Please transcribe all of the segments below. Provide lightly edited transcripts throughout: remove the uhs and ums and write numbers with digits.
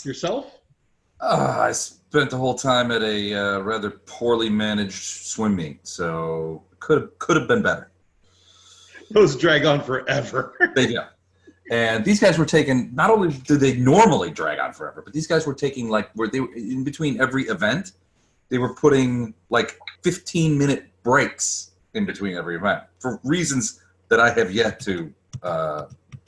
Yourself? I spent the whole time at a rather poorly managed swim meet, so could have been better. Those drag on forever. They do. And these guys were taking, not only do they normally drag on forever, but these guys were taking where they were in between every event, they were putting 15-minute breaks in between every event for reasons that I have yet to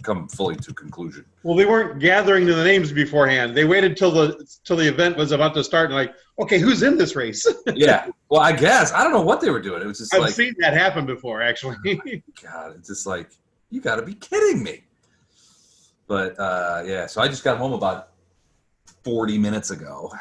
come fully to conclusion. Well, they weren't gathering to the names beforehand. They waited till the event was about to start and okay, who's in this race? Yeah. Well, I guess. I don't know what they were doing. It was just I've seen that happen before, actually. God, it's just you got to be kidding me. But, yeah, so I just got home about 40 minutes ago.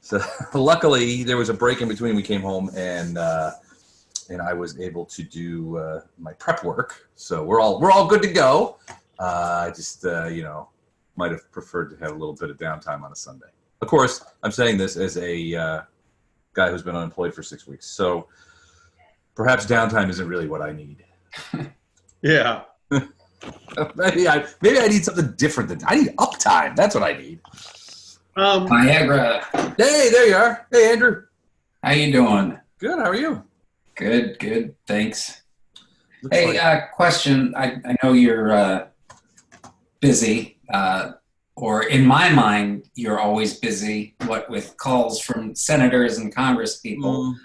So luckily there was a break in between. We came home and I was able to do my prep work. So we're all good to go. I just, might have preferred to have a little bit of downtime on a Sunday. Of course, I'm saying this as a guy who's been unemployed for 6 weeks. So perhaps downtime isn't really what I need. Yeah. Maybe I need something different I need uptime. That's what I need. Niagara. Hey, there you are. Hey, Andrew. How you doing? Good. How are you? Good. Thanks. Looks Hey, question. I know you're busy, or in my mind, you're always busy. What with calls from senators and Congress people.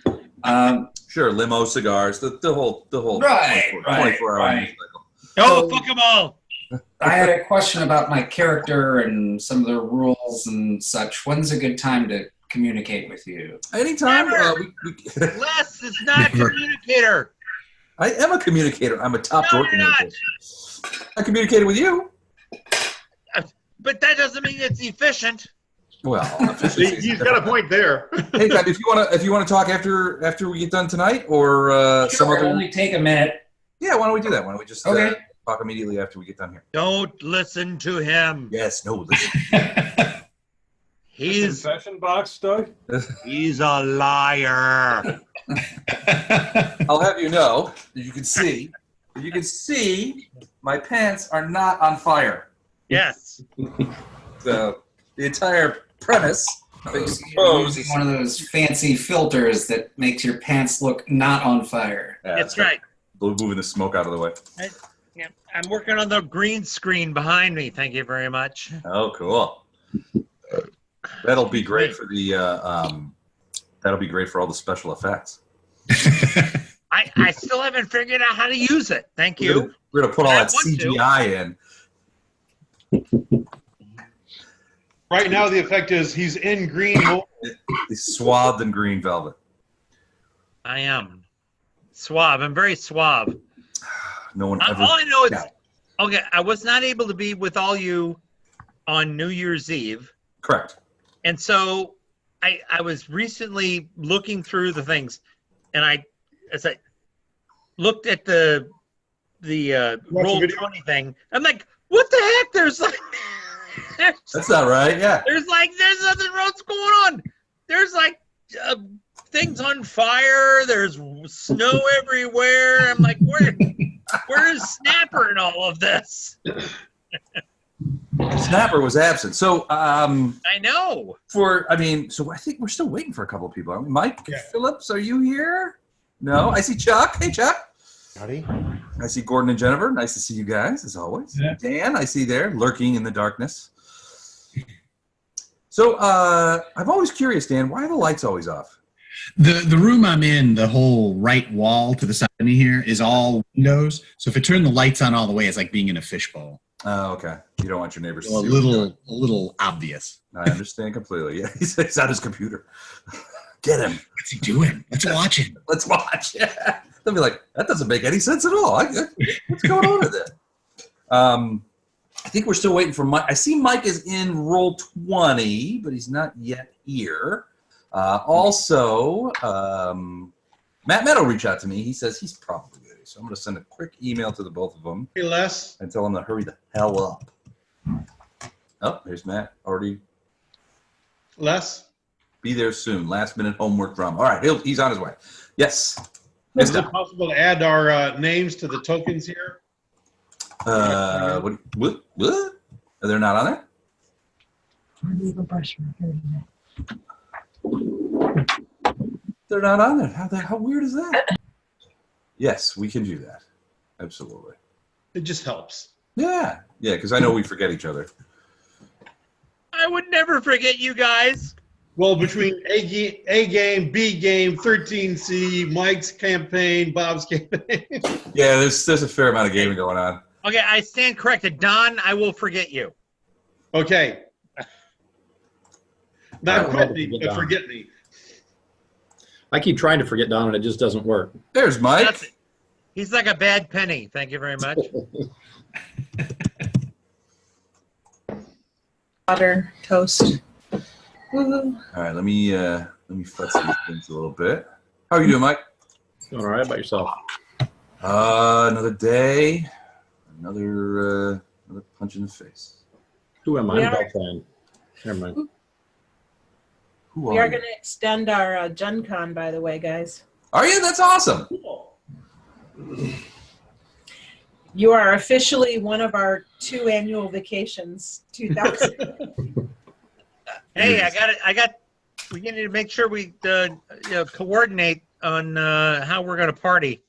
Sure, limo, cigars, the whole Right, 24-hour news cycle. Oh, fuck them all. I had a question about my character and some of the rules and such. When's a good time to communicate with you? Anytime. Les is not a communicator. I am a communicator. I'm a top drawer communicator. I communicated with you. But that doesn't mean it's efficient. Well, he's got a point there. Hey, Pat, if you want to talk after we get done tonight, or some other. Only take a minute. Yeah, why don't we do that? Why don't we just talk immediately after we get done here? Don't listen to him. Yes, no, listen. He's confession box, Doug. He's a liar. I'll have you know that you can see my pants are not on fire. Yes. So the entire premise. Using one of those fancy filters that makes your pants look not on fire. Yeah, that's right. Moving the smoke out of the way. I'm working on the green screen behind me. Thank you very much. Oh, cool. That'll be great for the. That'll be great for all the special effects. I still haven't figured out how to use it. Thank you. We're gonna put all that CGI in. Right now, the effect is he's in green. He's swathed in green velvet. I am suave. I'm very suave. No one ever. All I know is, okay, I was not able to be with all you on New Year's Eve. Correct. And so I was recently looking through the things, and as I looked at the roll 20 thing, I'm like, what the heck? There's that's not right. Yeah. There's nothing what's going on. There's things on fire. There's snow everywhere. I'm like, where is Snapper in all of this? Snapper was absent. So I know. So I think we're still waiting for a couple of people. Aren't we? Mike Phillips, are you here? No. I see Chuck. Hey, Chuck. Howdy. I see Gordon and Jennifer. Nice to see you guys, as always. Yeah. Dan, I see there, lurking in the darkness. So I'm always curious, Dan, why are the lights always off? The room I'm in, the whole right wall to the side of me here is all windows. So if I turn the lights on all the way, it's like being in a fishbowl. Oh, okay. You don't want your neighbors to see a little obvious. I understand completely. Yeah, he's on his computer. Get him. What's he doing? Let's watch him. Let's watch. Yeah. They'll be like, that doesn't make any sense at all. What's going on with it? I think we're still waiting for Mike. I see Mike is in roll 20, but he's not yet here. Also, Matt Meadow reached out to me. He says he's probably ready. So I'm going to send a quick email to the both of them. Hey, Les. And tell them to hurry the hell up. Oh, there's Matt already. Les. Be there soon. Last minute homework drama. All right, he's on his way. Yes. Is it possible to add our names to the tokens here? What? Are they not on there? leave a brush for 30 minutes. They're not on there. How weird is that? Yes, we can do that. Absolutely. It just helps. Yeah, because I know we forget each other. I would never forget you guys. Well, between A game, B game, 13C, Mike's campaign, Bob's campaign. Yeah, there's a fair amount of gaming going on. Okay, I stand corrected. Don, I will forget you. Okay. Not I'll quit never me, forget but Don. forget me. I keep trying to forget Don, and it just doesn't work. There's Mike. That's it. He's like a bad penny. Thank you very much. Butter, toast. Woo. All right, let me futz these things a little bit. How are you doing, Mike? Doing all right about yourself? Another day, another punch in the face. Who am I? We I'm are- Beltran. Never mind. Who We are are you? going to extend our Gen Con, by the way, guys. Are you? That's awesome. You are officially one of our 2 annual vacations, 2000. Hey, we need to make sure we coordinate on how we're going to party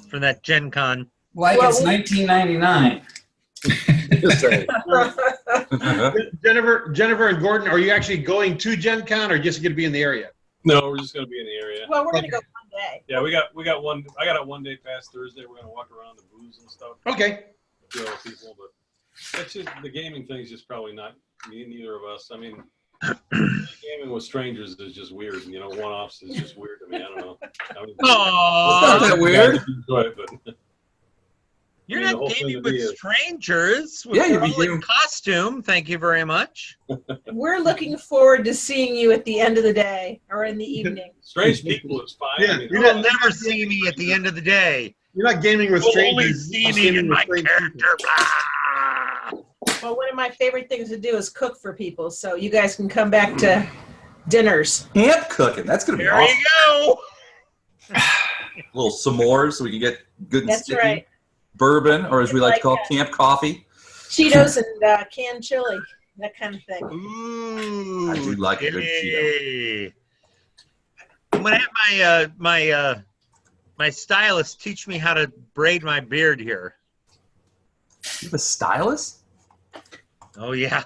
for that Gen Con. Like Well, it's 1999. Just say, Jennifer and Gordon, are you actually going to Gen Con or just going to be in the area? No, we're just going to be in the area. Well, we're going to go one day. Yeah, we got one. I got a 1 day pass Thursday. We're going to walk around the booths and stuff. Okay. See all the people, but that's just the gaming thing is just probably not neither of us. I mean, gaming with strangers is just weird. You know, one-offs is just weird to me. I don't know. I mean, Not that weird. enjoy it, but You're I mean, the whole not thing gaming to me with is- strangers. Yeah, you'd we're be all in gaming- costume. Thank you very much. We're looking forward to seeing you at the end of the day or in the evening. strange people is fine. Yeah, I mean, you're You'll not- never see me at the end of the day. You're not gaming with You'll only strangers. see you're me gaming in with my strange character. Ah! Well, one of my favorite things to do is cook for people, so you guys can come back to dinners. Camp cooking. That's going to be There awesome. you go. Little s'mores so we can get good and That's sticky. right. Bourbon, or as we like to call Like camp coffee. Cheetos and canned chili, that kind of thing. Ooh, I do like a good Cheeto. yay. I'm gonna have my stylist teach me how to braid my beard here. You have a stylist? Oh yeah.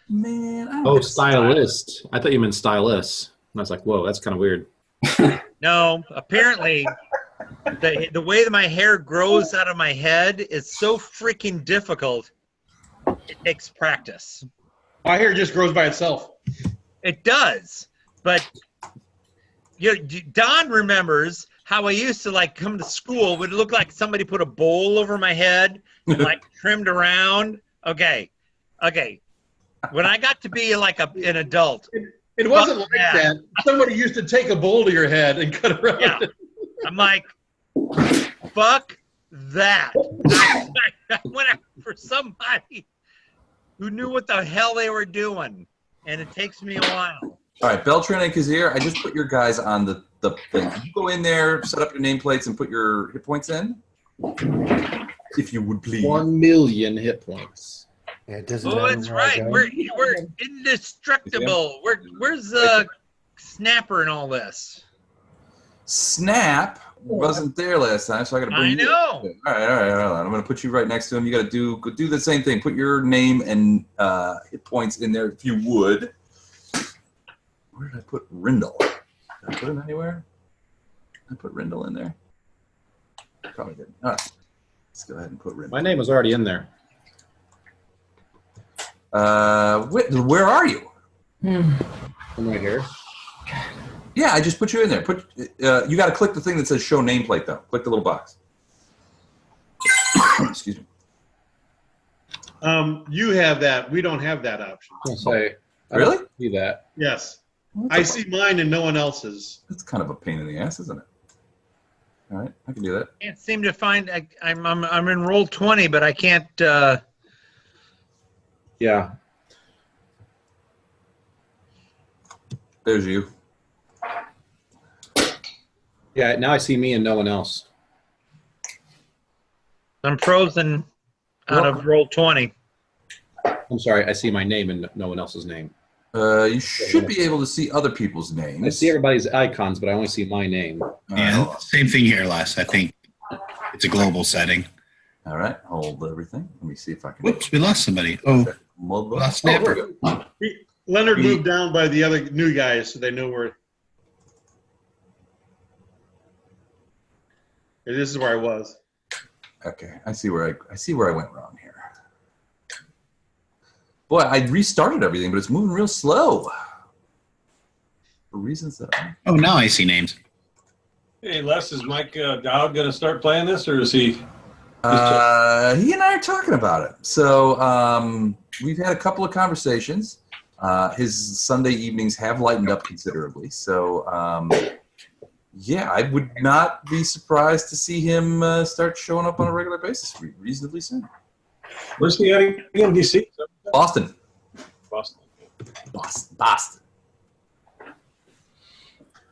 Man, I don't oh, have a stylist. I thought you meant stylist. And I was like, whoa, that's kind of weird. No, apparently the way that my hair grows out of my head is so freaking difficult. It takes practice. My hair just grows by itself. It does, but Don remembers how I used to like come to school. Would it look like somebody put a bowl over my head, and, like trimmed around? Okay. When I got to be like an adult, It wasn't like Yeah. that. Somebody used to take a bowl to your head and cut around Yeah. it. I'm like, fuck that. I went after somebody who knew what the hell they were doing, and it takes me a while. All right, Beltran and Kazir, I just put your guys on the thing. Can you go in there, set up your nameplates, and put your hit points in? If you would please. 1 million hit points. Yeah, it doesn't Oh, matter that's where I right. go. We're indestructible. Where's Snapper and all this? Snap wasn't there last time, so I got to bring I you. know. All right. Hold on. I'm going to put you right next to him. You got to do the same thing. Put your name and hit points in there if you would. Where did I put Rindle? Did I put him anywhere? I put Rindle in there. Probably didn't. All right. Let's go ahead and put Rindle. My name was already in there. Where are you? I'm right here. Yeah, I just put you in there. You got to click the thing that says show nameplate, though. Click the little box. Excuse me. You have that. We don't have that option. I'll say, I Really? don't see that. Yes. I see mine and no one else's. That's kind of a pain in the ass, isn't it? All right, I can do that. Can't seem to find. I'm in roll 20, but I can't. Yeah. There's you. Yeah, now I see me and no one else. I'm frozen out of roll 20. I'm sorry, I see my name and no one else's name. You should be able to see other people's names. I see everybody's icons, but I only see my name. Yeah, same thing here, Les. I think it's a global setting. All right, hold everything. Let me see if I can. Whoops, we lost somebody. Oh, lost Snapper. Leonard moved down by the other new guys, so they know where. This is where I was. Okay, I see where I went wrong here. Boy, I restarted everything, but it's moving real slow. For reasons that I... Oh, now I see names. Hey, Les, is Mike Dowd going to start playing this, or is he? He and I are talking about it. So we've had a couple of conversations. His Sunday evenings have lightened up considerably. So, yeah, I would not be surprised to see him start showing up on a regular basis reasonably soon. Where's he at again? DC? Boston. Boston.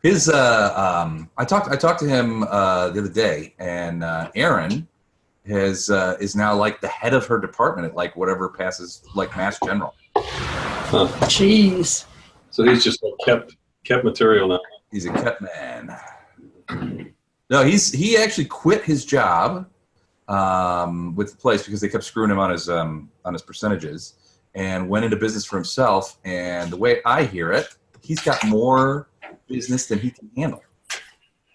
His I talked to him the other day, and Aaron is now like the head of her department at like whatever passes like Mass General. Huh. Jeez. So he's just kept material now. He's a kept man. No, he actually quit his job with the place because they kept screwing him on his percentages, and went into business for himself. And the way I hear it, he's got more business than he can handle.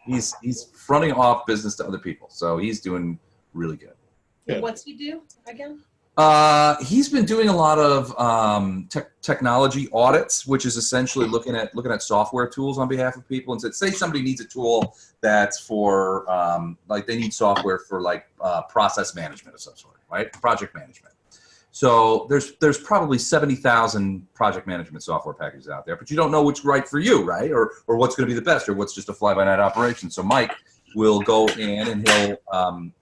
He's fronting off business to other people, so he's doing really good. And what's he do again? He's been doing a lot of technology audits, which is essentially looking at software tools on behalf of people. And say somebody needs a tool that's for like they need software for like process management of some sort, right? Project management. So there's probably 70,000 project management software packages out there, but you don't know which right for you, right? Or what's going to be the best, or what's just a fly-by-night operation. So Mike will go in and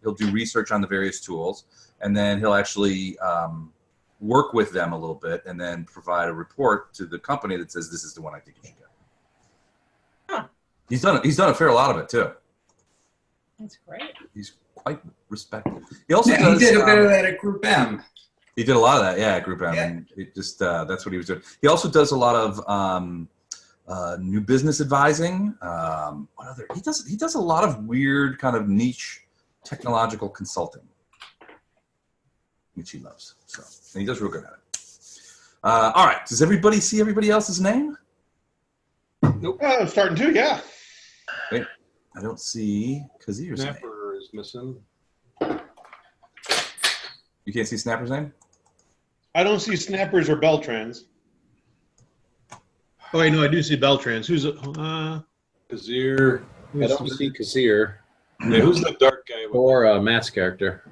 he'll do research on the various tools, and then he'll actually work with them a little bit, and then provide a report to the company that says this is the one I think you should get. Huh. He's done a fair lot of it too. That's great. He's quite respected. He also He did a bit of that at Group M. He did a lot of that, yeah, at Group M. Yeah. And it just that's what he was doing. He also does a lot of new business advising. What other? He does a lot of weird kind of niche technological consulting, which he loves. So, and he does real good at it. All right, does everybody see everybody else's name? Nope. I'm starting to, yeah. Wait, I don't see Kazir's name. Snapper is missing. You can't see Snapper's name? I don't see Snappers or Beltrans. Oh, wait, no, I do see Beltrans. Who's Kazir. I don't see Kazir Yeah, who's the dark guy? With or a Matt's character.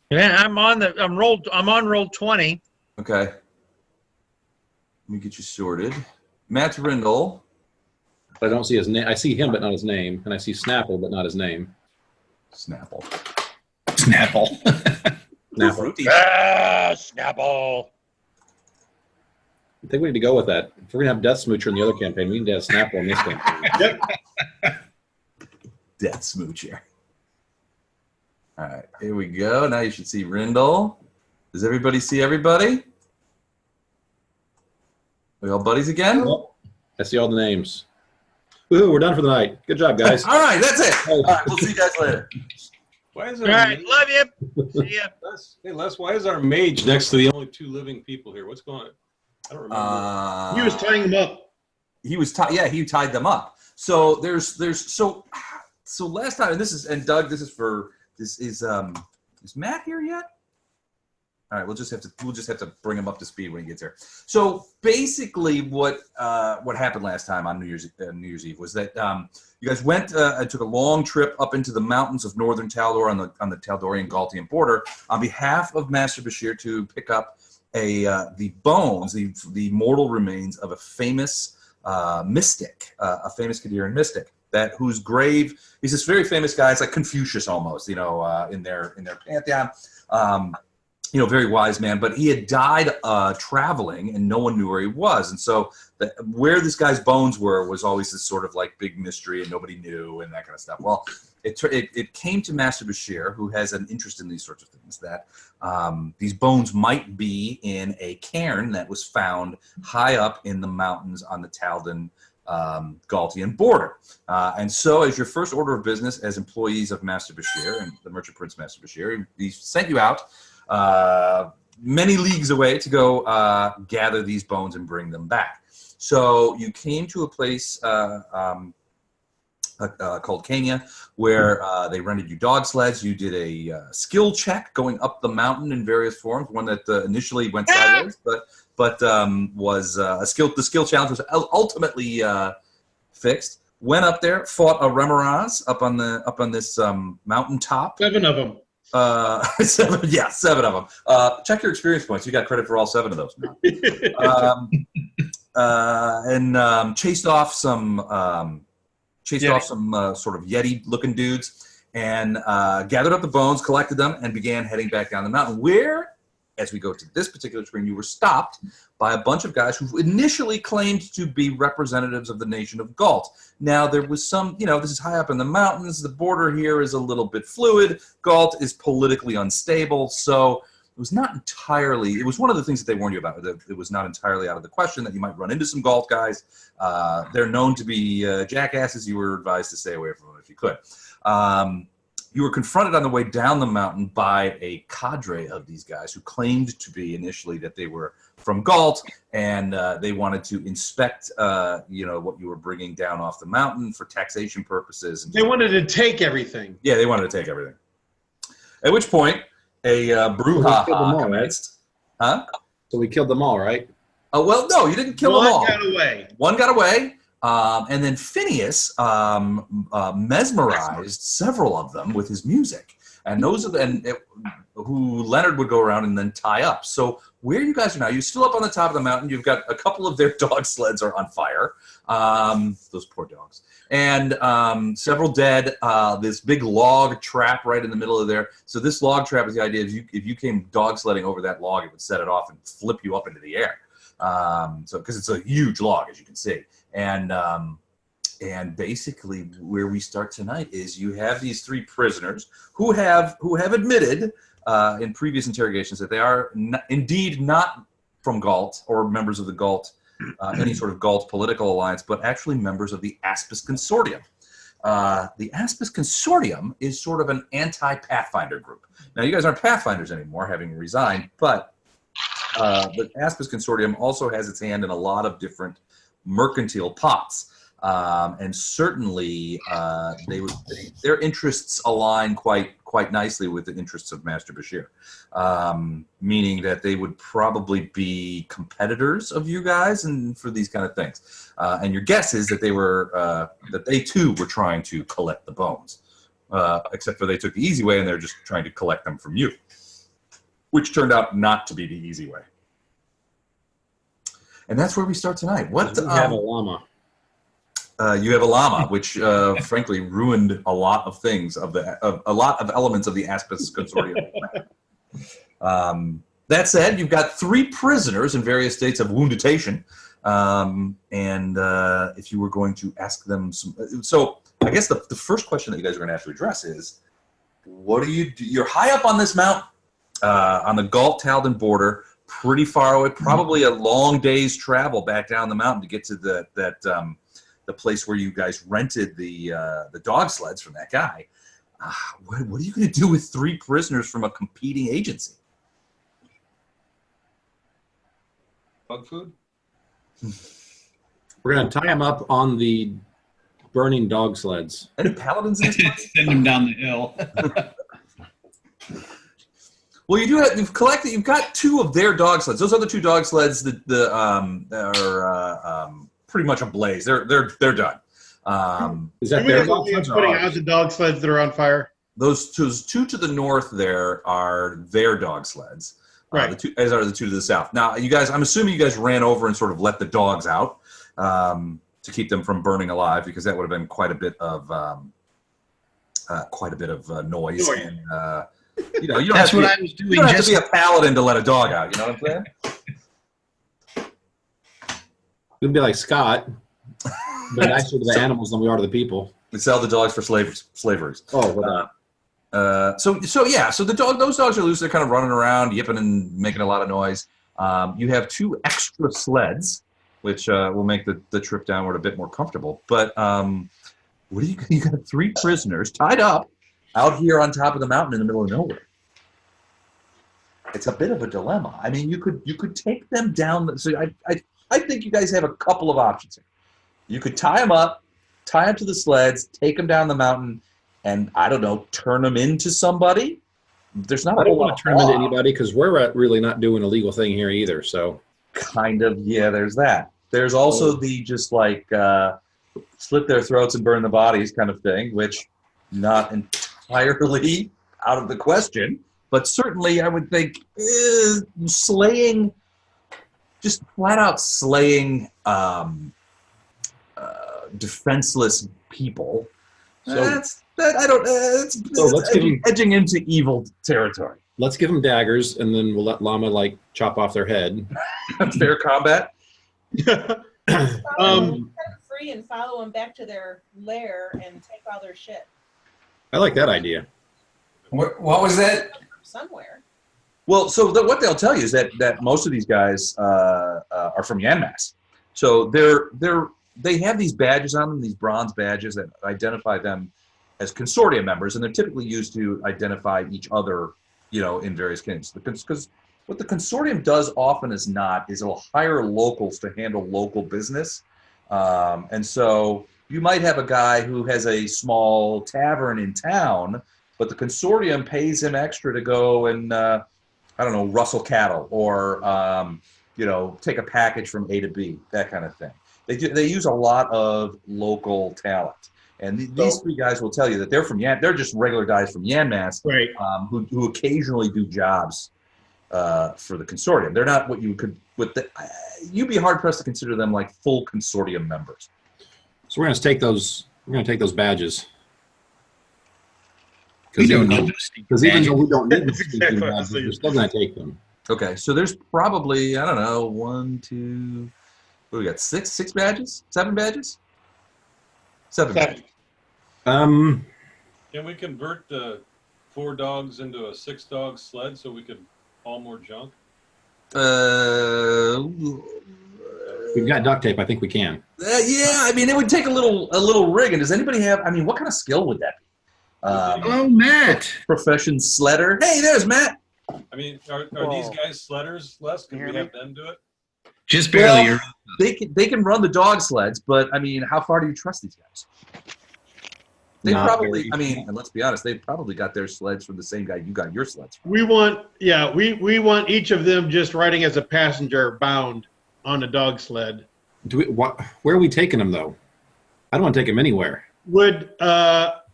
Yeah, I'm on roll 20. Okay. Let me get you sorted. Matt Rindle. I don't see his name. I see him, but not his name, and I see Snapple, but not his name. Snapple. Snapple. Snapple. Snapple. I think we need to go with that. If we're gonna have Death Smoocher in the other campaign, we need to have Snapple in this campaign. Yep. Death Smoocher. All right, here we go. Now you should see Rindle. Does everybody see everybody? We all buddies again? I see all the names. Woohoo, we're done for the night. Good job, guys. All right, that's it. All right, we'll see you guys later. Why is All right, love you. See ya. Hey, Les, why is our mage next to the only two living people here? What's going on? I don't remember. He was tying them up. He was he tied them up. So there's so last time, and Doug, this is Matt here yet? All right, we'll just have to bring him up to speed when he gets here. So basically, what happened last time on New Year's Eve was that you guys went and took a long trip up into the mountains of northern Taldor on the Taldorian-Galtian border on behalf of Master Bashir to pick up the bones, the mortal remains of a famous mystic, a famous Qadiran mystic, whose grave, he's this very famous guy. It's like Confucius almost, in their pantheon. very wise man, but he had died traveling, and no one knew where he was. And so where this guy's bones were was always this sort of like big mystery, and nobody knew, and that kind of stuff. Well, it came to Master Bashir, who has an interest in these sorts of things, that these bones might be in a cairn that was found high up in the mountains on the Taldan Galtian border. And so as your first order of business as employees of Master Bashir and the Merchant Prince Master Bashir, he sent you out many leagues away to go gather these bones and bring them back. So you came to a place called Cania, where they rented you dog sleds. You did a skill check going up the mountain in various forms, one that initially went sideways, but was the skill challenge was ultimately fixed. Went up there, fought a remoraz up on this mountaintop. 7 of them. 7 of them. Check your experience points. You got credit for all 7 of those. And chased off some sort of Yeti-looking dudes, and gathered up the bones, collected them, and began heading back down the mountain. Where, as we go to this particular screen, you were stopped by a bunch of guys who initially claimed to be representatives of the nation of Galt. Now, there was some, this is high up in the mountains. The border here is a little bit fluid. Galt is politically unstable, so it was not entirely, it was one of the things that they warned you about. That it was not entirely out of the question that you might run into some Galt guys. They're known to be jackasses. You were advised to stay away from them if you could. You were confronted on the way down the mountain by a cadre of these guys who claimed to be initially that they were from Galt, and they wanted to inspect, what you were bringing down off the mountain for taxation purposes. And they wanted to take everything. Yeah, they wanted to take everything. At which point, a brouhaha commenced. Huh? So we killed them all, right? Oh, well, no, you didn't kill them all. One got away. And then Phineas mesmerized several of them with his music, and who Leonard would go around and then tie up. So where you guys are now, you're still up on the top of the mountain. You've got a couple of their dog sleds are on fire. Those poor dogs. And several dead. This big log trap right in the middle of there. So this log trap is the idea: if you came dog sledding over that log, it would set it off and flip you up into the air. Because it's a huge log, as you can see. And basically where we start tonight is you have these 3 prisoners who have admitted in previous interrogations that they are indeed not from Galt or members of the Galt, any sort of Galt political alliance, but actually members of the Aspis Consortium. The Aspis Consortium is sort of an anti-Pathfinder group. Now, you guys aren't Pathfinders anymore, having resigned, but the Aspis Consortium also has its hand in a lot of different mercantile pots, and certainly their interests align quite nicely with the interests of Master Bashir, meaning that they would probably be competitors of you guys and for these kind of things. And your guess is that they too were trying to collect the bones, except for they took the easy way and they're just trying to collect them from you, which turned out not to be the easy way. And that's where we start tonight. You have a llama. You have a llama, which frankly ruined a lot of things a lot of elements of the Aspis Consortium. That said, you've got 3 prisoners in various states of wounditation, and if you were going to ask them so I guess the first question that you guys are going to have to address is, what do you do? You're high up on this mountain, on the Galt-Taldan border. Pretty far away, probably a long day's travel back down the mountain to get to the place where you guys rented the dog sleds from that guy. What are you going to do with 3 prisoners from a competing agency? Bug food? We're going to tie them up on the burning dog sleds. And do paladins in this place? Send them down the hill. Well, you've got 2 of their dog sleds. Those other 2 dog sleds that are pretty much ablaze. They're done. Is that their dog sleds? Putting out the dog sleds that are on fire. Those 2 to the north there are their dog sleds. Right. As are the 2 to the south. Now, you guys, I'm assuming you guys ran over and sort of let the dogs out to keep them from burning alive, because that would have been quite a bit of noise. And, You know, you don't That's have to what be, I was doing. you don't have Just to be a paladin to let a dog out. You know what I'm saying? We'd be like Scott, but nicer to the animals than we are to the people. We sell the dogs for slavery. Oh, well, So those dogs are loose. They're kind of running around, yipping and making a lot of noise. You have 2 extra sleds, which will make the trip downward a bit more comfortable. But what do you got 3 prisoners tied up out here on top of the mountain in the middle of nowhere. It's a bit of a dilemma. I mean, you could take them down. So I think you guys have a couple of options here. You could tie them up, tie them to the sleds, take them down the mountain, and I don't know, turn them into somebody. There's not. I don't want to turn them into anybody because we're really not doing a legal thing here either. So kind of, yeah. There's that. There's also the just like slit their throats and burn the bodies kind of thing, which not entirely out of the question, but certainly I would think slaying, just flat out slaying defenseless people. It's edging into evil territory. Let's give them daggers, and then we'll let Llama like chop off their head. Fair combat. Set them free and follow them back to their lair and take all their shit. I like that idea. What was that? Somewhere. Well, so what they'll tell you is that most of these guys are from Yanmas. So they have these badges on them, these bronze badges that identify them as consortium members, and they're typically used to identify each other, in various games. Because what the consortium does often is it'll hire locals to handle local business. And so you might have a guy who has a small tavern in town, but the consortium pays him extra to go and, rustle cattle or, take a package from A to B, that kind of thing. They use a lot of local talent. And these 3 guys will tell you that they're they're just regular guys from Yanmas, right? Who occasionally do jobs for the consortium. They're not what you could you'd be hard pressed to consider them like full consortium members. So we're going to take those. We're going to take those badges. We don't need those because even though we don't need the exactly badges, we're still going to take them. Okay, so there's probably 1, 2. What do we got? 6 badges? 7 badges? 7 badges. Can we convert the 4 dogs into a 6-dog sled so we could haul more junk? We've got duct tape. I think we can. Yeah, I mean, it would take a little rig. And does anybody have? I mean, what kind of skill would that be? Hello, Matt. Profession sledder. Hey, there's Matt. I mean, are these guys sledders, Les? Can we have them do it? Just barely. Well, they can run the dog sleds, but I mean, how far do you trust these guys? They Not probably. very. I mean, and let's be honest, they probably got their sleds from the same guy you got your sleds from. We want each of them just riding as a passenger bound on a dog sled. Where are we taking them though? I don't want to take them anywhere.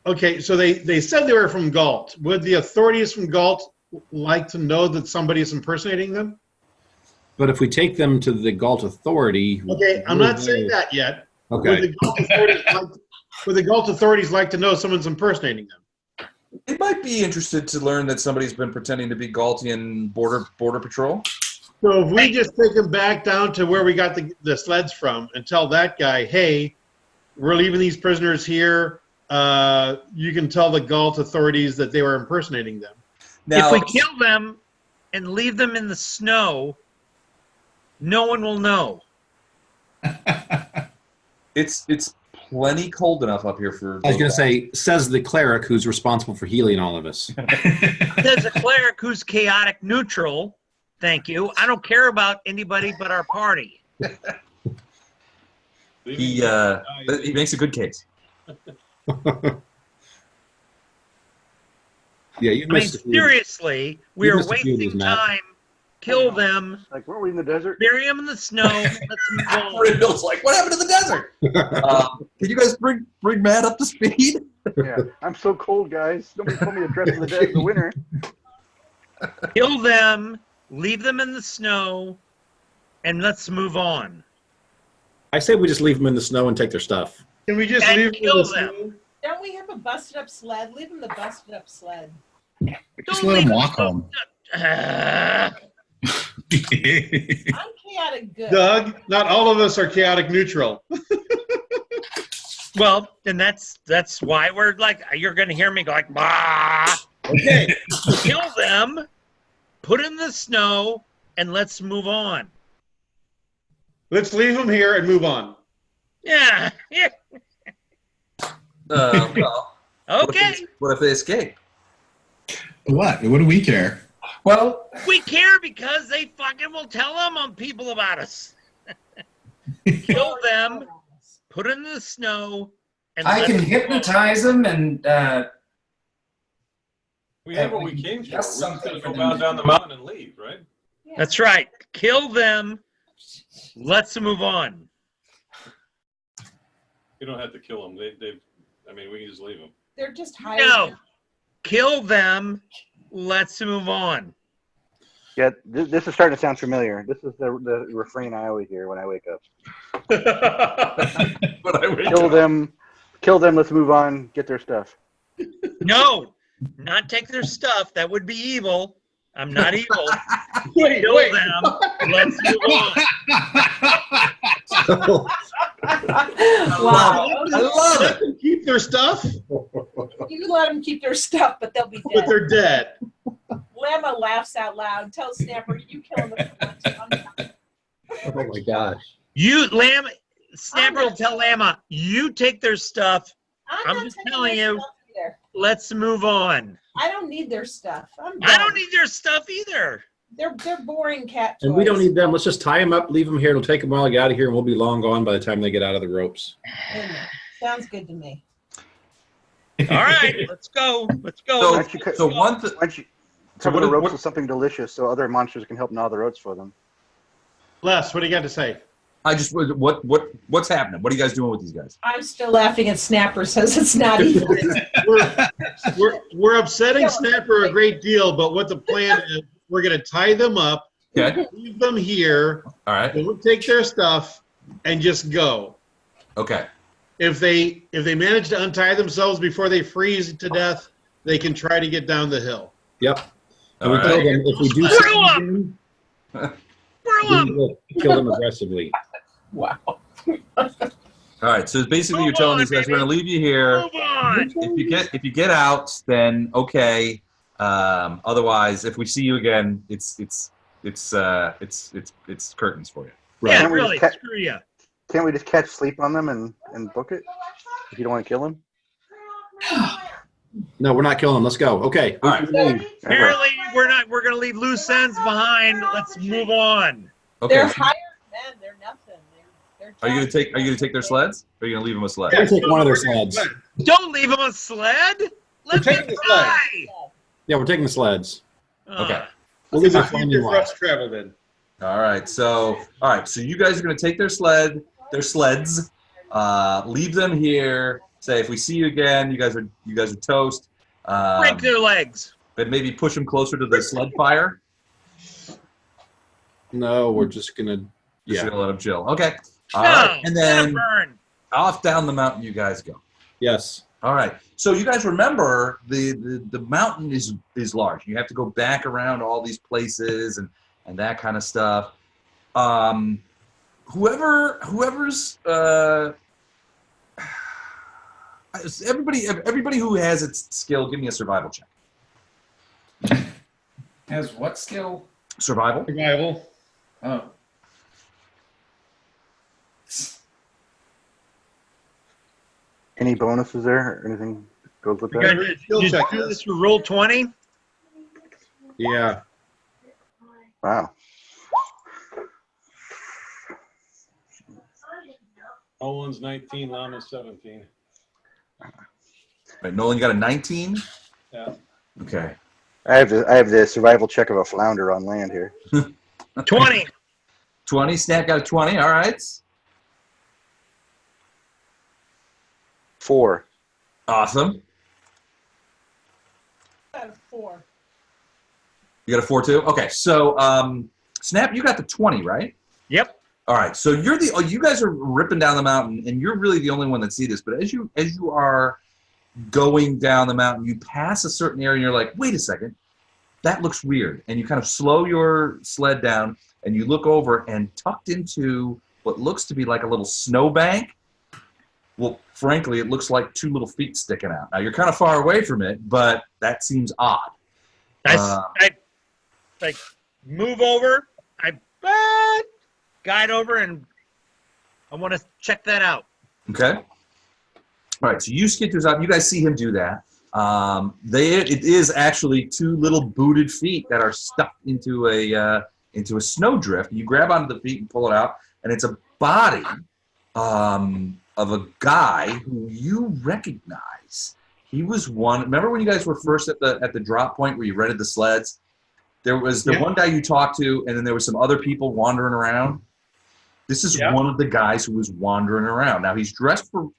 Okay, so they said they were from Galt. Would the authorities from Galt like to know that somebody is impersonating them? But if we take them to the Galt authority, Okay, I'm not saying that yet. Okay. Would the Galt authorities like to know someone's impersonating them? They might be interested to learn that somebody's been pretending to be Galtian border patrol. So if we just take them back down to where we got the sleds from and tell that guy, hey, we're leaving these prisoners here. You can tell the Galt authorities that they were impersonating them. Now, if we kill them and leave them in the snow, no one will know. it's plenty cold enough up here for. I was going to say, says the cleric who's responsible for healing all of us. There's a cleric who's chaotic neutral. Thank you. I don't care about anybody but our party. He makes a good case. Yeah, you missed. Seriously, we are wasting time. Kill them. Like, weren't we in the desert? Bury them in the snow. Let's move on. Bill's like, what happened to the desert? Can you guys bring Matt up to speed? Yeah, I'm so cold, guys. Nobody told me to dress for the winter. Kill them. Leave them in the snow, and let's move on. I say we just leave them in the snow and take their stuff. Can we just And leave kill them? them. Don't we have a busted up sled? Leave them the busted up sled. Just let him walk home. I'm chaotic good. Doug, not all of us are chaotic neutral. Well, and that's why we're like, you're going to hear me go like, bah. Okay. Kill them, put in the snow, and let's move on. Let's leave them here and move on. Yeah. Well, Okay. what if they escape? What? What do we care? Well, We care because they fucking will tell on people about us. Kill them, put in the snow, and I let's can move on. hypnotize them and We have what we came for. We're Just just going something to for go them. down the mountain and leave, right? Yeah. That's right. Kill them. Let's move on. You don't have to kill them. I mean, we can just leave them. They're just hired. No. Kill them. Let's move on. Yeah, this is starting to sound familiar. This is the refrain I always hear when I wake up. But I wait Kill them, let's move on, get their stuff. No. Not take their stuff. That would be evil. I'm not evil. Wait, Kill wait. them. Let's move on. Wow. I love Let it. them keep their stuff, You let them keep their stuff, but they'll be but dead. they're dead. Lemma laughs out loud. Tell Snapper, you kill them. I'm not. Oh my gosh. Snapper will tell Lama, you take their stuff. I'm not just taking telling their you. stuff either. Let's move on. I don't need their stuff. I'm I done. don't need their stuff either. They're boring cat toys. And we don't need them. Let's just tie them up, leave them here. It'll take them a while to get out of here, and we'll be long gone by the time they get out of the ropes. Sounds good to me. All right, let's go. Let's go. So- Why don't you cut- So one thing. Why don't you So cover what the is- ropes what- with something delicious so other monsters can help gnaw the ropes for them? Les, what do you got to say? I just what's happening? What are you guys doing with these guys? I'm still laughing at Snapper says it's not evil. We're upsetting Snapper a great deal, but what the plan is, we're going to tie them up, Okay. leave them here, All right. we'll take their stuff, and just go. Okay. If they manage to untie themselves before they freeze to death, they can try to get down the hill. Yep. And All we tell right. them if we do Screw something, Grow we up. will kill them aggressively. wow. All right. So basically, you're Move telling on, these guys we're going to baby. leave you here. Move on. If you get out, then okay. Otherwise, if we see you again, it's curtains for you. Right. Yeah, Can't we really. just Screw you. Can't we just catch sleep on them and book it? If you don't want to kill them? No, we're not killing them. Let's go. Okay. All right. Apparently, we're not. We're gonna leave loose ends behind. Let's move on. Okay. They're hired men. They're nothing. They're Are you gonna take their sleds? Or are you gonna leave them a sled? We're gonna take one of their sleds. Don't leave them a sled. Let We're them taking the die. Yeah, we're taking the sleds. Okay. We'll leave This our is finding your lot. rough travel then. All right. So you guys are gonna take their sleds, leave them here. Say if we see you again, you guys are toast. Break their legs. But maybe push them closer to the sled fire. No, we're just gonna. Just Yeah. gonna let them chill. Okay. All No, right. And let 'em then burn. off down the mountain you guys go. Yes. All right. So you guys remember the mountain is large. You have to go back around all these places and that kind of stuff. Whoever's everybody who has its skill, give me a survival check. Has what skill? Survival. Survival. Oh. Any bonuses there or anything goes with You're that? gonna Skill just check, do yes. this for roll 20. Yeah. Wow. Owen's 19, Lama's 17. Right. Nolan, you got a 19. Yeah. Okay. I have the survival check of a flounder on land here. 20. 20. Snap got a 20. All right. 4. Awesome. Out of 4. You got a 4 too. Okay. So Snap, you got the 20, right? Yep. All right, so you guys are ripping down the mountain, and you're really the only one that see this. But as you are going down the mountain. You pass a certain area and you're like, wait a second, that looks weird. And you kind of slow your sled down and you look over, and tucked into what looks to be like a little snowbank, well, frankly, it looks like 2 little feet sticking out. Now, you're kind of far away from it, but that seems odd. I move over, I guide over, and I want to check that out. Okay. All right, so you skid to his out. You guys see him do that. It is actually 2 little booted feet that are stuck into a snowdrift. You grab onto the feet and pull it out, and it's a body of a guy who you recognize. He was one. Remember when you guys were first at the drop point where you rented the sleds? There was the one guy you talked to, and then there were some other people wandering around. This is one of the guys who was wandering around. Now he's dressed for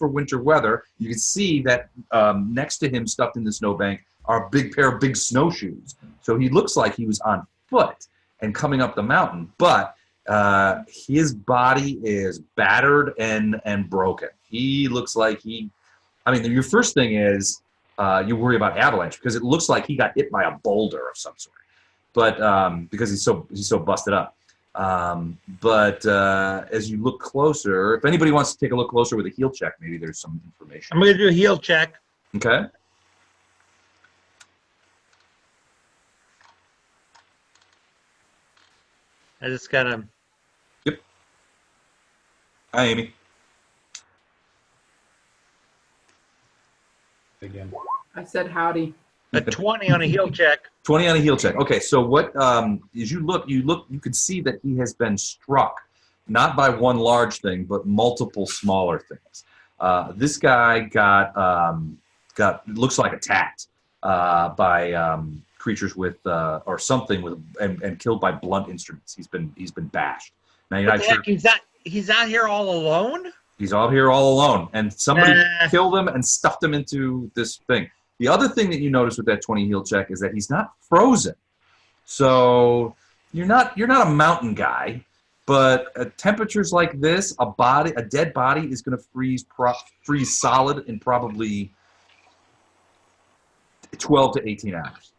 winter weather. You can see that next to him, stuffed in the snowbank, are a big pair of big snowshoes. So he looks like he was on foot and coming up the mountain, but his body is battered and broken. He looks like your first thing is you worry about avalanche because it looks like he got hit by a boulder of some sort, but because he's so busted up. But as you look closer, if anybody wants to take a look closer with a heal check, maybe there's some information. I'm going to do a heal check. Okay. I just got to... Yep. Hi, Amy. Again. I said howdy. A 20 on a heal check. 20 on a heal check. Okay, so what as you look, you can see that he has been struck, not by one large thing, but multiple smaller things. This guy got looks like attacked by creatures with or something with and killed by blunt instruments. He's been bashed. Now you're not sure. He's out here all alone? He's out here all alone, and somebody killed him and stuffed him into this thing. The other thing that you notice with that 20 heal check is that he's not frozen. So you're not a mountain guy, but at temperatures like this, a dead body is going to freeze solid in probably 12 to 18 hours.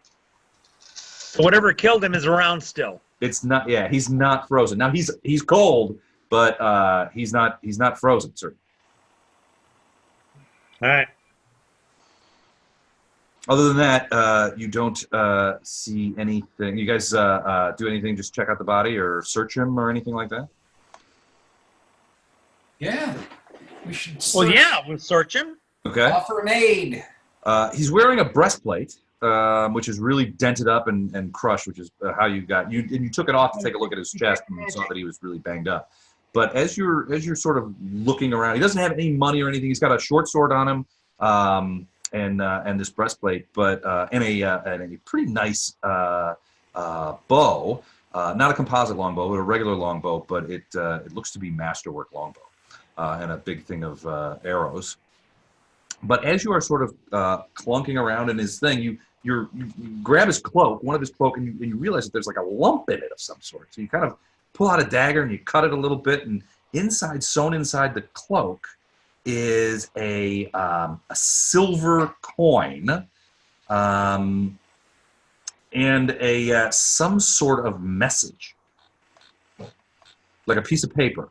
So whatever killed him is around still. It's not. Yeah, he's not frozen. Now he's cold, but he's not frozen, sir. All right. Other than that, you don't see anything. You guys do anything? Just check out the body or search him or anything like that? Yeah. We should search. Well, yeah, we'll search him. Okay. Offer an aid. He's wearing a breastplate, which is really dented up and crushed, which is how you got you. And you took it off to take a look at his chest and you saw that he was really banged up. But as you're sort of looking around, he doesn't have any money or anything. He's got a short sword on him. And this breastplate, but and a pretty nice bow, not a composite longbow, but a regular longbow, but it looks to be masterwork longbow, and a big thing of arrows. But as you are sort of clunking around in his thing, you grab his cloak, one of his cloak, and you realize that there's like a lump in it of some sort. So you kind of pull out a dagger and you cut it a little bit, and sewn inside the cloak is a silver coin and some sort of message, like a piece of paper.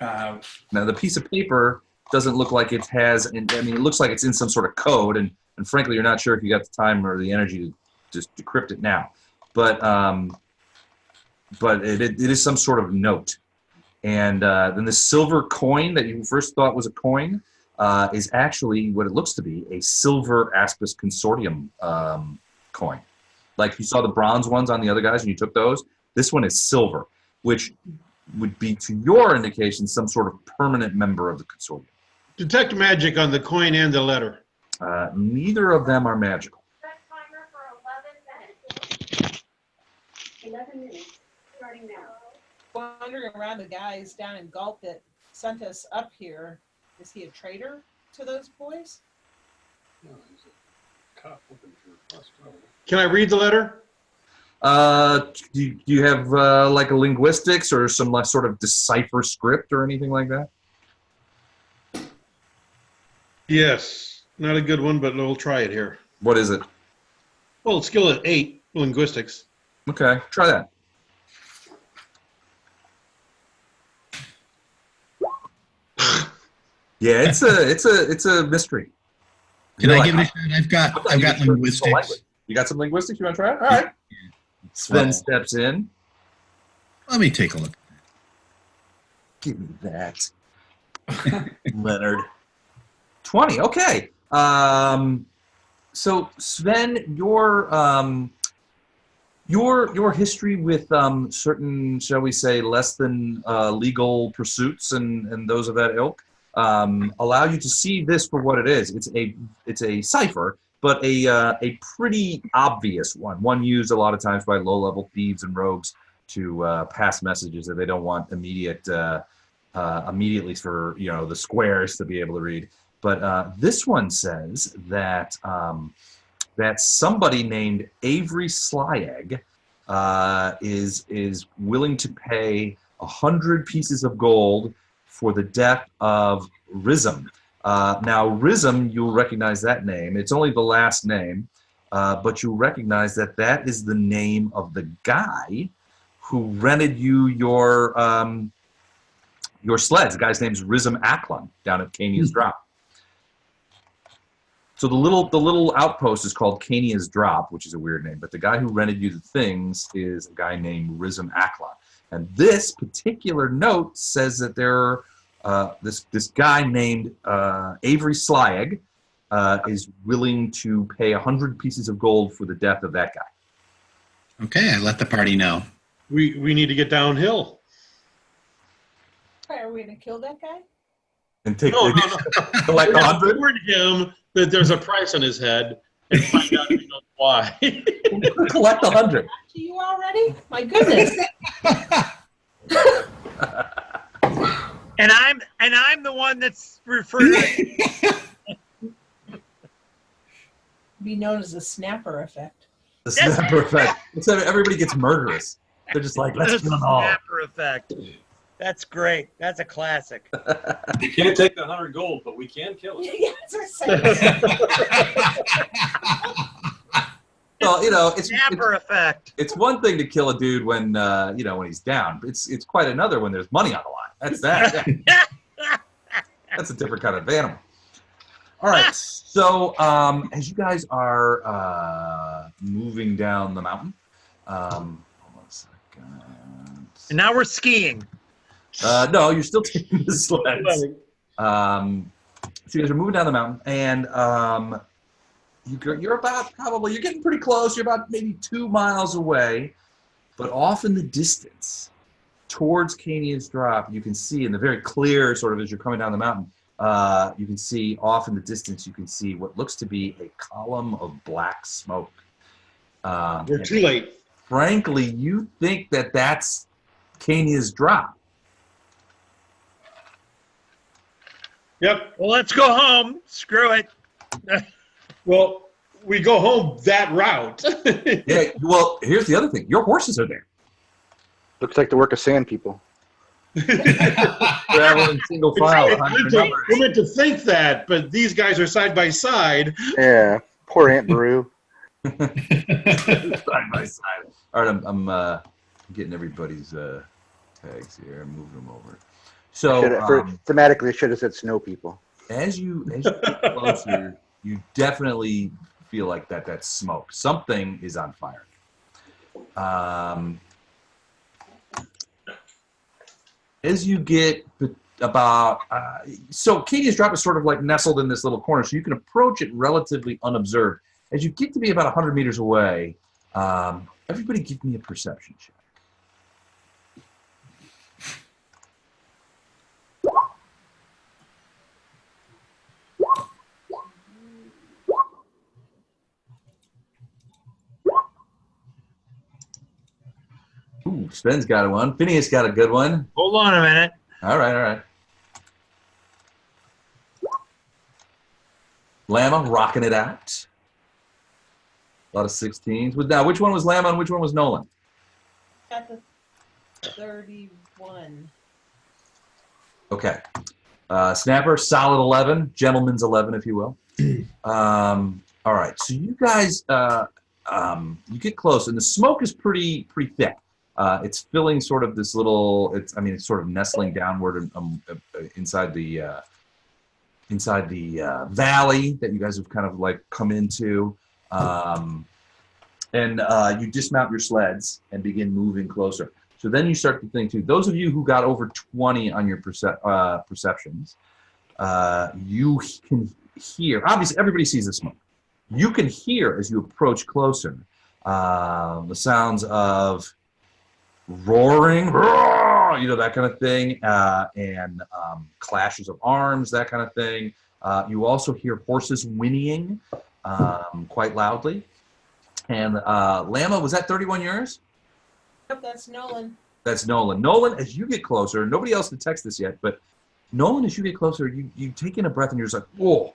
Now the piece of paper doesn't look like it has. It looks like it's in some sort of code, and frankly, you're not sure if you got the time or the energy to just decrypt it now. But it is some sort of note. And then the silver coin that you first thought was a coin is actually what it looks to be, a silver Aspis Consortium coin. Like you saw the bronze ones on the other guys and you took those. This one is silver, which would be, to your indication, some sort of permanent member of the consortium. Detect magic on the coin and the letter. Neither of them are magical. Set timer for 11 minutes. 11 minutes, starting now. Wandering around the guys down in Galt that sent us up here. Is he a traitor to those boys? No, he's a cop looking for us, probably. Can I read the letter? Do you have like a linguistics or some sort of decipher script or anything like that? Yes. Not a good one, but we'll try it here. What is it? Well, skill at 8, linguistics. Okay, try that. Yeah, it's a mystery. Can I give it a shot? I've got linguistics. You got some linguistics? You want to try it? All right. Sven steps in. Let me take a look. Give me that, Leonard. 20. Okay. So Sven, your history with certain, shall we say, less than legal pursuits and those of that ilk allow you to see this for what it is. It's a cipher, but a pretty obvious one used a lot of times by low-level thieves and rogues to pass messages that they don't want immediately for the squares to be able to read. But this one says that that somebody named Avery Slyegg is willing to pay 100 pieces of gold for the death of Rizm. Now, Rizm, you'll recognize that name. It's only the last name, but you'll recognize that is the name of the guy who rented you your sleds. The guy's name's Rizm Aklon down at Cania's Drop. So the little outpost is called Cania's Drop, which is a weird name, but the guy who rented you the things is a guy named Rizm Aklon. And this particular note says that there this guy named Avery Slyegg is willing to pay 100 pieces of gold for the death of that guy. Okay, I let the party know. We need to get downhill. Are we going to kill that guy? And take No. collect 100. Warn him that there's a price on his head and find out if he knows why. Collect 100. To you already? My goodness. And I'm the one that's referred to. Be known as the snapper effect. The snapper effect. Instead of everybody gets murderous. They're just like, let's kill them all. Snapper effect. That's great. That's a classic. You can't take the 100 gold, but we can kill it. Yeah, that's what I'm saying. Well, Snapper effect. It's one thing to kill a dude when when he's down. It's quite another when there's money on the line. That's that. That's a different kind of animal. All right. So as you guys are moving down the mountain, hold on a second. And now we're skiing. No, you're still taking the sleds. So you guys are moving down the mountain, and you're about you're getting pretty close. You're about maybe 2 miles away, but off in the distance, towards Cania's Drop, you can see in the very clear, sort of as you're coming down the mountain, you can see off in the distance, you can see what looks to be a column of black smoke. We're too late. Frankly, you think that that's Cania's Drop. Yep. Well, let's go home. Screw it. Well, we go home that route. Yeah. Well, here's the other thing. Your horses are there. Looks like the work of sand people. Traveling single file. We're meant to think that, but these guys are side by side. Yeah. Poor Aunt Beru. Side by side. All right, I'm getting everybody's tags here. I'm moving them over. So Thematically, should have said snow people. as you get closer, you definitely feel like that's smoke. Something is on fire. As you get about so Cania's Drop is sort of like nestled in this little corner, so you can approach it relatively unobserved. As you get to be about 100 meters away, everybody give me a perception check. Ooh, Sven's got one. Phineas got a good one. Hold on a minute. All right. Lama rocking it out. A lot of 16s. Now, which one was Lama and which one was Nolan? Got the 31. Okay. Snapper, solid 11. Gentleman's 11, if you will. All right, so you guys, you get close, and the smoke is pretty thick. It's filling sort of this little. It's sort of nestling downward inside the valley that you guys have kind of like come into, and you dismount your sleds and begin moving closer. So then you start to think too. Those of you who got over 20 on your perceptions, you can hear. Obviously, everybody sees the smoke. You can hear as you approach closer the sounds of roaring, that kind of thing, and clashes of arms, that kind of thing. You also hear horses whinnying quite loudly. And Lama, was that 31 yours? Yep, that's Nolan. That's Nolan. Nolan, as you get closer, nobody else detects this yet, but Nolan, as you get closer, you take in a breath and you're just like, whoa,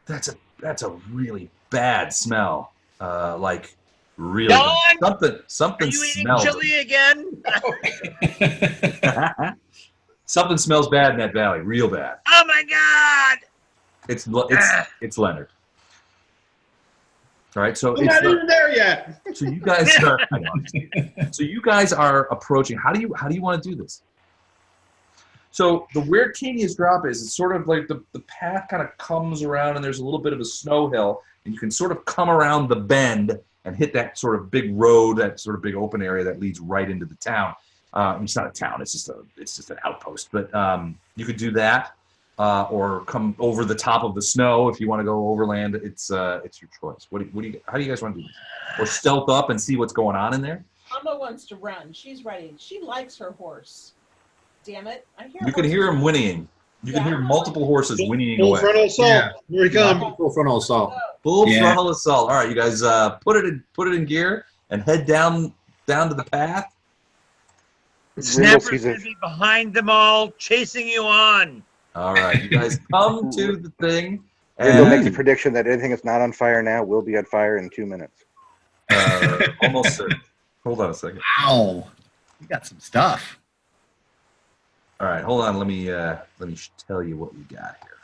that's a really bad smell. Like really Nolan, something are you eating smells. chili again? Something smells bad in that valley, real bad. Oh my God! It's Leonard. All right, so I'm not even there yet. So you guys are. I know. So you guys are approaching. How do you want to do this? So where Cania's drop is, it's sort of like the path kind of comes around, and there's a little bit of a snow hill, and you can sort of come around the bend and hit that sort of big road, that sort of big open area that leads right into the town. It's not a town; it's just an outpost. But you could do that, or come over the top of the snow if you want to go overland. It's your choice. How do you guys want to do this? Or stealth up and see what's going on in there? Amma wants to run. She's ready. She likes her horse. Damn it! I hear. You can hear him whinnying. You can hear multiple horses whinnying away. Full frontal assault. Yeah. Here we come. Full frontal assault. Full frontal assault. All right, you guys, put it in gear and head down to the path. Snapper's gonna be behind them all, chasing you on. All right, you guys come to the thing. Ringo makes a prediction that anything that's not on fire now will be on fire in 2 minutes. Almost certain. Hold on a second. Wow, you got some stuff. All right, hold on. Let me tell you what we got here.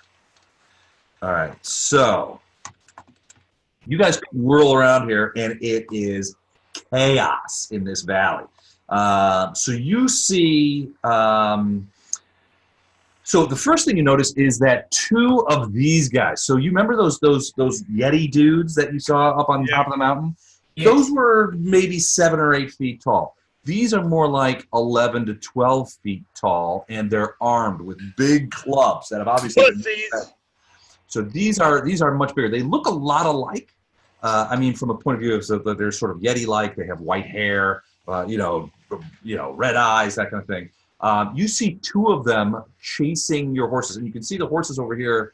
All right, so you guys whirl around here, and it is chaos in this valley. So you see. So the first thing you notice is that two of these guys. So you remember those Yeti dudes that you saw up on top of the mountain? Yeah. Those were maybe 7 or 8 feet tall. These are more like 11 to 12 feet tall, and they're armed with big clubs that have obviously been. So these are much bigger. They look a lot alike. From a point of view of that they're sort of Yeti-like. They have white hair, red eyes, that kind of thing. You see two of them chasing your horses, and you can see the horses over here.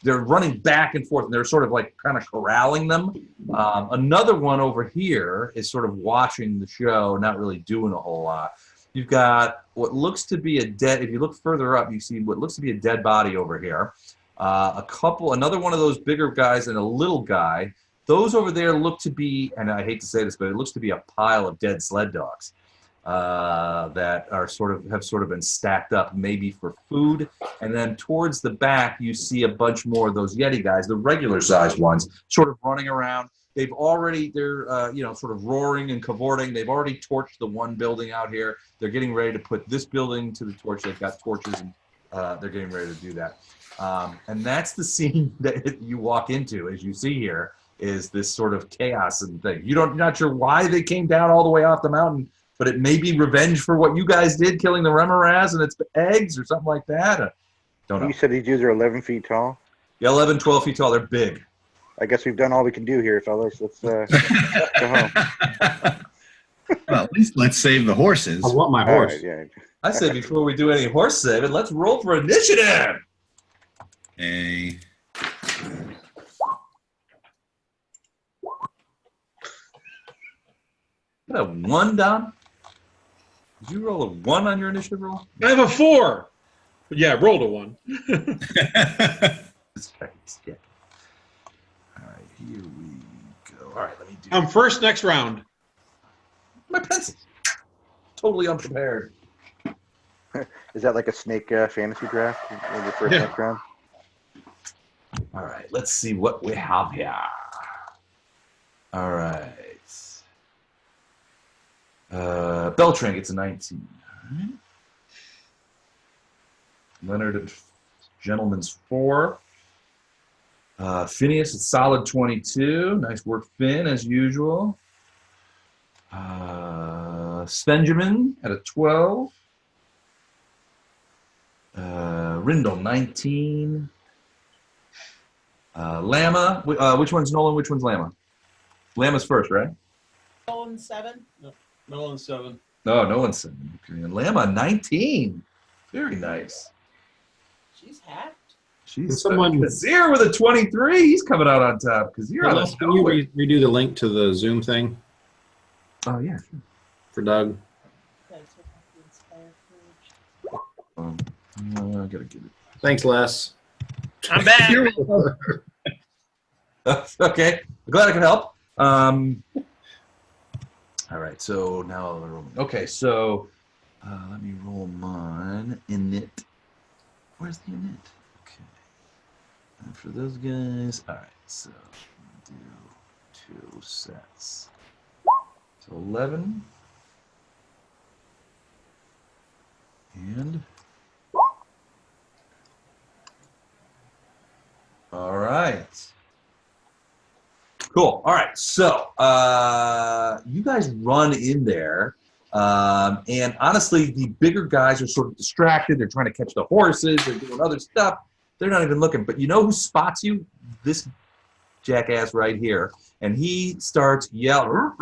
They're running back and forth, and they're sort of like kind of corralling them. Another one over here is sort of watching the show, not really doing a whole lot. You've got what looks to be a dead. If you look further up, you see what looks to be a dead body over here. Another one of those bigger guys and a little guy. Those over there look to be, and I hate to say this, but it looks to be a pile of dead sled dogs that are have been stacked up, maybe for food. And then towards the back, you see a bunch more of those Yeti guys, the regular sized ones, sort of running around. They're sort of roaring and cavorting. They've already torched the one building out here. They're getting ready to put this building to the torch. They've got torches, and they're getting ready to do that. And that's the scene that you walk into, as you see here, is this sort of chaos and thing. You're not sure why they came down all the way off the mountain, but it may be revenge for what you guys did, killing the Remoraz and its eggs or something like that. Don't know. You said these dudes are 11 feet tall? Yeah, 11, 12 feet tall. They're big. I guess we've done all we can do here, fellas. Let's go home. Well, at least let's save the horses. I want my horse. Right, yeah. I said before we do any horse saving, let's roll for initiative. Hey. You got a 1, Don? Did you roll a 1 on your initiative roll? I have a 4. But yeah, I rolled a 1. Let's check this. Yeah. All right, here we go. All right, let me do. I'm first next round. My pencil. Totally unprepared. Is that like a snake fantasy draft in your first next round? All right, let's see what we have here. All right. Beltran gets a 19. All right. Leonard and Gentleman's 4. Phineas, a solid 22. Nice work, Finn, as usual. Svenjamin at a 12. Rindle, 19. Lama, which one's Nolan, which one's Lama? Lama's first, right? Nolan 7. Nolan 7. No, Nolan's 7. Okay. And Lama, 19. Very nice. She's hacked. She's Someone- Kazir with a 23. He's coming out on top. Kazir on Les, can you redo the link to the Zoom thing Oh, yeah. for Doug? I gotta get it. Thanks, Les. I'm back. Okay. I'm glad I could help. All right. So now, okay. So let me roll mine. Init. Where's the init? Okay. And for those guys. All right. So do 2 sets. So 11. And. All right. Cool. All right. So you guys run in there. And honestly, the bigger guys are sort of distracted. They're trying to catch the horses. They're doing other stuff. They're not even looking. But you know who spots you? This jackass right here. And he starts yelling,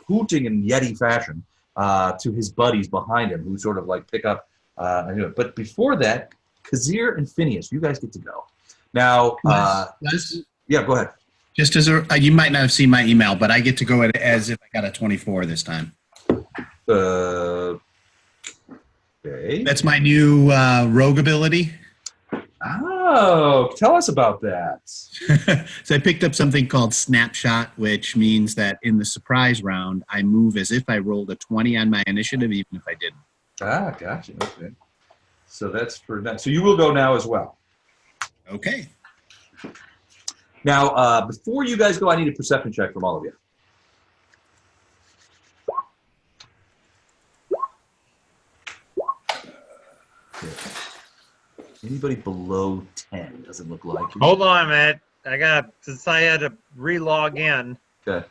hooting in Yeti fashion to his buddies behind him who sort of like pick up. But before that, Kazir and Phineas, you guys get to go. Now, yeah, go ahead. Just as you might not have seen my email, but I get to go as if I got a 24 this time. Okay. That's my new rogue ability. Oh, tell us about that. So I picked up something called Snapshot, which means that in the surprise round, I move as if I rolled a 20 on my initiative, even if I didn't. Ah, gotcha. Okay. So that's for that. So you will go now as well. Okay. Now, before you guys go, I need a perception check from all of you. Anybody below 10? Doesn't look like it. Hold on a minute. Since I had to re-log in. Okay.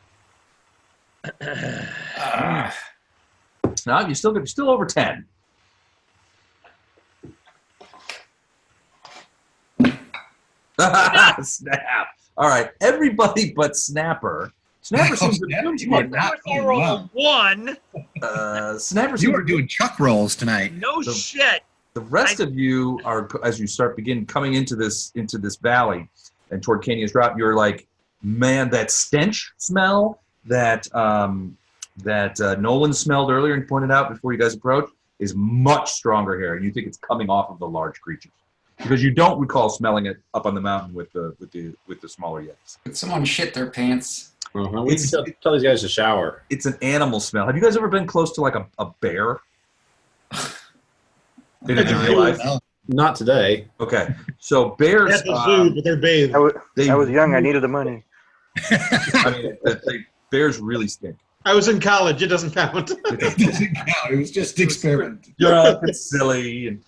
No, you're still over 10. Snap. All right, everybody but Snapper. Snapper seems to be I rolled a 1. Snapper. You were doing chuck rolls tonight. No shit. The rest of you are, as you begin coming into this valley and toward Cania's Drop, you're like, man, that stench smell that Nolan smelled earlier and pointed out before you guys approached is much stronger here, and you think it's coming off of the large creatures because you don't recall smelling it up on the mountain with the smaller Yetis. Did someone shit their pants? Uh-huh. We can tell these guys to shower. It's an animal smell. Have you guys ever been close to like a bear? In real life? Not today. Okay, so bears. At the zoo, but they're bathed. I was young. I needed the money. I mean, bears really stink. I was in college. It doesn't count. It doesn't count. It was just experiment. Drunk and silly. And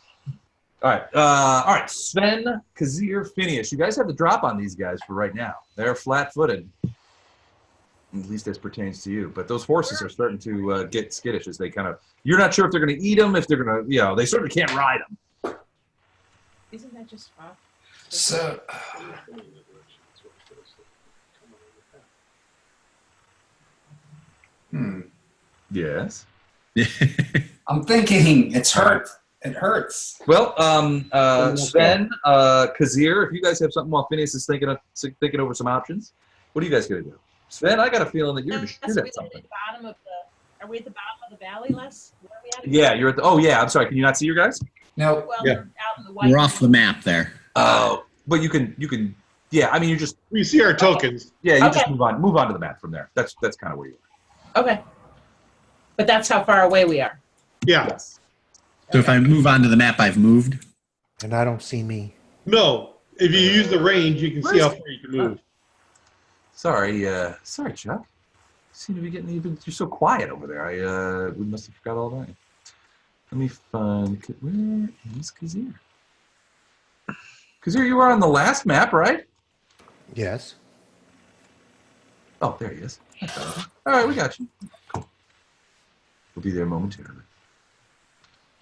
all right. Sven, Kazir, Phineas. You guys have the drop on these guys for right now. They're flat-footed, at least as pertains to you. But those horses are starting to get skittish as they kind of. You're not sure if they're going to eat them, if they're going to, they sort of can't ride them. Isn't that just off? So, Yes. I'm thinking it's hurt. It hurts. Well, Sven, Kazir, if you guys have something while Phineas is thinking over some options, what are you guys going to do? Sven, I got a feeling that you're going to shoot at something. Are we at the bottom of the valley, Les? Where are we at? Yeah, you're at the. Oh, yeah. I'm sorry. Can you not see your guys? No. Well, Yeah. we're out in the white. We're off the map there. Oh, but you can. Yeah, I mean, you just. We see our tokens. Yeah, you just Okay. move on to the map from there. That's kind of where you are. Okay. But that's how far away we are. Yeah. Yes. So if I move on to the map, I've moved. And I don't see me. No, if you use the range, you can see how far you can move. Sorry, Chuck. You seem to be getting even. You're so quiet over there. We must have forgot all that. Let me find. Where is Kazir? Kazir, you were on the last map, right? Yes. Oh, there he is. All right, we got you. Cool. We'll be there momentarily.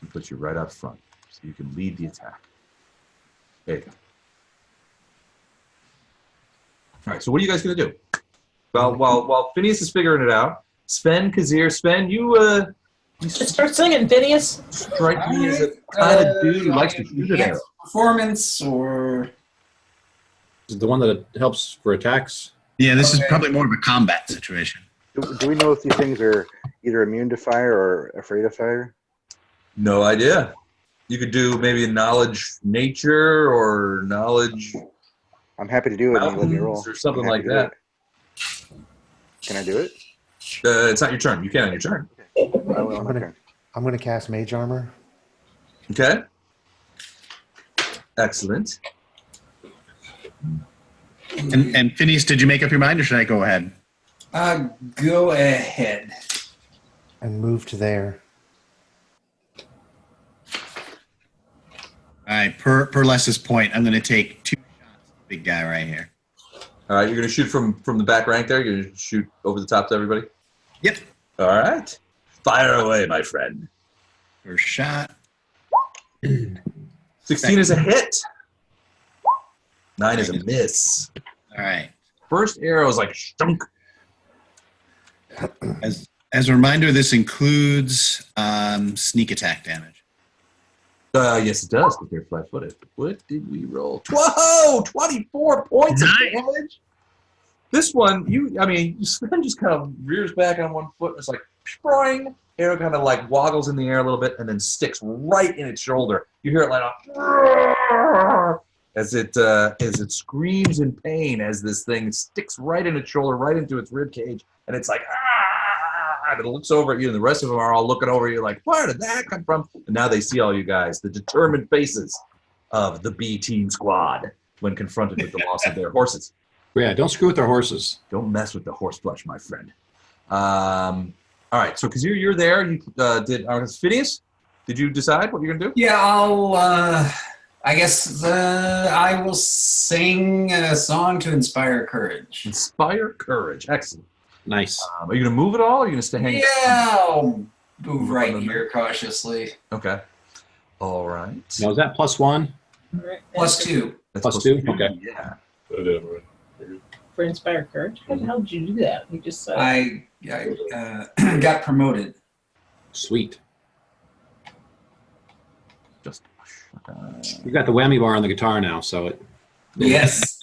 And put you right up front so you can lead the attack. There you go. All right, so what are you guys going to do? Well, while Phineas is figuring it out, Sven, Kazir, Sven, you Just start singing, Phineas. strike me as a kind of dude who likes to shoot an arrow. Performance or Is it the one that helps for attacks? Yeah, this is probably more of a combat situation. Do we know if these things are either immune to fire or afraid of fire? No idea. You could do maybe a knowledge nature or knowledge I'm happy to do it. And let me roll. mountains or something I'm like happy to that. do it. Can I do it? It's not your turn. You can on your turn. I will on my turn. I'm gonna cast Mage Armor. Okay. Excellent. And Phineas, did you make up your mind, or should I go ahead? go ahead. And move to there. All right, per Les's point, I'm going to take 2 shots at the big guy right here. All right, you're going to shoot from the back rank there? You're going to shoot over the top to everybody? Yep. All right. Fire away, my friend. First shot. 16 is a hit. 9 is a miss. All right. First arrow is like shunk. As a reminder, this includes sneak attack damage. Yes, it does, because they're flat-footed. What did we roll? Whoa! 24 points of damage? This one, Sven just kind of rears back on one foot, and it's like, sproing. Arrow kind of like waggles in the air a little bit, and then sticks right in its shoulder. You hear it like as it screams in pain as this thing sticks right in its shoulder, right into its rib cage, and it's like, and it looks over at you, and the rest of them are all looking over at you like, where did that come from? And now they see all you guys, the determined faces of the B team squad when confronted with the loss of their horses. Yeah, don't screw with their horses. Don't mess with the horse flesh, my friend. All right, so Kazir, you're there. You did Phineas? Did you decide what you're gonna do? Yeah, I guess I will sing a song to inspire courage. Inspire courage. Excellent. Nice. Are you gonna move at all? Or are you gonna stay hanging? Yeah, I'll move right here cautiously. Okay. All right. Now is that +1? +2. That's +2? Okay. Yeah. For Inspire Courage? How the hell did you do that? You just said. I got promoted. Sweet. Just. You got the whammy bar on the guitar now, so it. Yes.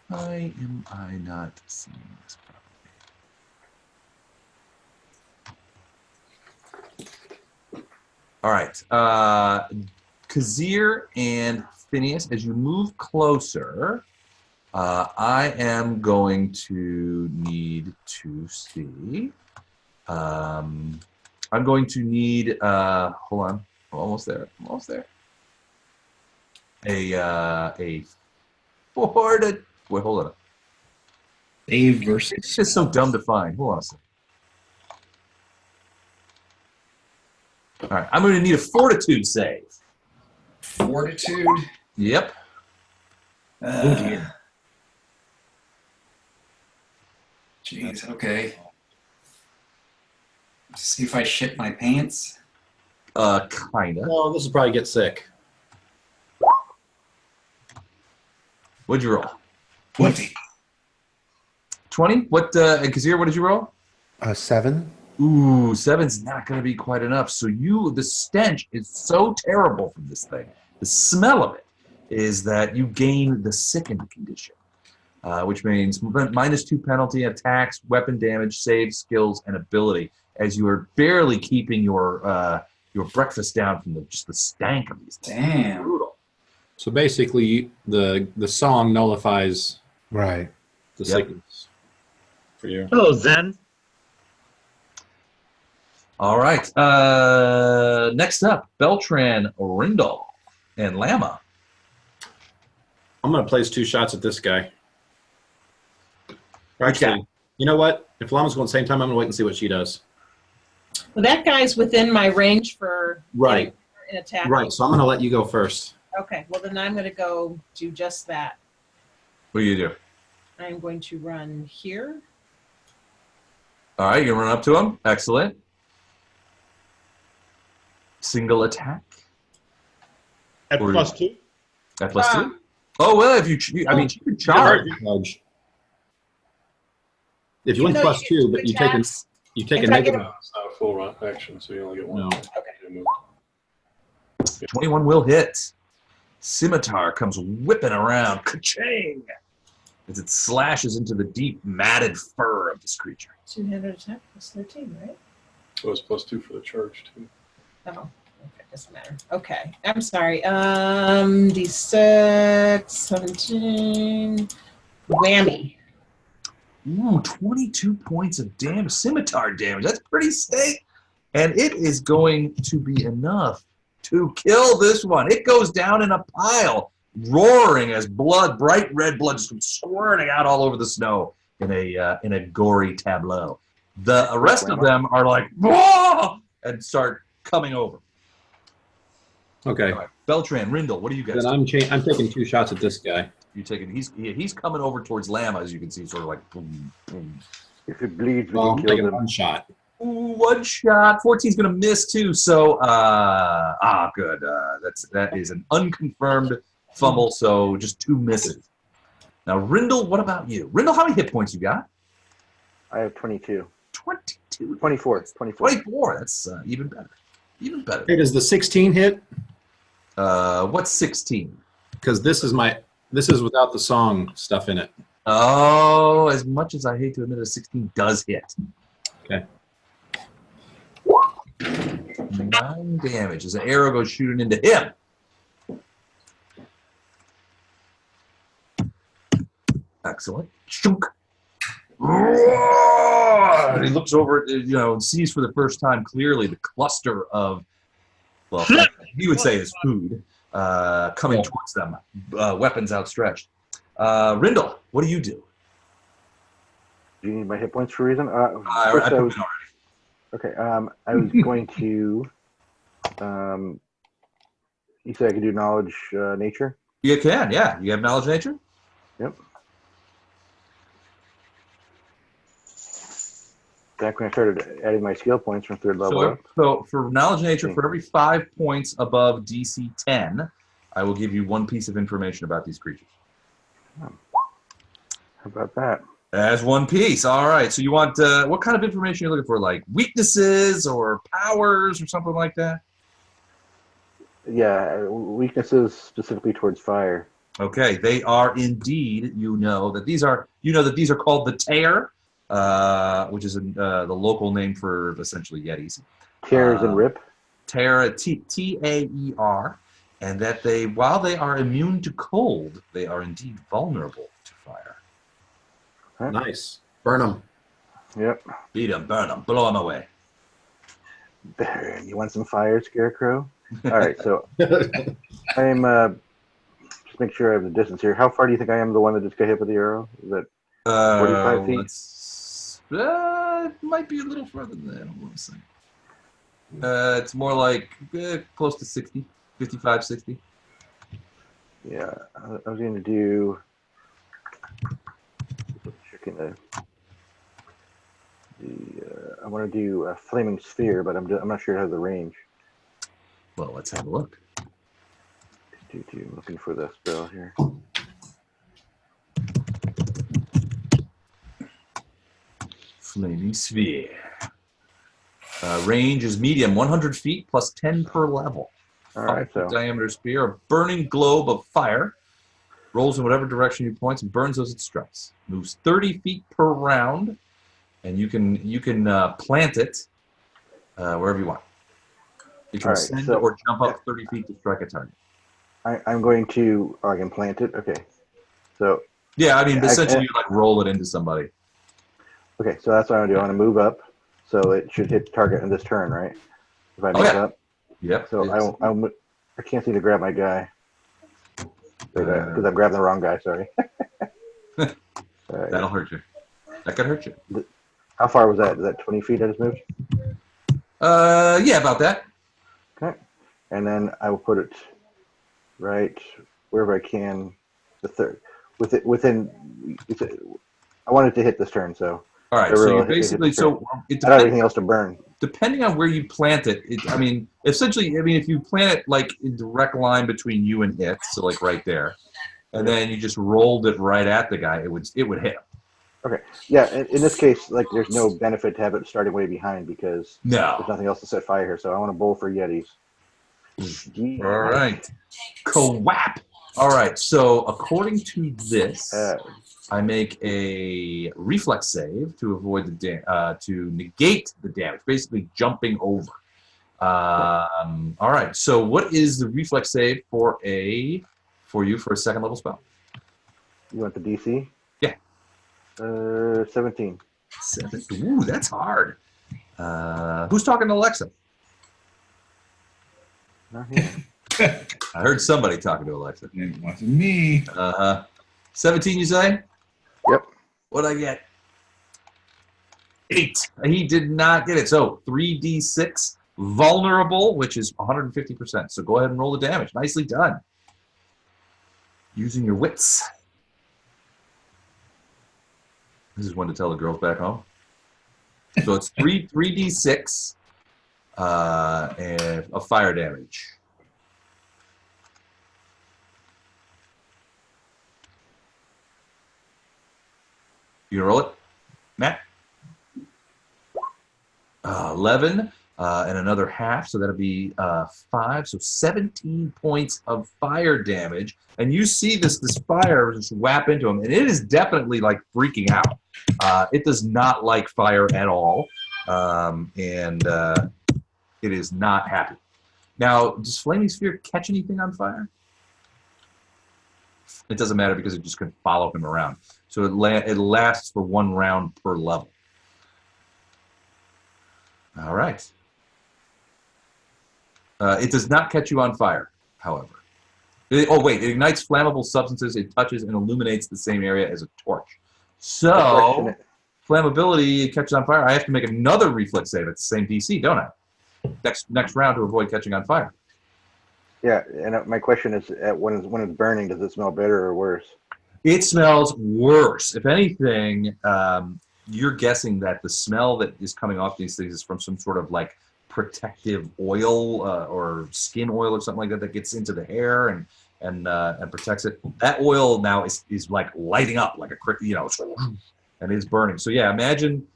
Why am I not seeing this properly? All right. Kazir and Phineas, as you move closer, I am going to need to see. I'm going to need. Hold on. I'm almost there. A 4 to. Wait, hold on. Save versus. It's just so dumb to find. Hold on a second. All right, I'm going to need a fortitude save. Fortitude? Yep. Oh, dear. Jeez, okay. See if I shit my pants. Kinda. Oh, this will probably get sick. What'd you roll? 20. 20? What, Kazir, what did you roll? 7. Ooh, 7's not going to be quite enough. So the stench is so terrible from this thing. The smell of it is that you gain the sickened condition, which means -2 penalty, attacks, weapon damage, saves, skills, and ability, as you are barely keeping your breakfast down from just the stank of these things. Damn. Brutal. So basically, the song nullifies Right. the Yep. sickness for you. Hello, Zen. All right. Next up, Beltran, Rindle, and Lama. I'm going to place 2 shots at this guy. Actually, you know what? If Lama's going at the same time, I'm going to wait and see what she does. Well, that guy's within my range for Right. an attack. Right. So I'm going to let you go first. Okay. Well, then I'm going to go do just that. What do you do? I'm going to run here. All right, you're going to run up to him. Excellent. Single attack. At Or- +2? At +2? Oh, well, if you can charge. If you went Even though +2, you but get you take a attacks, you take a If I get negative. No, it's not a full run action, so you only get one. No. Move. 21 will hit. Scimitar comes whipping around. Ka-ching! As it slashes into the deep, matted fur of this creature. two-handed attack plus 13, right? Oh, it's +2 for the charge too. Oh, okay, doesn't matter. Okay, I'm sorry. D6, 17, whammy. Ooh, 22 points of damage, scimitar damage. That's pretty steak. And it is going to be enough to kill this one. It goes down in a pile, roaring as blood, bright red blood, just comes squirting out all over the snow in a gory tableau. The rest of them are like, whoa, and start coming over. Okay. All right. Beltran, Rindle, what do you guys Then do? I'm taking 2 shots at this guy. You taking? He's coming over towards Lama, as you can see, sort of like boom, boom. If it bleeds, we Well, I'm can kill taking them. 1 shot. Ooh, 1 shot. 14's gonna miss too. So good. That is an unconfirmed fumble. So just 2 misses. Now Rindle, what about you? Rindle, how many hit points you got? I have 22. 22. 24. 24. That's even better. Even better. Hey, does the 16 hit? What's 16? Because this is without the song stuff in it. Oh, as much as I hate to admit it, 16 does hit. Okay. 9 damage as an arrow goes shooting into him. Excellent. Shunk. And he looks over, and sees for the first time clearly the cluster of, well, he would say is food, coming towards them, weapons outstretched. Rindle, what do you do? Do you need my hit points for a reason? I First, put I them was, in already. okay, I was going to. You said I could do knowledge nature? You can, yeah. You have knowledge nature? Yep. Back when I started adding my skill points from 3rd level up. So for knowledge nature, for every 5 points above DC 10, I will give you 1 piece of information about these creatures. How about that? As 1 piece. All right. So you want what kind of information are you looking for? Like weaknesses or powers or something like that? Yeah, weaknesses specifically towards fire. Okay. They are indeed. You know that these are called the Tear, which is the local name for essentially Yetis. Tears and rip. Tear, T-A-E-R, and that while they are immune to cold, they are indeed vulnerable to fire. Huh? Nice. Burn them. Yep. Beat them, burn them, blow them away. Burn. You want some fire, Scarecrow? All right, so I'm just make sure I have the distance here. How far do you think I am the one that just got hit with the arrow? Is that 45 feet? It might be a little further than that. I want to say. It's more like close to 60, 55, 60. Yeah, I was going to do. Checking I want to do a flaming sphere, but I'm not sure it has the range. Well, let's have a look. Looking for the spell here. Flaming sphere. Range is medium, 100 feet plus 10 per level. All right, 5-foot so diameter spear, a burning globe of fire. Rolls in whatever direction you points and burns those it strikes. Moves 30 feet per round, and you can plant it wherever you want. You can ascend or jump up 30 feet to strike a target. I'm going to. Oh, I can plant it. Okay, so yeah, I mean essentially you like roll it into somebody. Okay, so that's what I'm gonna do. I want to move up So it should hit target in this turn, right? If I Oh, move yeah. up. Yep. So I can't seem to grab my guy. Because I'm grabbing the wrong guy, sorry. All right. That'll hurt you. That could hurt you. How far was that? Is that 20 feet I just moved? Yeah, about that. Okay. And then I will put it right wherever I can. The third. I want it to hit this turn, so. All right, so you basically, so it I don't have anything else to burn. Depending on where you plant it, I mean, essentially, I mean, if you plant it like in direct line between you and it, so like right there, and then you just rolled it right at the guy, it would hit him. Okay. Yeah, in this case, like, there's no benefit to have it starting way behind because there's nothing else to set fire here. So I want to bowl for Yetis. All right. Kawap. All right. So according to this, I make a reflex save to avoid the to negate the damage, basically jumping over. All right. So what is the reflex save for you for a second level spell? You want the DC? Yeah. 17. Ooh, that's hard. Who's talking to Alexa? Not here. I heard somebody talking to Alexa. It wasn't me. 17, you say? Yep. What'd I get? 8. He did not get it. So 3d6 vulnerable, which is 150%. So go ahead and roll the damage. Nicely done. Using your wits. This is one to tell the girls back home. So it's 3d6 and of fire damage. You gonna roll it, Matt? 11 and another half, so that'll be 5. So 17 points of fire damage, and you see this fire just whap into him, and it is definitely like freaking out. It does not like fire at all, and it is not happy. Now, does Flaming Sphere catch anything on fire? It doesn't matter because it just can follow him around. So it lasts for 1 round per level. All right. It does not catch you on fire, however. It ignites flammable substances. It touches and illuminates the same area as a torch. So, flammability, it catches on fire. I have to make another reflex save at the same DC, don't I? Next round to avoid catching on fire. Yeah, and my question is, when it's burning, does it smell better or worse? It smells worse. If anything, you're guessing that the smell that is coming off these things is from some sort of like protective oil or skin oil or something like that gets into the hair and protects it. That oil now is like lighting up like and is burning. So yeah, imagine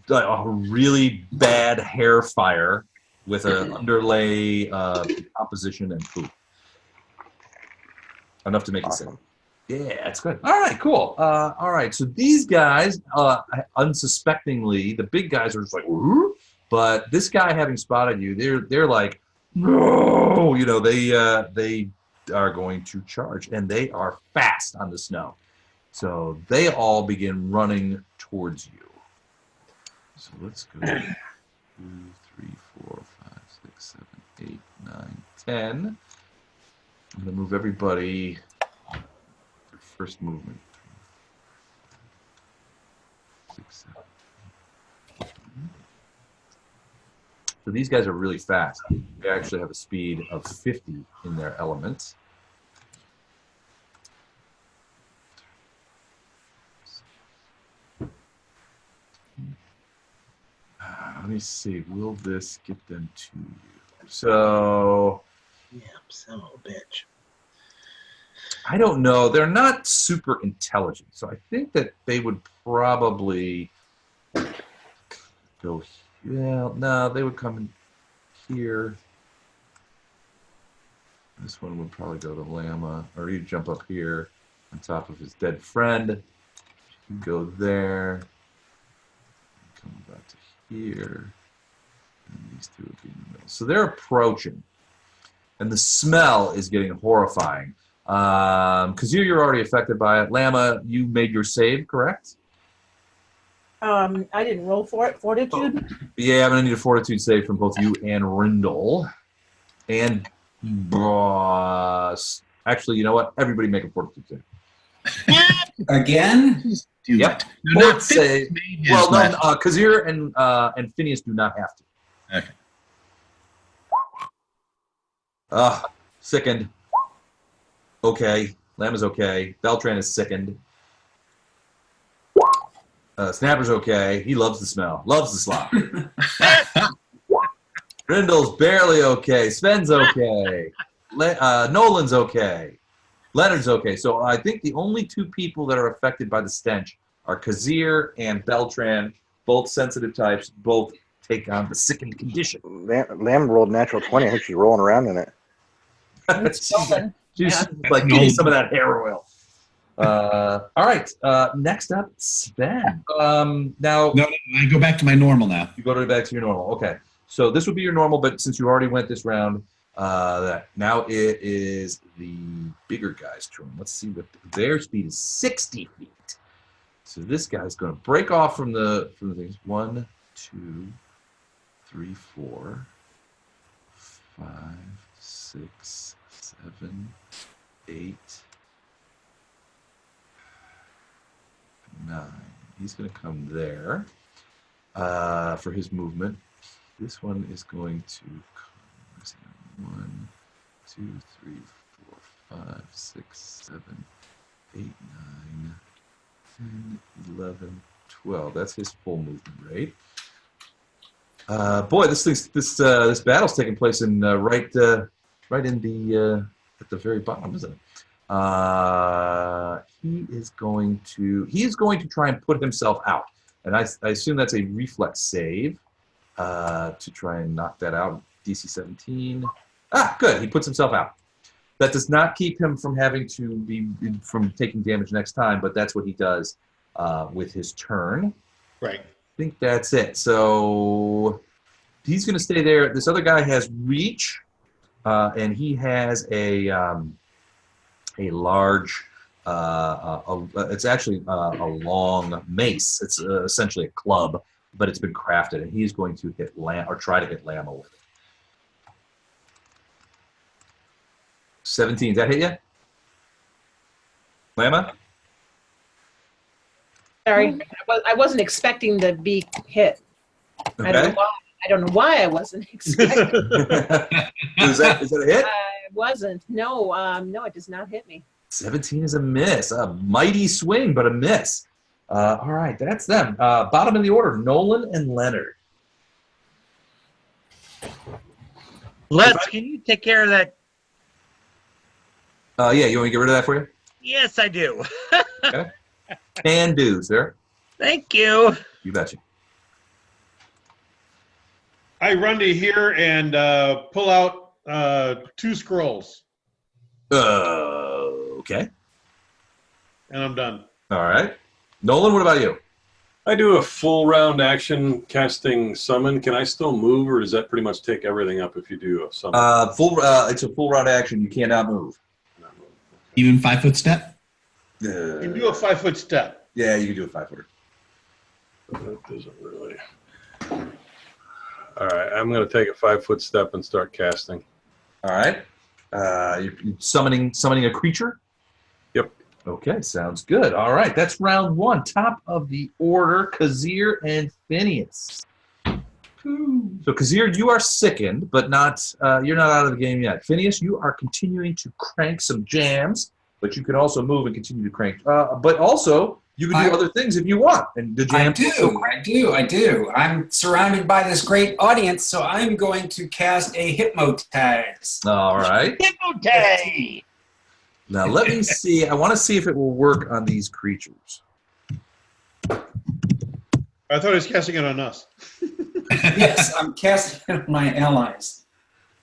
a really bad hair fire with an underlay composition and poop. Enough to make it sick. Yeah, that's good. All right, cool. All right, so these guys, unsuspectingly, the big guys are just like, whoop, but this guy having spotted you, they're like, no, they are going to charge, and they are fast on the snow. So they all begin running towards you. So let's go 2, 3, 4, 5, 6, 7, 8, 9, 10. I'm going to move everybody their first movement. 6, 7. So these guys are really fast. They actually have a speed of 50 in their element. Let me see. Will this get them to you? So... Yeah, son of a bitch. I don't know. They're not super intelligent, so I think that they would probably go. Well, no, they would come in here. This one would probably go to Lama, or he'd jump up here on top of his dead friend. He'd go there. Come back to here, and these two would be in the middle. So they're approaching. And the smell is getting horrifying. Because you're already affected by it. Lama, you made your save, correct? I didn't roll for it. Fortitude. Yeah, I'm gonna need a fortitude save from both you and Rindle. And Boss. Actually, you know what? Everybody make a fortitude save. Again? Do Yep. it. No, Fort not save. Phineas Well, no, left. Kazir and Phineas do not have to. Okay. Sickened. Okay. Lamb is okay. Beltran is sickened. Snapper's okay. He loves the smell. Loves the slop. Rindle's barely okay. Sven's okay. Nolan's okay. Leonard's okay. So I think the only two people that are affected by the stench are Kazir and Beltran, both sensitive types, both take on the sickened condition. Lamb rolled natural 20. I think she's rolling around in it. She's like, give me some of that hair oil. All right. Next up, Sven. Now, No, I go back to my normal now. you go back to your normal. Okay. So this would be your normal, but since you already went this round, now it is the bigger guy's turn. Let's see what their speed is. 60 feet. So this guy's going to break off from the things. 1, 2, 3, 4, 5, 6, 7, 8, 9. He's going to come there for his movement. This one is going to come. 1, 2, 3, 4, 5, 6, 7, 8, 9, 10, 11, 12. That's his full movement rate. Boy, this battle's taking place in right in the at the very bottom, isn't it? He is going to try and put himself out, and I assume that's a reflex save to try and knock that out. DC 17. Good. He puts himself out. That does not keep him from having to be from taking damage next time, but that's what he does with his turn. Right. I think that's it. So he's going to stay there. This other guy has reach, and he has a large. It's actually a long mace. It's essentially a club, but it's been crafted, and he's going to hit Lam or try to hit Lama with it. 17. Does that hit you, Lama? Sorry, I wasn't expecting to be hit. Okay. I don't know why I wasn't expecting. Is that a hit? I wasn't. No, it does not hit me. 17 is a miss. A mighty swing, but a miss. All right, that's them. Bottom of the order, Nolan and Leonard. Les, can you take care of that? Yeah, you want me to get rid of that for you? Yes, I do. Okay. Can do, sir. Thank you. You betcha. I run to here and pull out 2 scrolls. Okay. And I'm done. All right. Nolan, what about you? I do a full round action casting summon. Can I still move, or does that pretty much take everything up if you do a summon? It's a full round action. You cannot move. Even 5-foot step? You can do a 5-foot step. Yeah, you can do a 5-footer. That doesn't really. All right, I'm going to take a 5-foot step and start casting. All right. You're summoning a creature? Yep. Okay, sounds good. All right, that's round 1. Top of the order, Kazir and Phineas. So Kazir, you are sickened, but you're not out of the game yet. Phineas, you are continuing to crank some jams, but you can also move and continue to crank. But also, you can do other things if you want. And the jams. I do. I'm surrounded by this great audience, so I'm going to cast a hypnotize. All right. Hypnotize. Now let me see. I want to see if it will work on these creatures. I thought he was casting it on us. Yes, I'm casting it on my allies.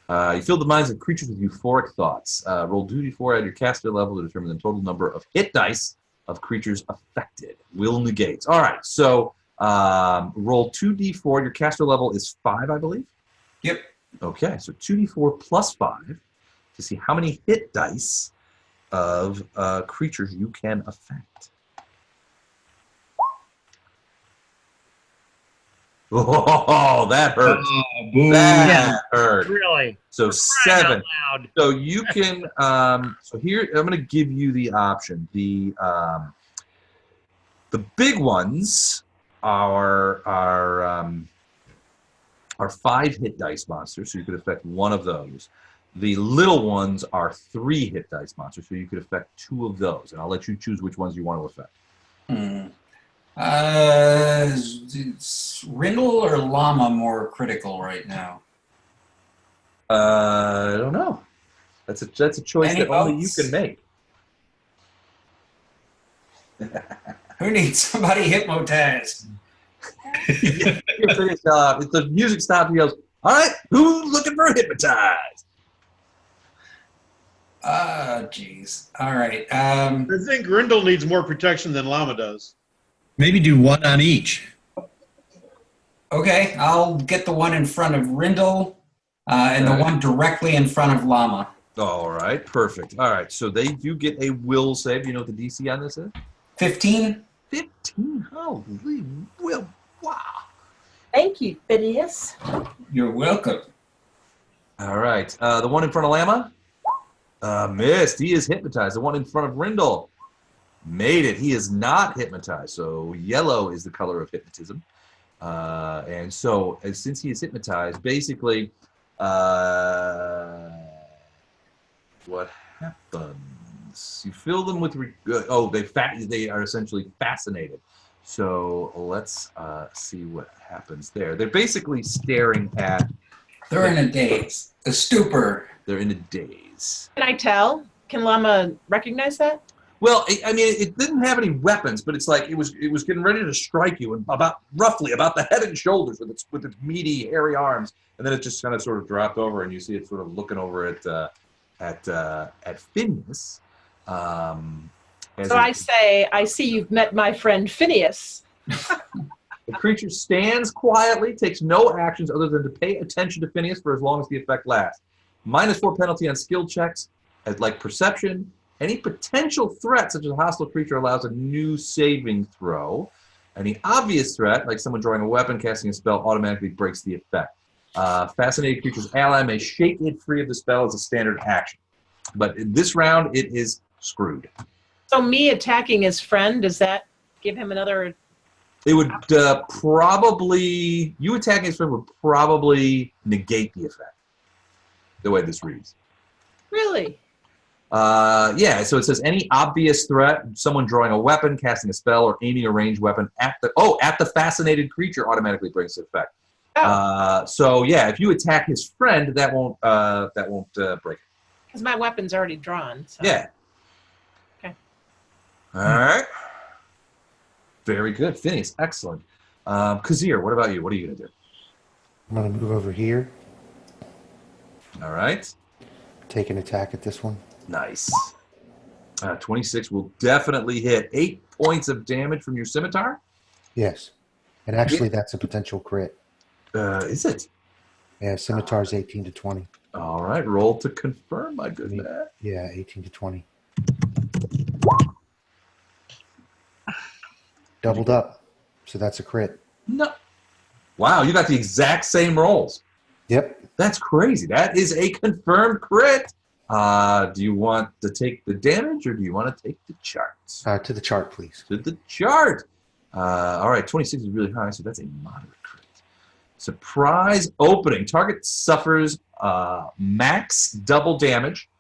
You fill the minds of creatures with euphoric thoughts. Roll 2d4 at your caster level to determine the total number of hit dice of creatures affected. Will negates. All right, so roll 2d4. Your caster level is 5, I believe? Yep. Okay, so 2d4 plus 5 to see how many hit dice of creatures you can affect. Oh, that hurt. Oh, boo. That hurt. Really? So Crying 7. out loud. So you can. So here, I'm going to give you the option. The big ones are 5 hit dice monsters, so you could affect one of those. The little ones are 3 hit dice monsters, so you could affect 2 of those. And I'll let you choose which ones you want to affect. Is Rindle or Llama more critical right now? I don't know. That's a choice Any that only you votes? can make. Who needs somebody hypnotized? If the music stops, he goes, "All right, who's looking for hypnotized?" Jeez. All right. I think Grindel needs more protection than Llama does. Maybe do one on each. Okay, I'll get the one in front of Rindle and the one directly in front of Llama. All right, perfect. All right, so they do get a will save. You know what the DC on this is? 15. 15. Holy will! Wow. Thank you, Phineas. You're welcome. All right, the one in front of Llama missed. He is hypnotized. The one in front of Rindle made it. He is not hypnotized. So yellow is the color of hypnotism. And so since he is hypnotized, basically what happens? You fill them with they are essentially fascinated. So let's see what happens there. They're basically staring at. They're in a daze, a stupor. They're in a daze. Can I tell? Can Llama recognize that? Well, I mean, it didn't have any weapons, but it's like it was getting ready to strike you, and roughly about the head and shoulders with its meaty, hairy arms, and then it just kind of sort of dropped over, and you see it sort of looking over at Phineas. So I say, I see you've met my friend Phineas. The creature stands quietly, takes no actions other than to pay attention to Phineas for as long as the effect lasts. -4 penalty on skill checks, like perception. Any potential threat, such as a hostile creature, allows a new saving throw. Any obvious threat, like someone drawing a weapon, casting a spell, automatically breaks the effect. Fascinated creature's ally may shake it free of the spell as a standard action. But in this round, it is screwed. So me attacking his friend, does that give him another? It would probably, you attacking his friend would probably negate the effect, the way this reads. Really? Yeah, so it says any obvious threat, someone drawing a weapon, casting a spell, or aiming a ranged weapon at the fascinated creature automatically brings effect. Oh. So yeah, if you attack his friend, that won't break it. Because my weapon's already drawn. So. Yeah. Okay. All right. Very good, Phineas. Excellent. Kazir, what about you? What are you gonna do? I'm going to move over here, All right. take an attack at this one. Nice. 26 will definitely hit. 8 points of damage from your scimitar. Yes. And actually, that's a potential crit. Is it? Yeah, scimitar's 18 to 20. All right. Roll to confirm, my good man. Yeah, 18 to 20. Doubled up. So that's a crit. No. Wow, you got the exact same rolls. Yep. That's crazy. That is a confirmed crit. Do you want to take the damage or do you want to take the charts? To the chart, please. To the chart. All right, 26 is really high, so that's a moderate crit. Surprise opening. Target suffers max double damage,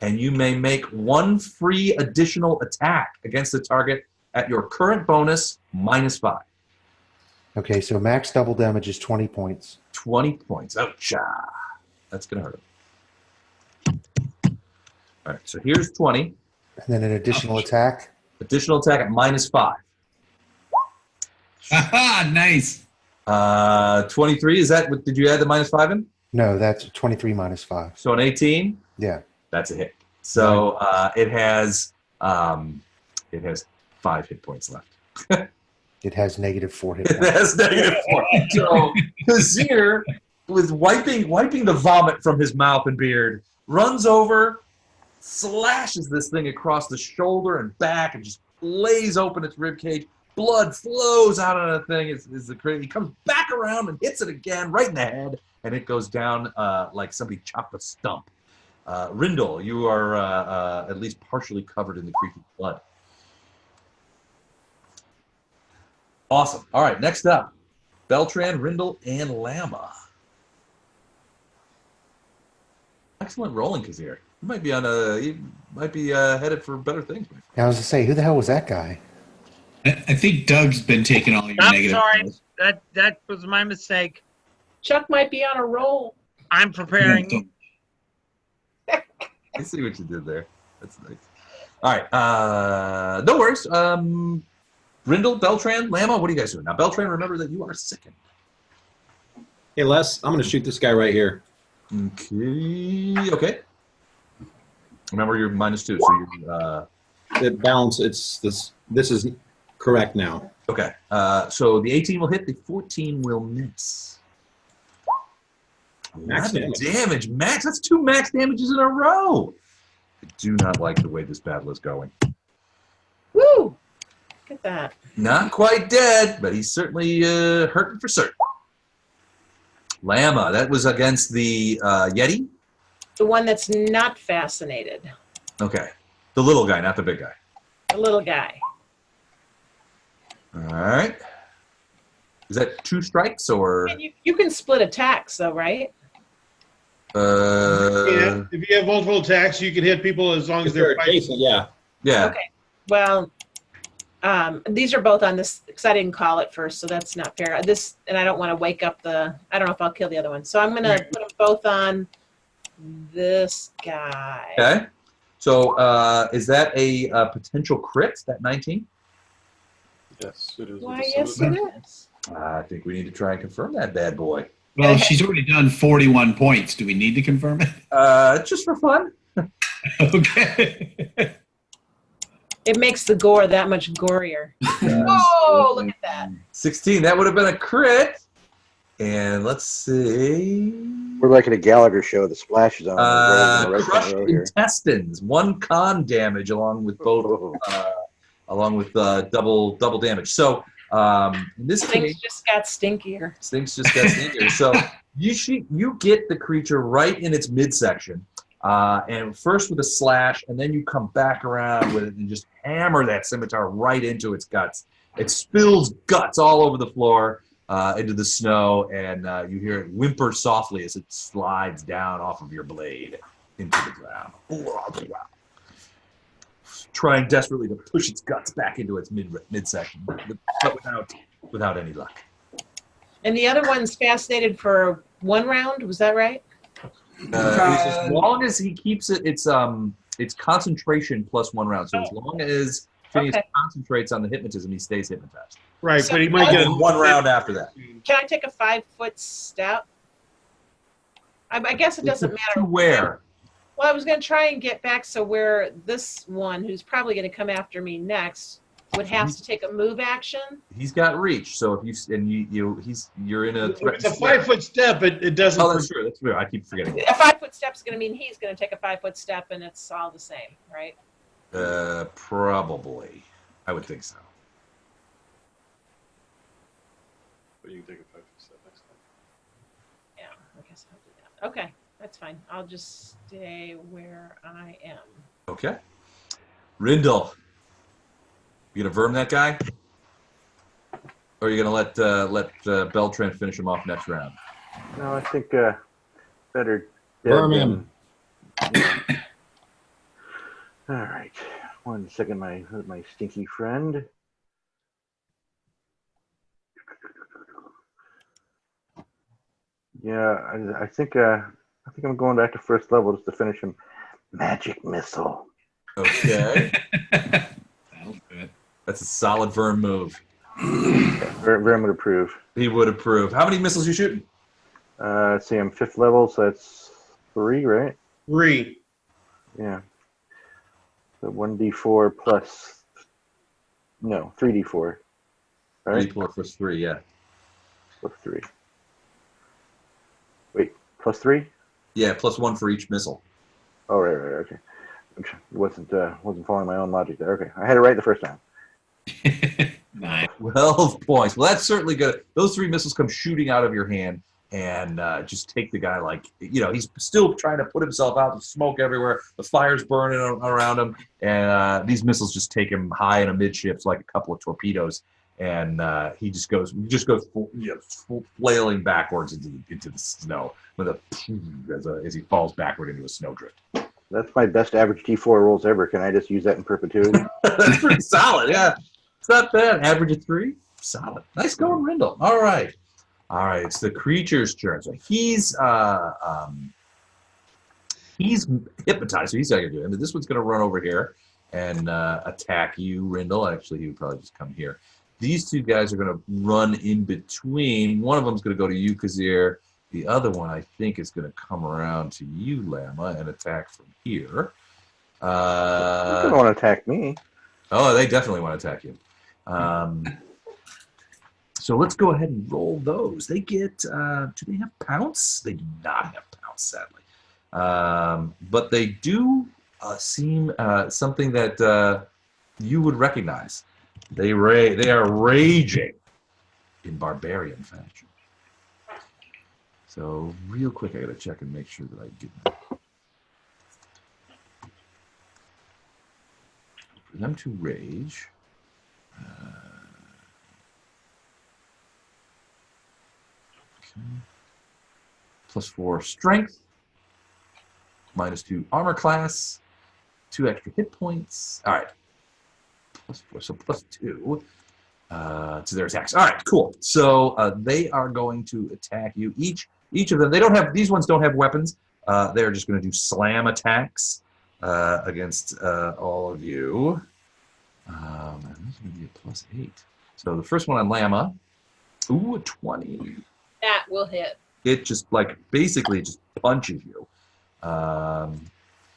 and you may make 1 free additional attack against the target at your current bonus -5. Okay, so max double damage is 20 points. 20 points. Ouch. That's going to hurt him. All right, so here's 20. And then an additional attack. Additional attack at -5. Nice. 23, is that, did you add the -5 in? No, that's 23 minus 5. So an 18? Yeah. That's a hit. So it has 5 hit points left. It has -4 hit It points. has -4. So Kazir, with wiping the vomit from his mouth and beard, runs over, slashes this thing across the shoulder and back, and just lays open its rib cage, blood flows out of the thing. It's the crit. He comes back around and hits it again right in the head, and it goes down like somebody chopped a stump. Rindle, you are at least partially covered in the creepy blood. Awesome. All right, next up, Beltran, Rindle, and Lama. Excellent rolling, Kazir. You might be headed for better things. I was to say, who the hell was that guy? I think Doug's been taking all your I'm negative. sorry. rolls. That was my mistake. Chuck might be on a roll. I'm preparing. I see what you did there. That's nice. All right. No worries. Rindle, Beltran, Lama, what are you guys doing? Now, Beltran, remember that you are second. Hey, Les, I'm going to shoot this guy right here. Okay. Remember, you're -2, so you're... It balance. It's this. This is correct now. Okay. So the 18 will hit. The 14 will miss. Max damage. Max. That's 2 max damages in a row. I do not like the way this battle is going. Woo! Look at that. Not quite dead, but he's certainly hurting for certain. Lama. That was against the Yeti. The one that's not fascinated. Okay. The little guy, not the big guy. The little guy. All right. Is that 2 strikes or? And you can split attacks, though, right? Yeah. If you have multiple attacks, you can hit people as long as they're adjacent. Yeah. Yeah. Okay. Well, these are both on this because I didn't call it first, so that's not fair. And I don't want to wake up I don't know if I'll kill the other one. So I'm going to put them both on this guy. Okay. So is that a potential crit, that 19? Yes, it is. Why, yes, it is. I think we need to try and confirm that bad boy. Well, she's already done 41 points. Do we need to confirm it? Just for fun. Okay. It makes the gore that much gorier. Oh, look at that. 16. That would have been a crit. And let's see. We're like at a Gallagher show. The splash is on. the Crushed row here. intestines. 1 con damage along with both. Along with double damage. So in this Things case, just got stinkier. Things just got stinkier. So you get the creature right in its midsection, and first with a slash, and then you come back around with it and just hammer that scimitar right into its guts. It spills guts all over the floor into the snow, and you hear it whimper softly as it slides down off of your blade into the ground. Trying desperately to push its guts back into its midsection, but without any luck. And the other one's fascinated for 1 round. Was that right? As long as he keeps it, it's concentration plus 1 round. So as long as Phineas concentrates on the hypnotism, he stays hypnotized. Right, So but he might get 1 round after that. Can I take a 5-foot step? I guess it doesn't matter. To where? Well, I was going to try and get back so where this one, who's probably going to come after me next, would have to take a move action. He's got reach, so if you're in a. It's a 5-foot step. It doesn't. Oh, that's true. That's true. I keep forgetting. A 5-foot step is going to mean he's going to take a 5-foot step, and it's all the same, right? Probably. I would think so. But you can take a 5-foot step next time. Yeah, I guess I'll do that. Okay, that's fine. I'll just stay where I am. Okay. Rindle. You gonna verm that guy? Or are you gonna let Beltran finish him off next round? No, I think better. Verm him. All right. 1 second, my stinky friend. Yeah, I think I'm going back to first level just to finish him. Magic missile. Okay. That'll do it. That's a solid verm move. Verm would approve. He would approve. How many missiles you shooting? Let's see, I'm 5th level, so that's 3, right? 3. Yeah. So 1d4 plus. No, 3d4. Right? 3 plus 3, yeah. Plus 3. Wait, plus 3? Yeah, plus 1 for each missile. Oh, right, okay. Wasn't following my own logic there. Okay, I had it right the first time. Nice. 12 points. Well, that's certainly good. Those 3 missiles come shooting out of your hand and just take the guy like, he's still trying to put himself out. There's smoke everywhere. The fire's burning around him. And these missiles just take him high and amidships like a couple of torpedoes. And he just goes flailing backwards into the snow with as he falls backward into a snowdrift. That's my best average D4 rolls ever. Can I just use that in perpetuity? That's pretty solid, yeah. It's not bad. Average of 3, solid. Nice going, Rindle. All right, it's the creature's turn. So he's hypnotized, so he's not gonna do it. But this one's gonna run over here and attack you, Rindle. Actually, he would probably just come here. These 2 guys are gonna run in between. One of them's gonna go to you, Kazir. The other one, I think, is gonna come around to you, Lama, and attack from here. They're gonna want to attack me. Oh, they definitely want to attack you. So let's go ahead and roll those. They get, do they have pounce? They do not have pounce, sadly. But they do seem something that you would recognize. They are raging in barbarian fashion. So real quick, I got to check and make sure that I get for them to rage. Okay. +4 strength, -2 armor class, 2 extra hit points. All right, +4, so +2 to their attacks. All right, cool. So they are going to attack you. Each of them. These ones don't have weapons. They're just going to do slam attacks against all of you. And this is going to be a +8. So the first one on Lama, a 20. That will hit. It just basically just punches you.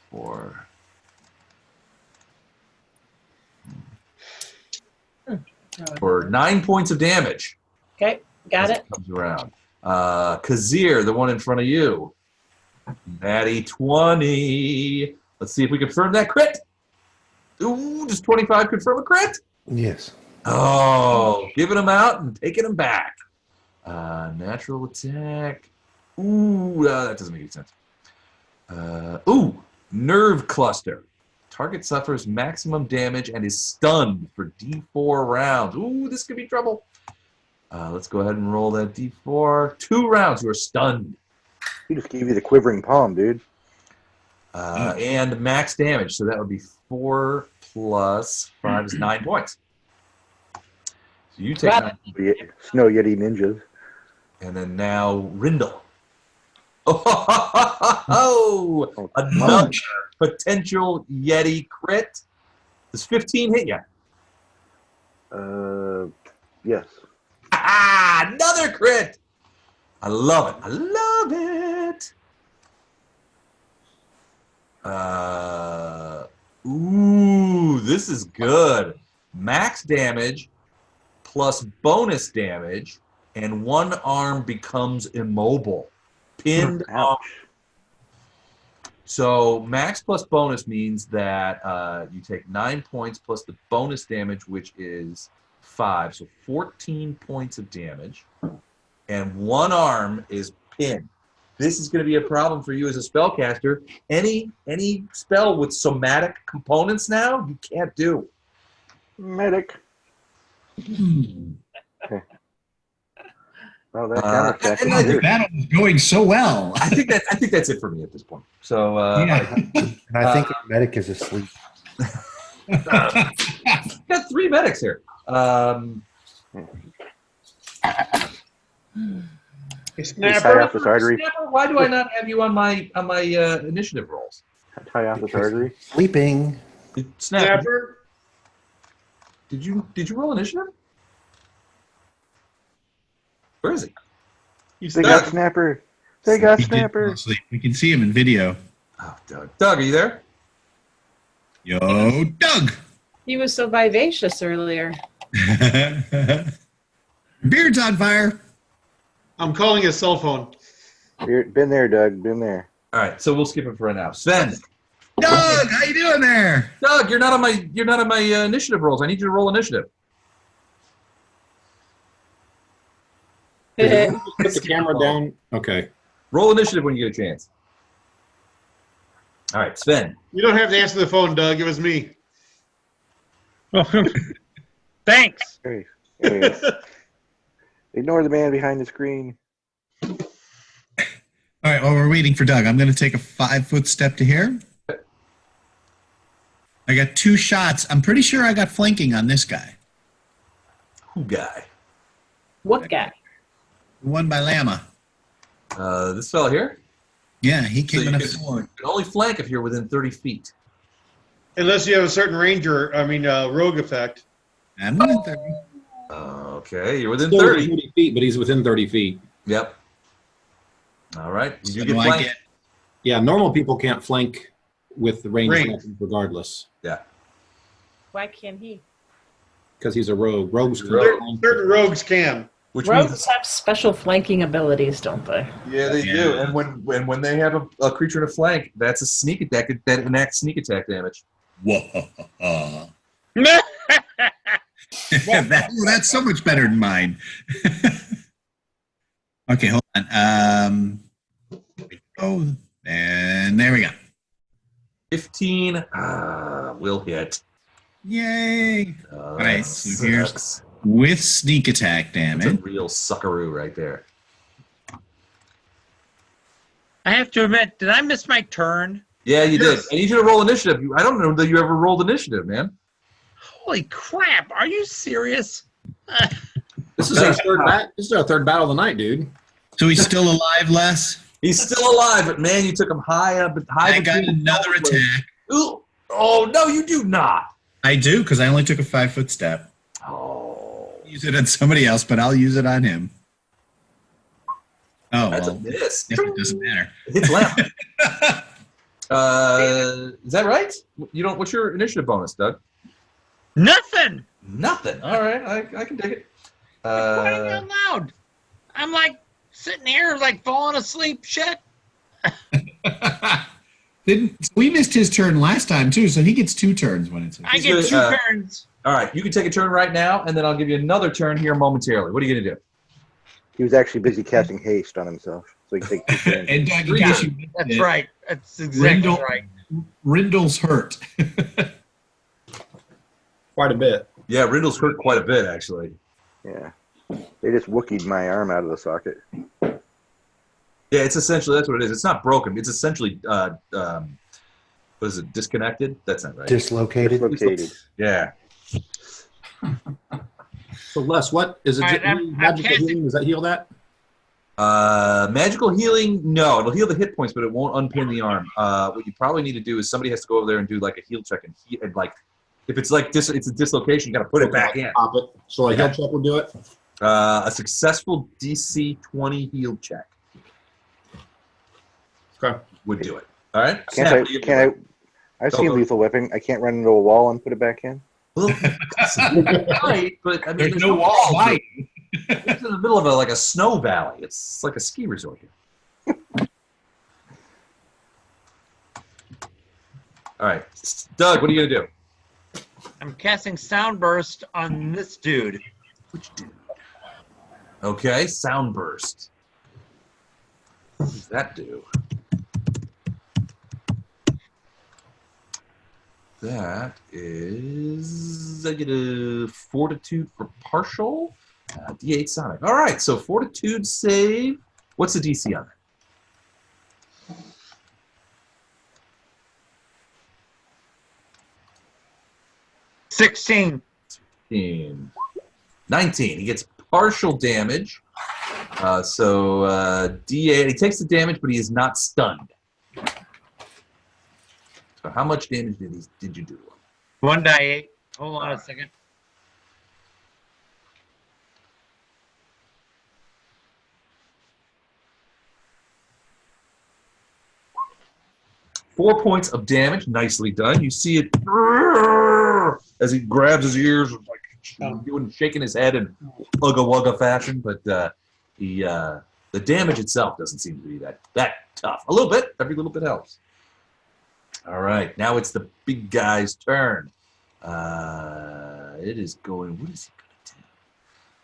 For 9 points of damage. Okay, got it. Comes around. Kazir, the one in front of you. Natty 20. Let's see if we confirm that crit. Ooh, does 25 confirm a crit? Yes. Oh, giving them out and taking them back. Natural attack. Ooh, that doesn't make any sense. Nerve cluster. Target suffers maximum damage and is stunned for D4 rounds. Ooh, this could be trouble. Let's go ahead and roll that D4. 2 rounds, you are stunned. He just gave you the quivering palm, dude. And max damage, so that would be 4 + 5 is 9 points. So you take 9. Snow Yeti ninjas. And then now Rindle. Oh, another potential Yeti crit. Does 15 hit you? Yes. Another crit. I love it. I love it. This is good. Max damage plus bonus damage, and one arm becomes immobile. Pinned arm. So max plus bonus means that you take 9 points plus the bonus damage, which is 5, so 14 points of damage, and one arm is pinned. This is going to be a problem for you as a spellcaster. Any spell with somatic components now, you can't do. Medic. Okay. Well, that battle is going so well. I think that's it for me at this point. So yeah. And I think our medic is asleep. Got 3 medics here. Snapper, why do I not have you on my initiative rolls? Tie off this artery. Sleeping. Snapper. Did you roll initiative? Where is he? They got Snapper. They got Snapper. We can see him in video. Oh, Doug. Doug, are you there? Yo, Doug. He was so vivacious earlier. Beard's on fire. I'm calling his cell phone. Been there, Doug. Been there. All right, so we'll skip it for now. Sven. Doug, how you doing there? Doug, you're not on my initiative rolls. I need you to roll initiative. Put the camera down. Okay. Roll initiative when you get a chance. All right, Sven. You don't have to answer the phone, Doug. It was me. Thanks. Hey, anyways. Ignore the man behind the screen. All right, while we're waiting for Doug, I'm going to take a 5-foot step to here. I got 2 shots. I'm pretty sure I got flanking on this guy. Who guy? What guy? The one by Lama. This fella here? Yeah, he So came you in a can, forward. you can only flank if you're within 30 feet. Unless you have a certain rogue effect. I'm within 30. Okay, you're within Still 30. 30 feet, but he's within 30 feet. Yep. All right. You So do do get I flanked. get Yeah, normal people can't flank with the range weapons regardless, Yeah. Why can't he? because he's a rogue. Rogues can Rogue. flank. Certain rogues can. Which Rogues means, have special flanking abilities, don't they? yeah, they Yeah. do. And when they have a creature in a flank, that's a sneak attack that enacts sneak attack damage. Whoa. That's so much better than mine. Okay, hold on. Oh, and there we go. 15 will hit. Yay! All right, so here's- sucks. With sneak attack That's a damage. real suckaroo right there. I have to admit, did I miss my turn? Yeah, you Yes. did. I need you to roll initiative. I don't know that you ever rolled initiative, man. Holy crap! Are you serious? This is our third battle of the night, dude. So he's still alive, Les? He's still alive, but man, you took him high up. I got another attack. Ooh. Oh, no, you do not. I do, because I only took a 5-foot step. Oh. Use it on somebody else, but I'll use it on him. Oh, That's well, a miss. it doesn't matter. It hits Lamb. Is that right? You don't. What's your initiative bonus, Doug? Nothing. Nothing. All right, I can take it. Crying out loud. I'm like sitting here, like falling asleep. Shit. We missed his turn last time too, so he gets 2 turns when it's. I get 2 turns. All right, you can take a turn right now, and then I'll give you another turn here momentarily. What are you gonna do? He was actually busy casting haste on himself, so he can take 2 turns. And Doug, in case you missed That's it, right. That's exactly Rindle- right. Rindle's hurt. Quite a bit. Yeah, Rindle's hurt quite a bit, actually. Yeah. They just Wookieed my arm out of the socket. Yeah, it's essentially that's what it is. It's not broken. It's essentially what is it? Disconnected? That's not right. Dislocated. Dislocated. Yeah. So Les, what is it? All right, I'm magical casting- healing? Does that heal that? Magical healing, no. It'll heal the hit points, but it won't unpin the arm. What you probably need to do is somebody has to go over there and do like a heal check and like if it's like it's a dislocation, you got to put it back in. Pop it. So a heal check will do it. A successful DC 20 heal check Okay. would do it. All right. Can't Snap, I? what do you Can't do? I? I've Go, seen go. Lethal Weapon. I can't run into a wall and put it back in. Well, right, but I mean, There's no wall. walls. Right. It's in the middle of like a snow valley. It's like a ski resort here. All right, Doug, what are you gonna do? I'm casting Sound Burst on this dude. Which dude? Okay, sound burst. What does that do? That is I get a fortitude for partial. D8 sonic. All right, so fortitude save. What's the DC on it? $16. 19. He gets partial damage. So D8. He takes the damage, but he is not stunned. So how much damage did you do? 1 die 8. Hold on a second. Four points of damage. Nicely done. You see it as he grabs his ears, like doing, shaking his head in ugga wugga fashion. But the damage itself doesn't seem to be that tough. A little bit. Every little bit helps. All right. Now it's the big guy's turn. It is going. What is he going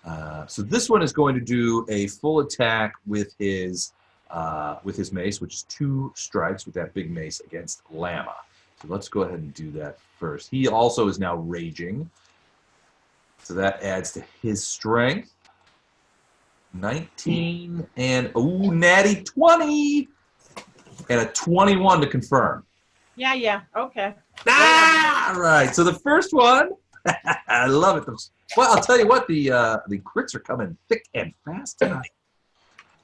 to So this one is going to do a full attack with his mace, which is 2 strikes with that big mace against Llama. So let's go ahead and do that first. He also is now raging. So that adds to his strength. 19 and, ooh, natty 20! And a 21 to confirm. Yeah. Okay. Ah! All right. So the first one, I love it. Well, I'll tell you what, the crits are coming thick and fast tonight.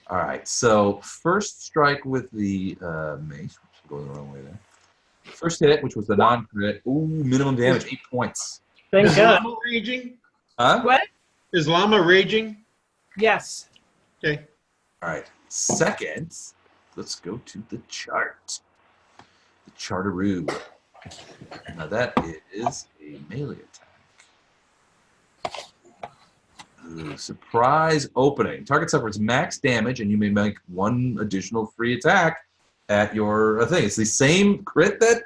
All right. So first strike with the mace, which is going the wrong way there. First hit, which was the non-crit. Ooh, minimum damage, 8 points. Thank Is God. Llama raging? Huh? What? Is Llama raging? Yes. Okay. All right. Second, let's go to the chart. The chartaroo. Now that is a melee attack. Ooh, surprise opening. Target suffers max damage, and you may make 1 additional free attack at your thing. It's the same crit that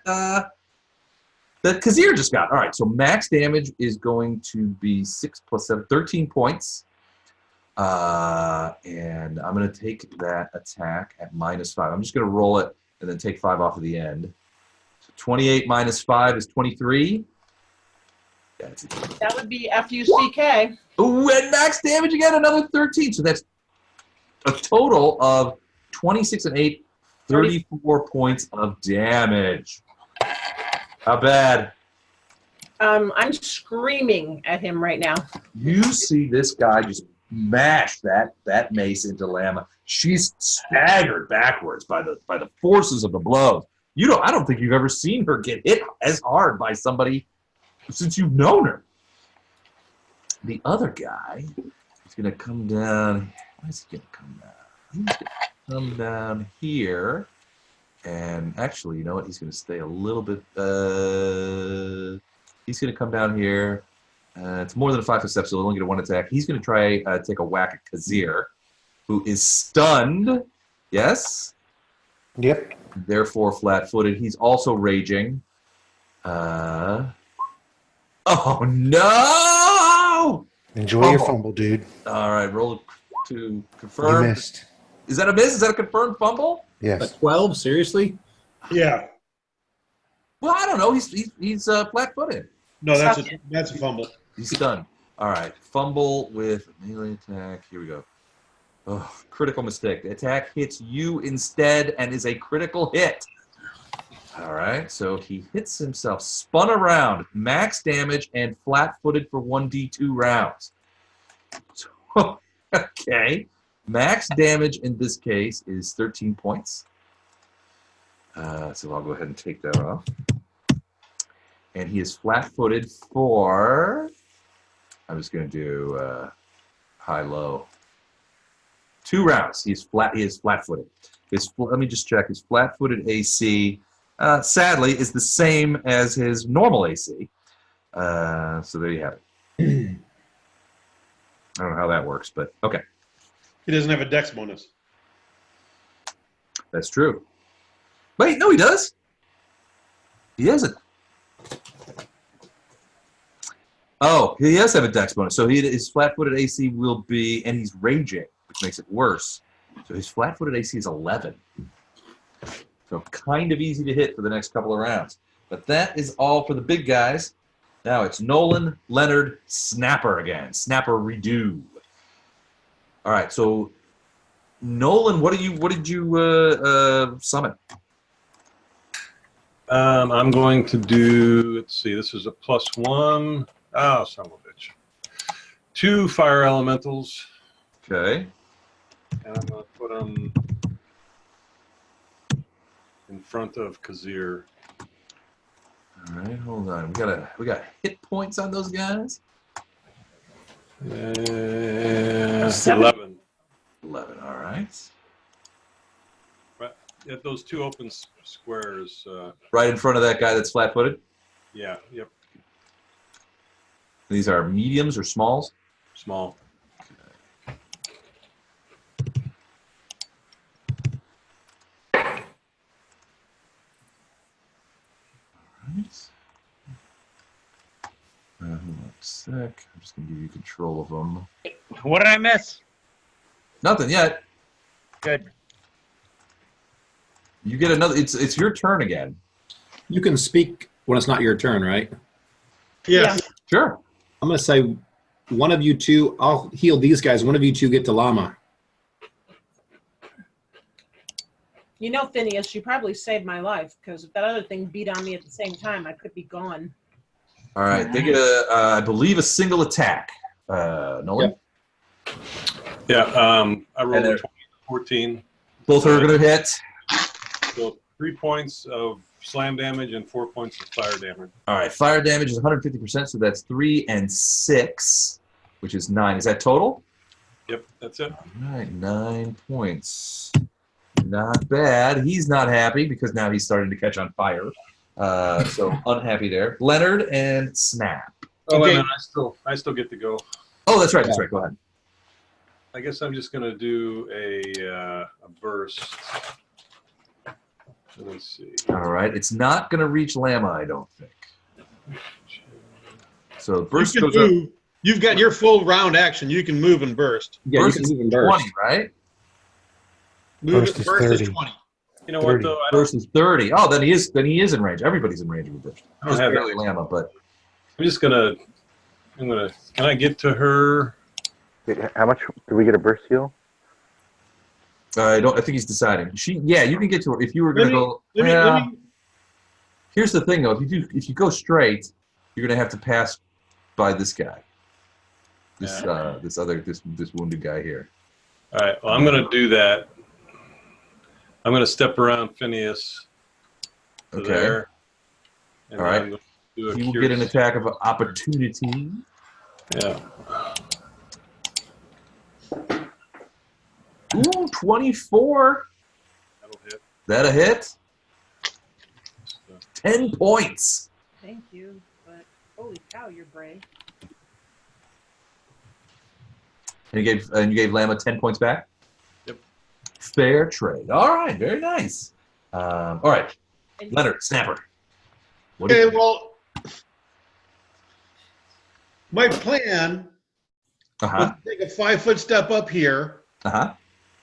Kazir just got. All right, so max damage is going to be 6 plus 7, 13 points. And I'm going to take that attack at -5. I'm just going to roll it and then take 5 off of the end. So 28 minus 5 is 23. That's it. That would be FUCK. Ooh, and max damage again, another 13. So that's a total of 26 and 8, 34 points of damage. How bad? I'm screaming at him right now. You see this guy just mash that mace into Llama. She's staggered backwards by the forces of the blows. I don't think you've ever seen her get hit as hard by somebody since you've known her. The other guy is going to come down. Why is he going to come down? He's going to come down here. And actually, you know what? He's going to stay a little bit. He's going to come down here. It's more than a 5-foot step, so he'll only get 1 attack. He's going to try take a whack at Kazir, who is stunned. Yes? Yep. Therefore, flat-footed. He's also raging. Oh, no! Enjoy your fumble, dude. All right, roll to You confirm. missed. Is that a miss? Is that a confirmed fumble? Yes. 12? Seriously? Yeah. Well, I don't know. He's flat-footed. No, that's a fumble. He's stunned. All right, fumble with melee attack. Here we go. Oh, critical mistake. The attack hits you instead and is a critical hit. All right, so he hits himself, spun around, max damage, and flat-footed for 1d2 rounds. So, okay. Max damage in this case is 13 points. So I'll go ahead and take that off. And he is flat-footed for, I'm just going to do high-low. 2 rounds. He is flat-footed. Let me just check. His flat-footed AC, sadly, is the same as his normal AC. So there you have it. I don't know how that works, but okay. He doesn't have a dex bonus. That's true. Wait, no, he does. He doesn't. Oh, he does have a dex bonus. So his flat-footed AC will be, and he's raging, which makes it worse. So his flat-footed AC is 11. So kind of easy to hit for the next couple of rounds. But that is all for the big guys. Now it's Nolan, Leonard, Snapper again. Snapper redo. All right, so Nolan, what did you summon? I'm going to do, let's see, this is a +1. Oh, son of a bitch. 2 fire elementals. Okay. And I'm going to put them in front of Kazir. All right, hold on. We got hit points on those guys. 11. 11. All right. Right at those 2 open squares. Right in front of that guy that's flat-footed. Yeah. Yep. These are mediums or smalls. Small. Hold on a sec. I'm just going to give you control of them. What did I miss? Nothing yet. Good. You get another. It's your turn again. You can speak when it's not your turn, right? Yes. Sure. I'm going to say one of you two, I'll heal these guys. One of you two get to Llama. You know, Phineas, you probably saved my life because if that other thing beat on me at the same time, I could be gone. All right. They get I believe, a single attack. Nolan? Yeah, I rolled And a they're- 20, 14. Both are going to hit. So 3 points of slam damage and 4 points of fire damage. All right. Fire damage is 150%, so that's 3 and 6, which is 9. Is that total? Yep, that's it. All right. 9 points. Not bad. He's not happy because now he's starting to catch on fire. So unhappy there. Leonard and Snap. Oh, wait a Okay. minute, I still get to go. Oh, that's right. That's right. Go ahead. I guess I'm just gonna do a burst. Let's see. All right. It's not going to reach Lama, I don't think. So burst You can goes up. move. You've got your full round action. You can move and burst. Yeah, Burst you is can even burst. 20, right? Move Burst is burst is 30. 20. You know 30. what though? Burst is 30. Oh, then he is in range. Everybody's in range of a burst. I don't Just have barely Lama, but I'm just gonna. Can I get to her? Wait, how much do we get a burst heal? I think he's deciding. Yeah, you can get to her if you were going to go. Let me, Here's the thing, though. If you go straight, you're going to have to pass by this guy. This this wounded guy here. All right. Well, I'm gonna do that. I'm gonna step around Phineas to Okay. there. And All then right. I'm gonna do a He will cure- get an attack of opportunity. Yeah. Ooh, 24. That'll hit. That a hit? So, 10 points. Thank you, but holy cow, you're brave. And you gave Lama 10 points back? Yep. Fair trade. All right, very nice. All right, And Leonard, Snapper. What do okay, you well, my plan was Uh-huh. to take a 5-foot step up here, Uh-huh.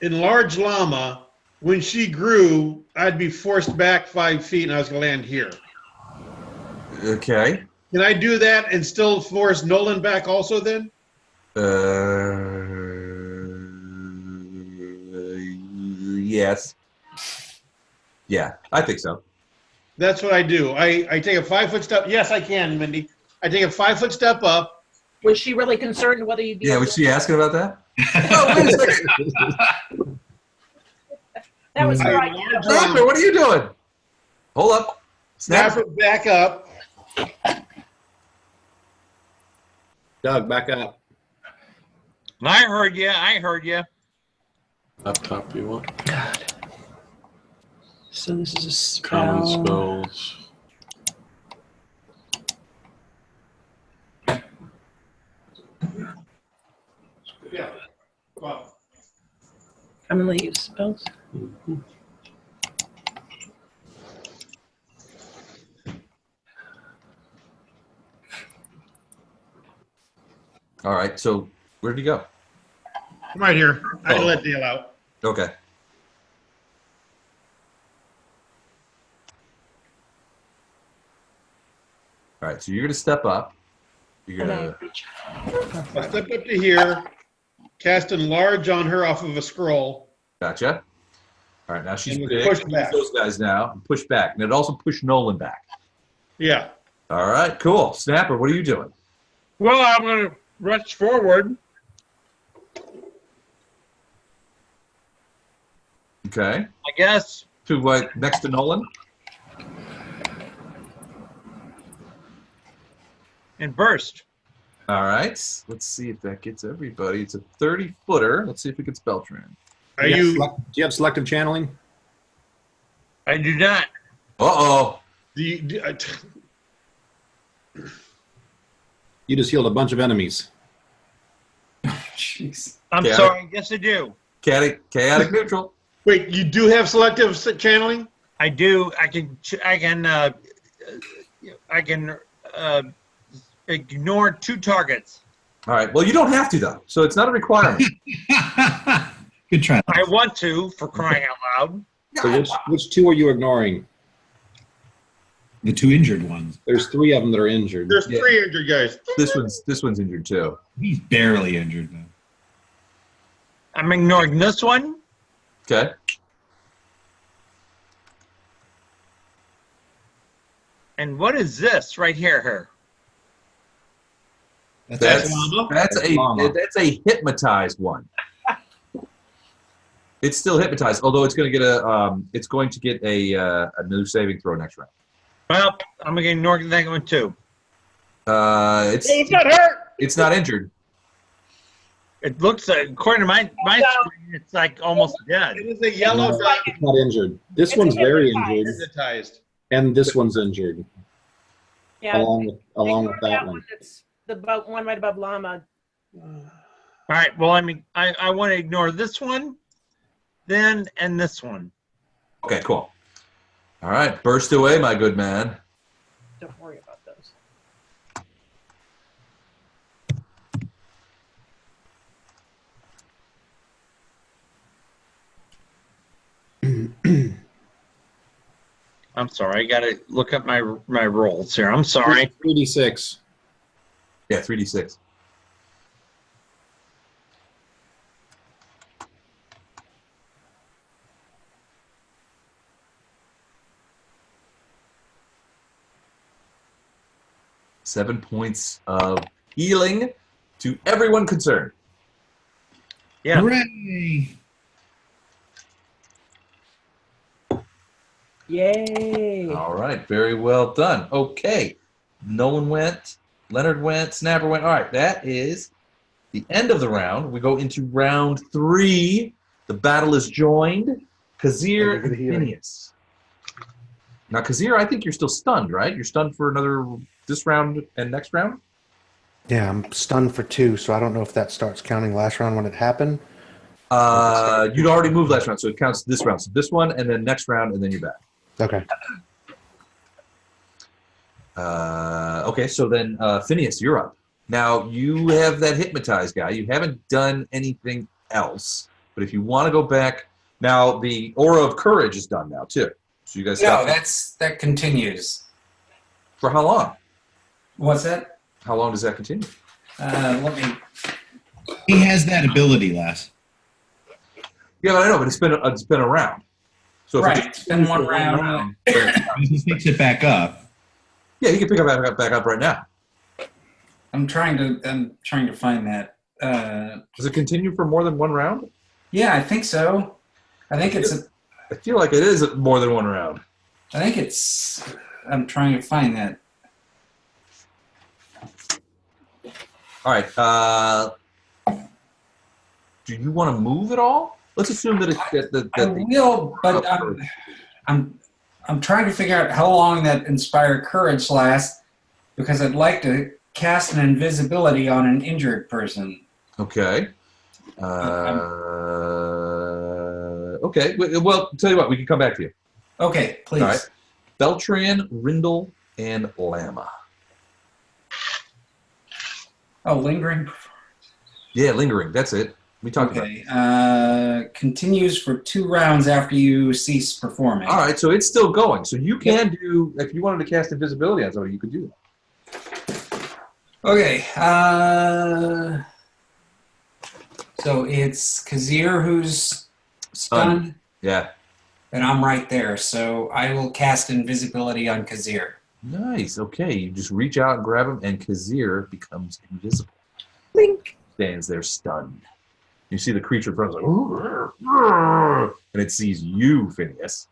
enlarge Llama. When she grew, I'd be forced back 5 feet, and I was going to land here. Okay. Can I do that and still force Nolan back also then? Yes. Yeah, I think so. That's what I do. I take a 5-foot step. Yes, I can, Mindy. I take a 5-foot step up. was she really concerned whether you'd be Yeah, able was to- she asking about that? Oh, wait a second. That was her I idea. enlarge Snapper, Llama, what are you doing? Hold up. snap Snapper. it back up. Doug, back up. I heard you. I heard you. up top, you want So this is a common spell. spells. Yeah. Well, Commonly used spells. All right, so where'd you go? I'm right here. I Oh. let Dale out. Okay. All right, so you're going to step up. You're going to... I step up to here, cast enlarge on her off of a scroll. Gotcha. All right, now she's And big. push Use back. those guys now. And push back. And it also push Nolan back. Yeah. All right, cool. Snapper, what are you doing? Well, I'm going to rush forward. Okay. I guess. To next to Nolan? And burst. All right. Let's see if that gets everybody. It's a 30-footer. Let's see if it gets Beltran. Are Do you? do you have selective channeling? I do not. Uh-oh. You just healed a bunch of enemies. Jeez. I'm Yeah. sorry. Yes, I do. Chaotic neutral. Wait, you do have selective channeling? I do. I can ignore 2 targets. All right. Well, you don't have to though, so it's not a requirement. Good try. I want to, for crying out loud. So which two are you ignoring? The two injured ones. There's 3 of them that are injured. There's 3 injured guys. This one's injured too. He's barely injured though. I'm ignoring this one. Okay. And what is this right here? That's a hypnotized one. It's still hypnotized, although it's going to get a new saving throw next round. Well, I'm going to ignore that one too. It's not hurt. It's not injured. It looks like, according to my screen, it's like almost dead. It is a yellow dot. It's not injured. This one's very injured, Hypnotized. and this one's injured. Yeah. Along with that one. That's the one right above llama. All right. Well, I want to ignore this one, then, and this one. Okay, cool. All right, burst away, my good man. Don't worry about those. I'm sorry. I got to look up my rolls here. I'm sorry. 3d6. Yeah, 3d6. Seven points of healing to everyone concerned. Yeah. Hooray! Yay. All right, very well done. Okay, Nolan went, Leonard went, Snapper went. All right, that is the end of the round. We go into round 3. The battle is joined. Kazir and Phineas. Now, Kazir, I think you're still stunned, right? You're stunned for this round and next round? Yeah, I'm stunned for 2, so I don't know if that starts counting last round when it happened. You'd already moved last round, so it counts this round. So this one, and then next round, and then you're back. Okay. Okay, so then Phineas, you're up. Now, you have that hypnotized guy. You haven't done anything else, but if you want to go back, now the aura of courage is done now, too. So you guys that continues. For how long? What's that? How long does that continue? Let me. He has that ability, Les. Yeah, but I know, but it's been a round. So if Right, it's been one round. He picks it back up. Yeah, he can pick it back up right now. I'm trying to find that. Does it continue for more than one round? Yeah, I think so. I think it's. I feel like it is more than one round. I think it's. I'm trying to find that. All right. Do you want to move at all? Let's assume that it's I will, but I'm trying to figure out how long that Inspire Courage lasts, because I'd like to cast an invisibility on an injured person. Okay. Okay. Well, tell you what, we can come back to you. Okay, please. All right. Beltran, Rindle, and Lama. Oh, lingering. Yeah, lingering. That's it. We talked about it. Okay. Continues for 2 rounds after you cease performing. All right, so it's still going. So you can do, if you wanted to cast invisibility on somebody, you could do that. Okay. So it's Kazir who's stunned. Yeah. And I'm right there, so I will cast invisibility on Kazir. Nice. Okay, you just reach out and grab him, and Kazir becomes invisible. Blink. Stands there stunned. You see the creature in front of like, and it sees you, Phineas.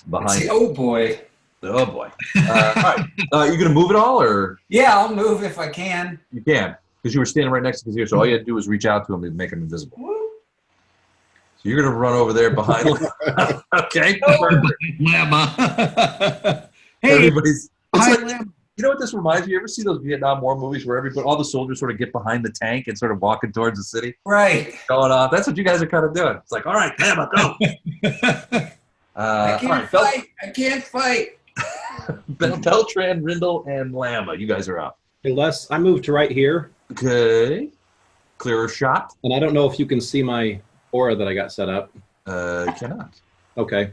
Behind. Oh boy. Oh boy. All right. You gonna move at all, or? Yeah, I'll move if I can. You can, because you were standing right next to Kazir, so all you had to do was reach out to him and make him invisible. So you're gonna run over there behind. Okay. Llama. Hey, Everybody's. It's hi, like, Llama. you know what this reminds me? You ever see those Vietnam War movies where all the soldiers sort of get behind the tank and sort of walking towards the city? Right. Going off. That's what you guys are kind of doing. It's like, all right, Lama, go. I can't fight. I can't fight. Beltran, Rindle, and Lama. You guys are up. Hey, Les, I moved to right here, Okay. Clearer shot. and I don't know if you can see my aura that I got set up. You cannot. Okay.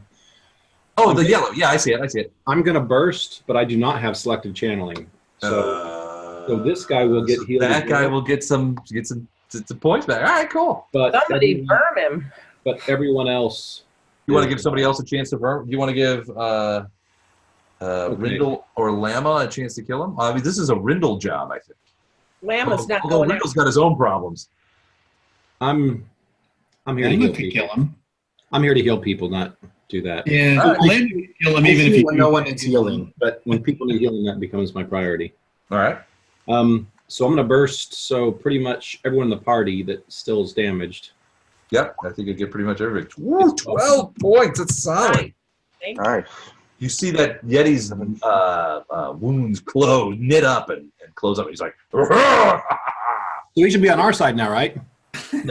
Oh, the yellow. Yeah, I see it. I see it. I'm going to burst, but I do not have selective channeling. So this guy will get healed. That as guy well. will get some points back. All right, cool. But Somebody burn him. But everyone else. You want to give somebody else a chance to burn? You want to give Rindle or Lama a chance to kill him? I mean, this is a Rindle job, I think. Lama's not Although going Rindle's got his own problems. I'm here to heal people. Kill him. I'm here to heal people, not do that. Yeah, All right. Lama can kill him even if you no one needs healing. But when people need healing, that becomes my priority. All right. So I'm going to burst. So pretty much everyone in the party that still is damaged. Yep, I think you get pretty much everything. Woo, 12 points. That's solid. Nice. You see that Yeti's wounds knit up and close up. He's like, So he should be on our side now, right?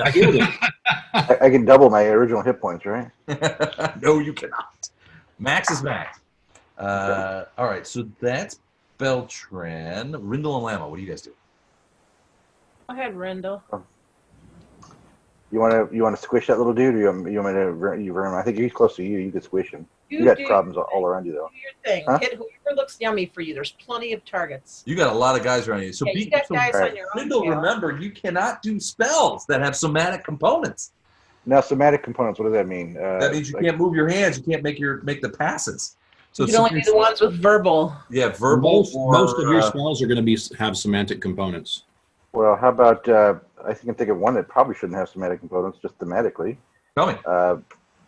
I healed him. I can double my original hit points, right? No, you cannot. Max is max. All right, so that's Beltran. Rindle and Lama, what do you guys do? Go ahead, Rendell. You want to squish that little dude, or you want me to burn him? I think he's close to you. You could squish him. You got problems all around you, though. Do your thing. Huh? Hit whoever looks yummy for you. There's plenty of targets. You got a lot of guys around you. So, Yeah, you got guys on your own Rindle, scale. remember, you cannot do spells that have somatic components. Now, somatic components. What does that mean? That means you can't move your hands. You can't make the passes. So You can only do the ones with verbal. Yeah, verbal. Most of your spells are going to have semantic components. Well, how about I can think of one that probably shouldn't have somatic components, just thematically. Tell me.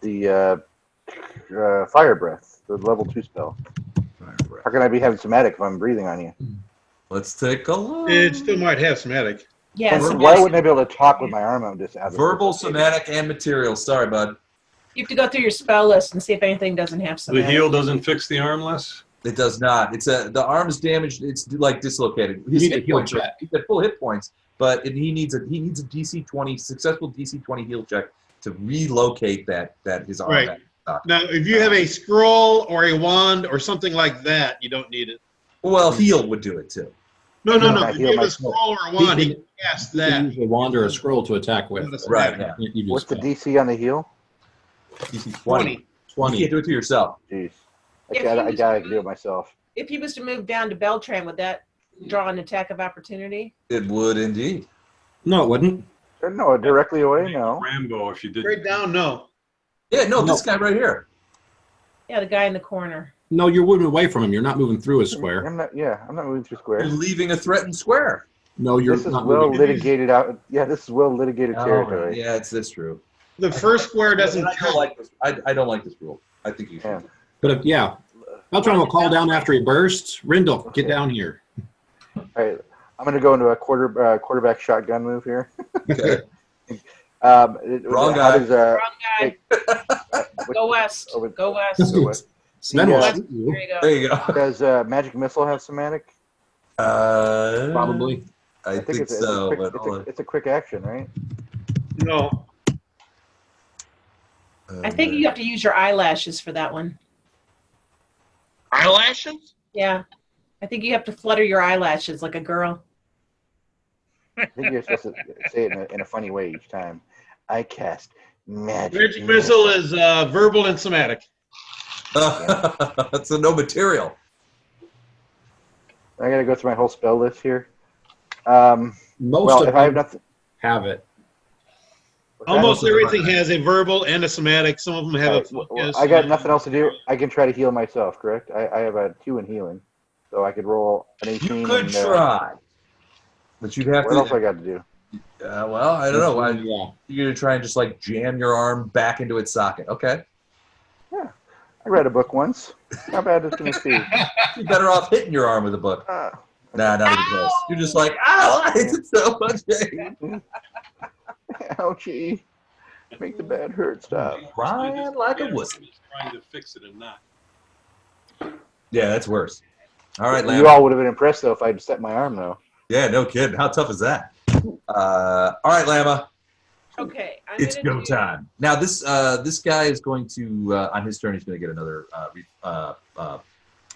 The fire breath, the level 2 spell. How can I be having somatic if I'm breathing on you? Let's take a look. It still might have somatic. Yeah. Why wouldn't I be able to talk with my arm out just out of Verbal, somatic, and material. Sorry, bud. You have to go through your spell list and see if anything doesn't have The somatic. heal doesn't fix the arm less? It does not. The arm is damaged. It's like dislocated. His You need a hit heal points. check. He's got full hit points, but he needs a DC 20 successful DC 20 heal check to relocate that his arm. Right. Now, if you have a scroll or a wand or something like that, you don't need it. Well, heal would do it too. No. I If heal you have a myself. scroll or a wand, he can cast You can that. use a wand or a scroll to attack with. Right. Yeah. You do What's the spell. DC on the heal? DC 20. You 20. can't do it to yourself. Jeez. If I you- doubt I can do it myself. If he was to move down to Beltran, would that draw an attack of opportunity? It would indeed. No, it wouldn't. No, directly away, no. Rambo, if you did. Straight down, no. Yeah. No, this guy right here. Yeah, the guy in the corner. No, you're moving away from him. You're not moving through his square. I'm not moving through You're squares. leaving a threatened square. No, you're This is not well moving. litigated out. Yeah, this is well litigated territory. Yeah, that's true. The first square doesn't I don't count. like this. I don't like this rule. I think you should. Yeah. But yeah, Beltran will call down after he bursts. Rindle, get down here. All right, I'm going to go into a quarterback shotgun move here. Okay. Wrong guy. Wrong guy. What- Go west. oh, Go west. Go west. Sven Yeah. will West. shoot you, There you go. There you go. Does magic missile have somatic? probably. I think it's so. a quick, But it's a quick action, right? No. I think you have to use your eyelashes for that one. Eyelashes? Yeah. I think you have to flutter your eyelashes like a girl. I think you're supposed to say it in a funny way each time. I cast magic. Magic missile is verbal and somatic. That's a no material. I got to go through my whole spell list here. Most Well, of if I have them nothing, have it. Almost everything has a verbal and a somatic. Some of them have a focus. I got nothing else to do. I can try to heal myself, correct? I have a 2 in healing, so I could roll an 18. You could and, try, but you'd have What else I to. got to do? Well, I don't know. Yeah. You're gonna try and just like jam your arm back into its socket. Okay. I read a book once. How bad is going to be? You're better off hitting your arm with a book. Ah, Nah, not even close. You're just like, ow, it's so much pain. ouchie. Make the bad hurt stop. Crying like a wussy. Trying to fix it and not. Yeah, that's worse. All right, Lamb. You all would have been impressed, though, if I'd set my arm, though. Yeah, no kidding. How tough is that? All right, Lama. Okay. It's go time. Now this guy is going to on his turn he's going to get another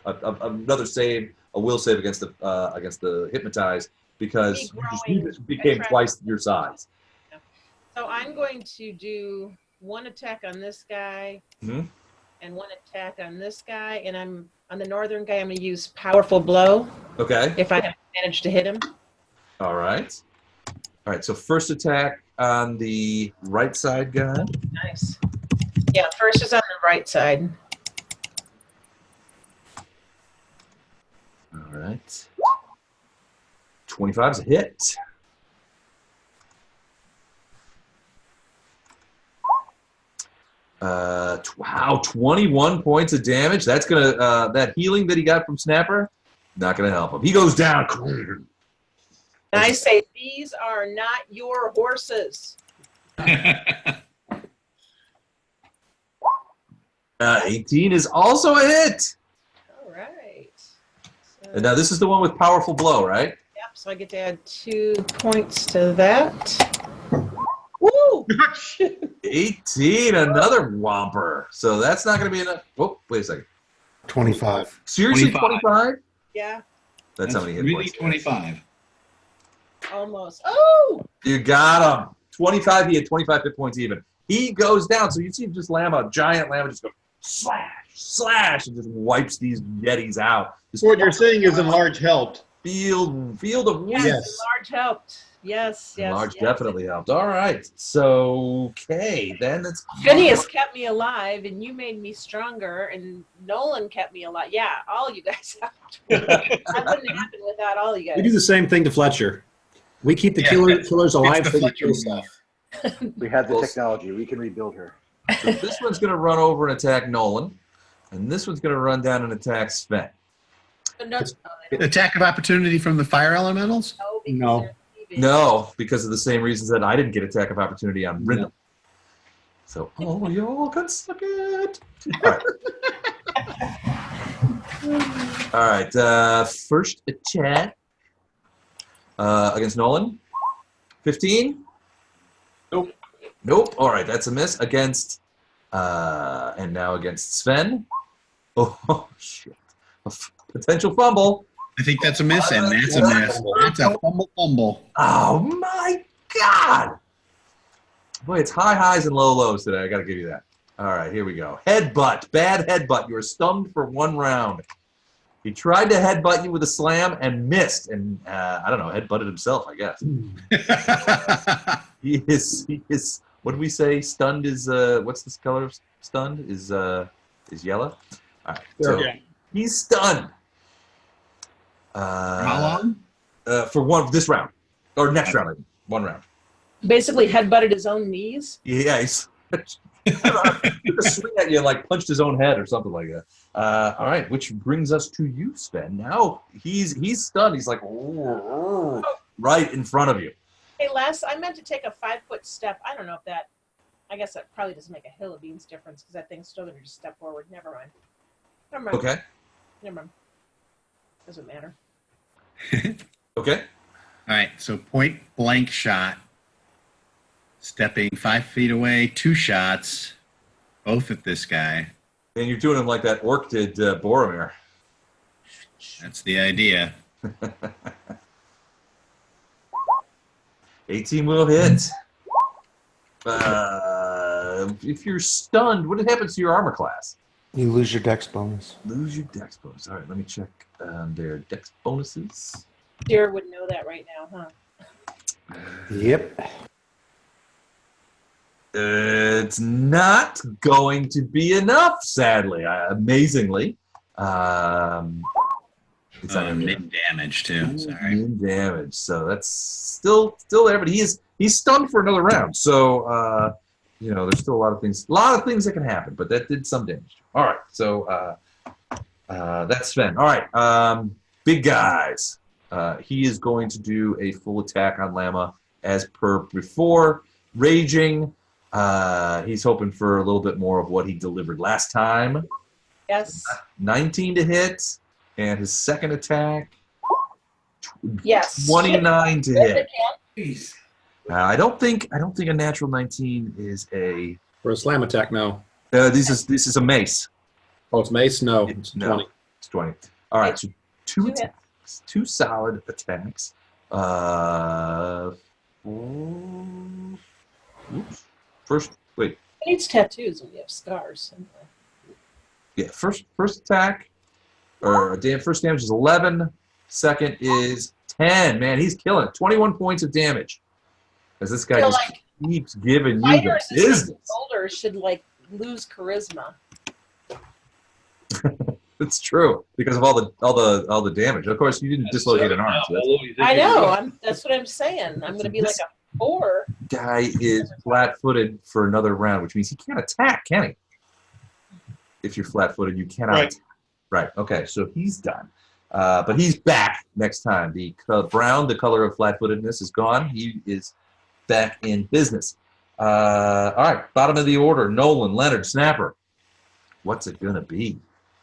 another save a will save against the hypnotize because you just became attract- twice your size. So I'm going to do one attack on this guy Mhm. and one attack on this guy, and I'm on the northern guy. I'm going to use powerful blow Okay. if I have managed to hit him. All right. All right. So first attack on the right side guy. Nice. Yeah, first is on the right side. All right. 25 is a hit. Wow, 21 points of damage. That's gonna that healing that he got from Snapper, not gonna help him. He goes down. And I say, these are not your horses. 18 is also a hit. All right. So, And now this is the one with powerful blow, right? yep, so I get to add 2 points to that. Woo! 18, another whomper. So that's not gonna be enough. Oh, wait a second. 25. Seriously, 25. 25? Yeah, That's how many hit really points. 25. almost. Oh! You got him. 25. He had 25 hit points even. He goes down. So you see just a giant llama just go slash, slash, and just wipes these yetis out. Just So what you're saying is enlarge helped. field of Yes, weeds. large helped. Yes, yes. Large yes. definitely helped. All right. So, okay. Then it's Phineas kept me alive, and you made me stronger, and Nolan kept me alive. Yeah, all you guys helped. That wouldn't happen without all you guys. We do the same thing to Fletcher. We keep the killers alive so we kill stuff. We have the technology. We can rebuild her. So this one's going to run over and attack Nolan, and this one's going to run down and attack Sven. No, Attack of opportunity from the fire elementals? because No. they're leaving. No, because of the same reasons that I didn't get attack of opportunity on Rhythm. So, oh, y'all can suck it. All right. All right. First attack against Nolan. 15? Nope. Nope. All right, that's a miss. Against, and now against Sven. Oh, shit. Potential fumble. I think that's a miss, and that's a miss. That's a fumble. Oh, my God. Boy, it's high highs and low lows today. I got to give you that. All right, here we go. Headbutt. Bad headbutt. You were stunned for 1 round. He tried to headbutt you with a slam and missed. And, I don't know, headbutted himself, I guess. He is, what did we say? Stunned is, what's this color of stunned? Is yellow? All right, so Yeah. he's stunned. How long? For this round. Or next round, I mean. 1 round. Basically headbutted his own knees. Yeah, he's took a swing at you and like punched his own head or something like that. All right, which brings us to you, Sven. Now he's stunned. He's like right in front of you. Hey, Les, I meant to take a 5-foot step. I don't know if that, I guess that probably doesn't make a hill of beans difference because that thing's still going to just step forward. Never mind. Okay. Never mind. Doesn't matter. Okay. All right, so point blank shot. Stepping 5 feet away, 2 shots, both at this guy. And you're doing him like that orc did Boromir. That's the idea. 18 will hit. If you're stunned, what happens to your armor class? You lose your dex bonus. Lose your dex bonus. All right, let me check their dex bonuses. Deer would know that right now, huh? Yep. It's not going to be enough, sadly. Amazingly. It's mid damage too. Sorry. Mid damage. So that's still there, but he's stunned for another round. So there's still a lot of things that can happen, but that did some damage. All right. So that's Sven. All right. Big guys. He is going to do a full attack on Lama as per before. Raging. He's hoping for a little bit more of what he delivered last time. Yes. 19 to hit, and his second attack. Yes. 29 to hit. Jeez. I don't think a natural 19 is a. For a slam attack, no. This is a mace. Oh, it's mace? No, it's No. 20. It's 20. All right, so two hits. attacks, 2 solid attacks. First, wait. He needs tattoos when you have scars. Yeah, first attack, or first damage is 11. Second is 10. Man, he's killing it. 21 points of damage. As this guy just keeps giving you the Fighters business. older should like lose charisma. It's true because of all the damage. Of course, you didn't dislocate an arm. So I know. That's what I'm saying. I'm going to be like a 4. Guy is flat-footed for another round, which means he can't attack, can he? If you're flat-footed, you cannot. Right. Attack. Right. Okay. So he's done. But he's back next time. The brown, the color of flat-footedness, is gone. He is back in business. All right. Bottom of the order: Nolan, Leonard, Snapper. What's it gonna be?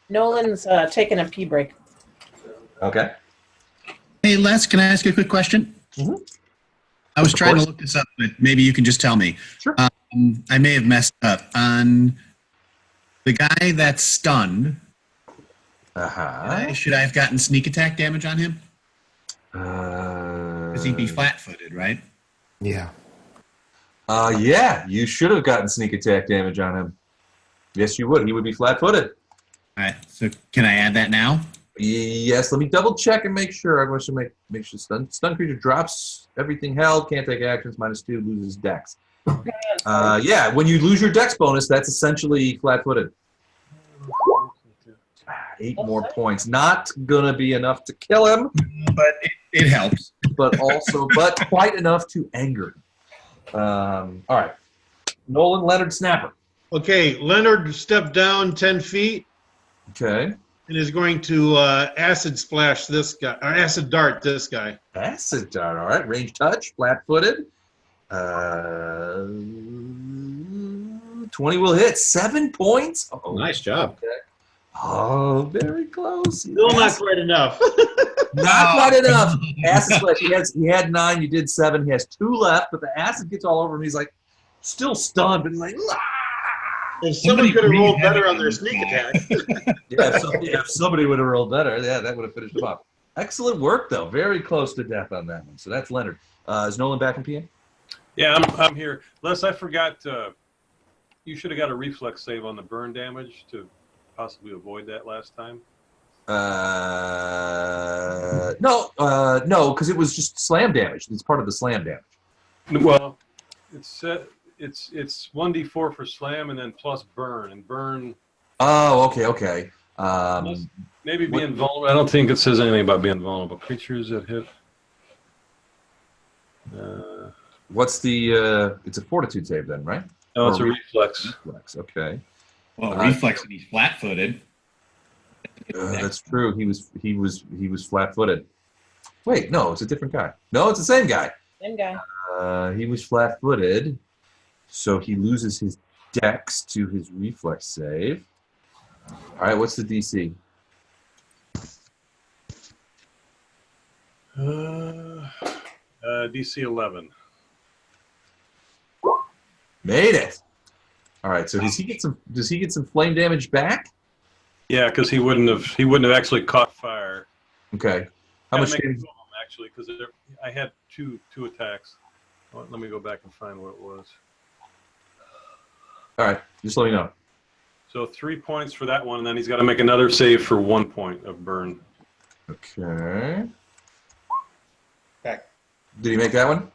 Nolan's taking a pee break. Okay. Hey, Les, can I ask you a quick question? Mm-hmm. I was trying to look this up, but maybe you can just tell me. Sure. I may have messed up. On the guy that's stunned, should I have gotten sneak attack damage on him? Because he'd be flat-footed, right? Yeah. Yeah, you should have gotten sneak attack damage on him. Yes, you would. He would be flat-footed. All right. So can I add that now? Yes. Let me double check and make sure. I want to make sure stun creature drops everything held, can't take actions, -2, loses dex. Yeah, when you lose your dex bonus, that's essentially flat-footed. 8 more points. Not gonna be enough to kill him, but it helps. But quite enough to anger him. All right, Nolan, Leonard, Snapper. Okay, Leonard stepped down 10 feet. Okay. And is going to acid splash this guy, or acid dart this guy. Acid dart, all right. Range touch, flat-footed. 20 will hit. 7 points. Oh, nice job. Okay. Oh, very close. Still not quite enough. Not quite enough. Acid splash. He had 9. You did 7. He has 2 left, but the acid gets all over him. He's like still stunned, but he's like. Ah! If somebody could have rolled better on their sneak attack. If somebody would have rolled better, yeah, that would have finished him off. Excellent work, though. Very close to death on that one. So that's Leonard. Is Nolan back in PA? Yeah, I'm here. Les, I forgot. You should have got a reflex save on the burn damage to possibly avoid that last time. No, because it was just slam damage. It's part of the slam damage. Well, it's 1d4 for slam and then plus burn and burn. Oh, okay. Maybe being vulnerable. I don't think it says anything about being vulnerable. Creatures that hit. What's the? It's a fortitude save then, right? No, it's a reflex. Reflex. Okay. Well, reflex and he's flat-footed. That's true. He was flat-footed. Wait, no, it's a different guy. No, it's the same guy. Same guy. He was flat-footed, so he loses his dex to his reflex save. All right, what's the DC? DC 11. Made it. All right, so does he get some flame damage back? Yeah, because he wouldn't have actually caught fire. Okay. How much damage? Actually, because I had two attacks. Let me go back and find what it was. All right, just let me know. So 3 points for that one, and then he's got to make another save for 1 point of burn. Okay. Back. Did he make that one?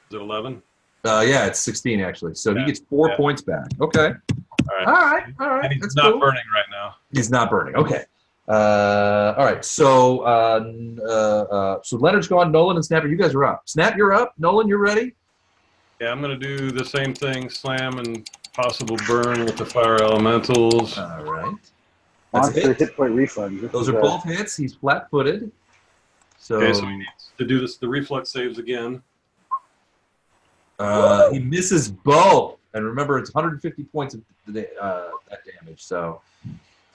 Is it 11? Yeah, it's 16 actually. So he gets 4 points back. Okay. All right. And he's That's not cool. burning right now. He's not burning. Okay. All right. So so Leonard's gone. Nolan and Snapper, you guys are up. Snap, you're up. Nolan, you're ready. Yeah, I'm going to do the same thing, slam and possible burn with the fire elementals. All right. Monster hit point refund. Those are both hits. He's flat-footed. So, okay, so he needs to do the reflex saves again. He misses both. And remember, it's 150 points of that damage. So,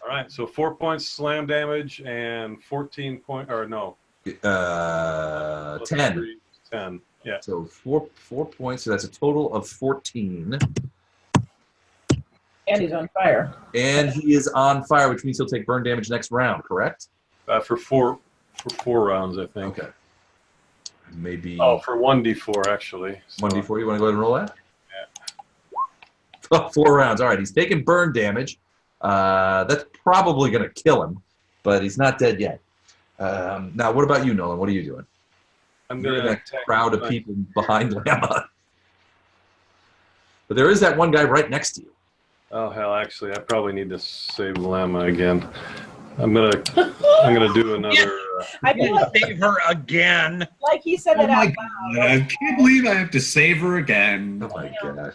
all right, so 4 points slam damage and 14 point, or no. 10. 10, yeah. So 4 points. So that's a total of 14. And he's on fire. And he is on fire, which means he'll take burn damage next round, correct? For four rounds, I think. Okay. Maybe. Oh, for 1d4 actually. So, 1d4. You want to go ahead and roll that? Yeah. 4 rounds. All right. He's taking burn damage. That's probably going to kill him, but he's not dead yet. Now, what about you, Nolan? What are you doing? I'm You're gonna in that attack crowd of my- people behind Lama. But there is that one guy right next to you. Oh hell! Actually, I probably need to save Llama again. I'm gonna do another. I feel like, Save her again. like he said Oh that my out god! loud. I can't believe I have to save her again. Oh my gosh.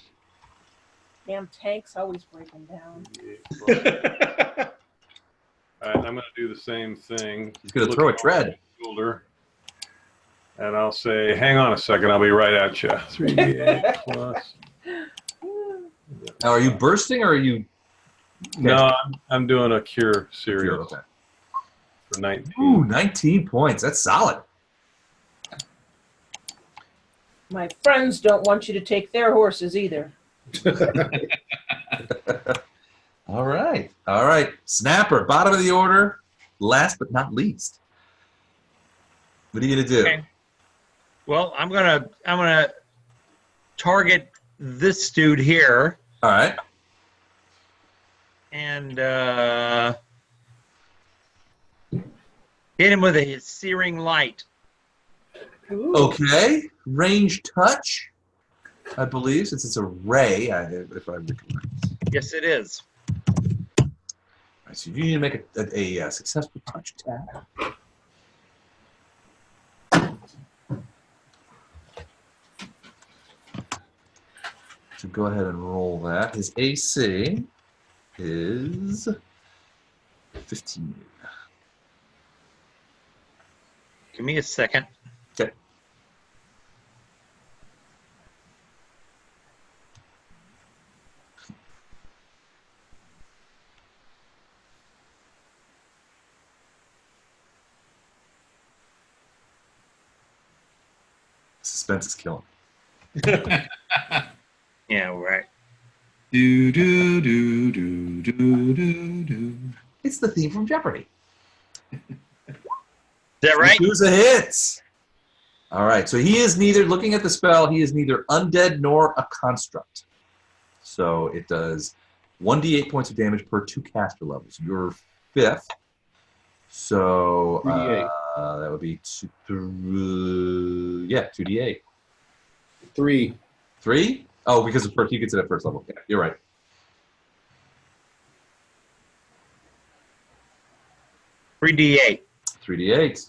Damn tank's always breaking down. All right, I'm gonna do the same thing. He's going to throw a tread. Shoulder, and I'll say, "Hang on a second, I'll be right at you." 3d8 plus. Now, are you bursting or are you? No, I'm doing a cure series Cure, okay. for 19. Ooh, 19 points. That's solid. My friends don't want you to take their horses either. All right. All right. Snapper, bottom of the order, last but not least. What are you going to do? Okay. Well, I'm gonna target this dude here All right. and hit him with a searing light. Okay. Range touch, I believe, since it's a ray, if I recollect. Yes, it is. All right, so you need to make a successful touch attack. So go ahead and roll that. His AC is 15. Give me a second. Okay. Suspense is killing. Yeah, right. Do do do do do do do. It's the theme from Jeopardy. Is that right? Who's a hits? All right, so he is neither, looking at the spell, he is neither undead nor a construct. So it does 1d8 points of damage per 2 caster levels. You're 5th. So 2d8. that would be 2d8. 3. 3? Oh, because of first, he gets it at first level. Yeah, you're right. Three D8. 3d8.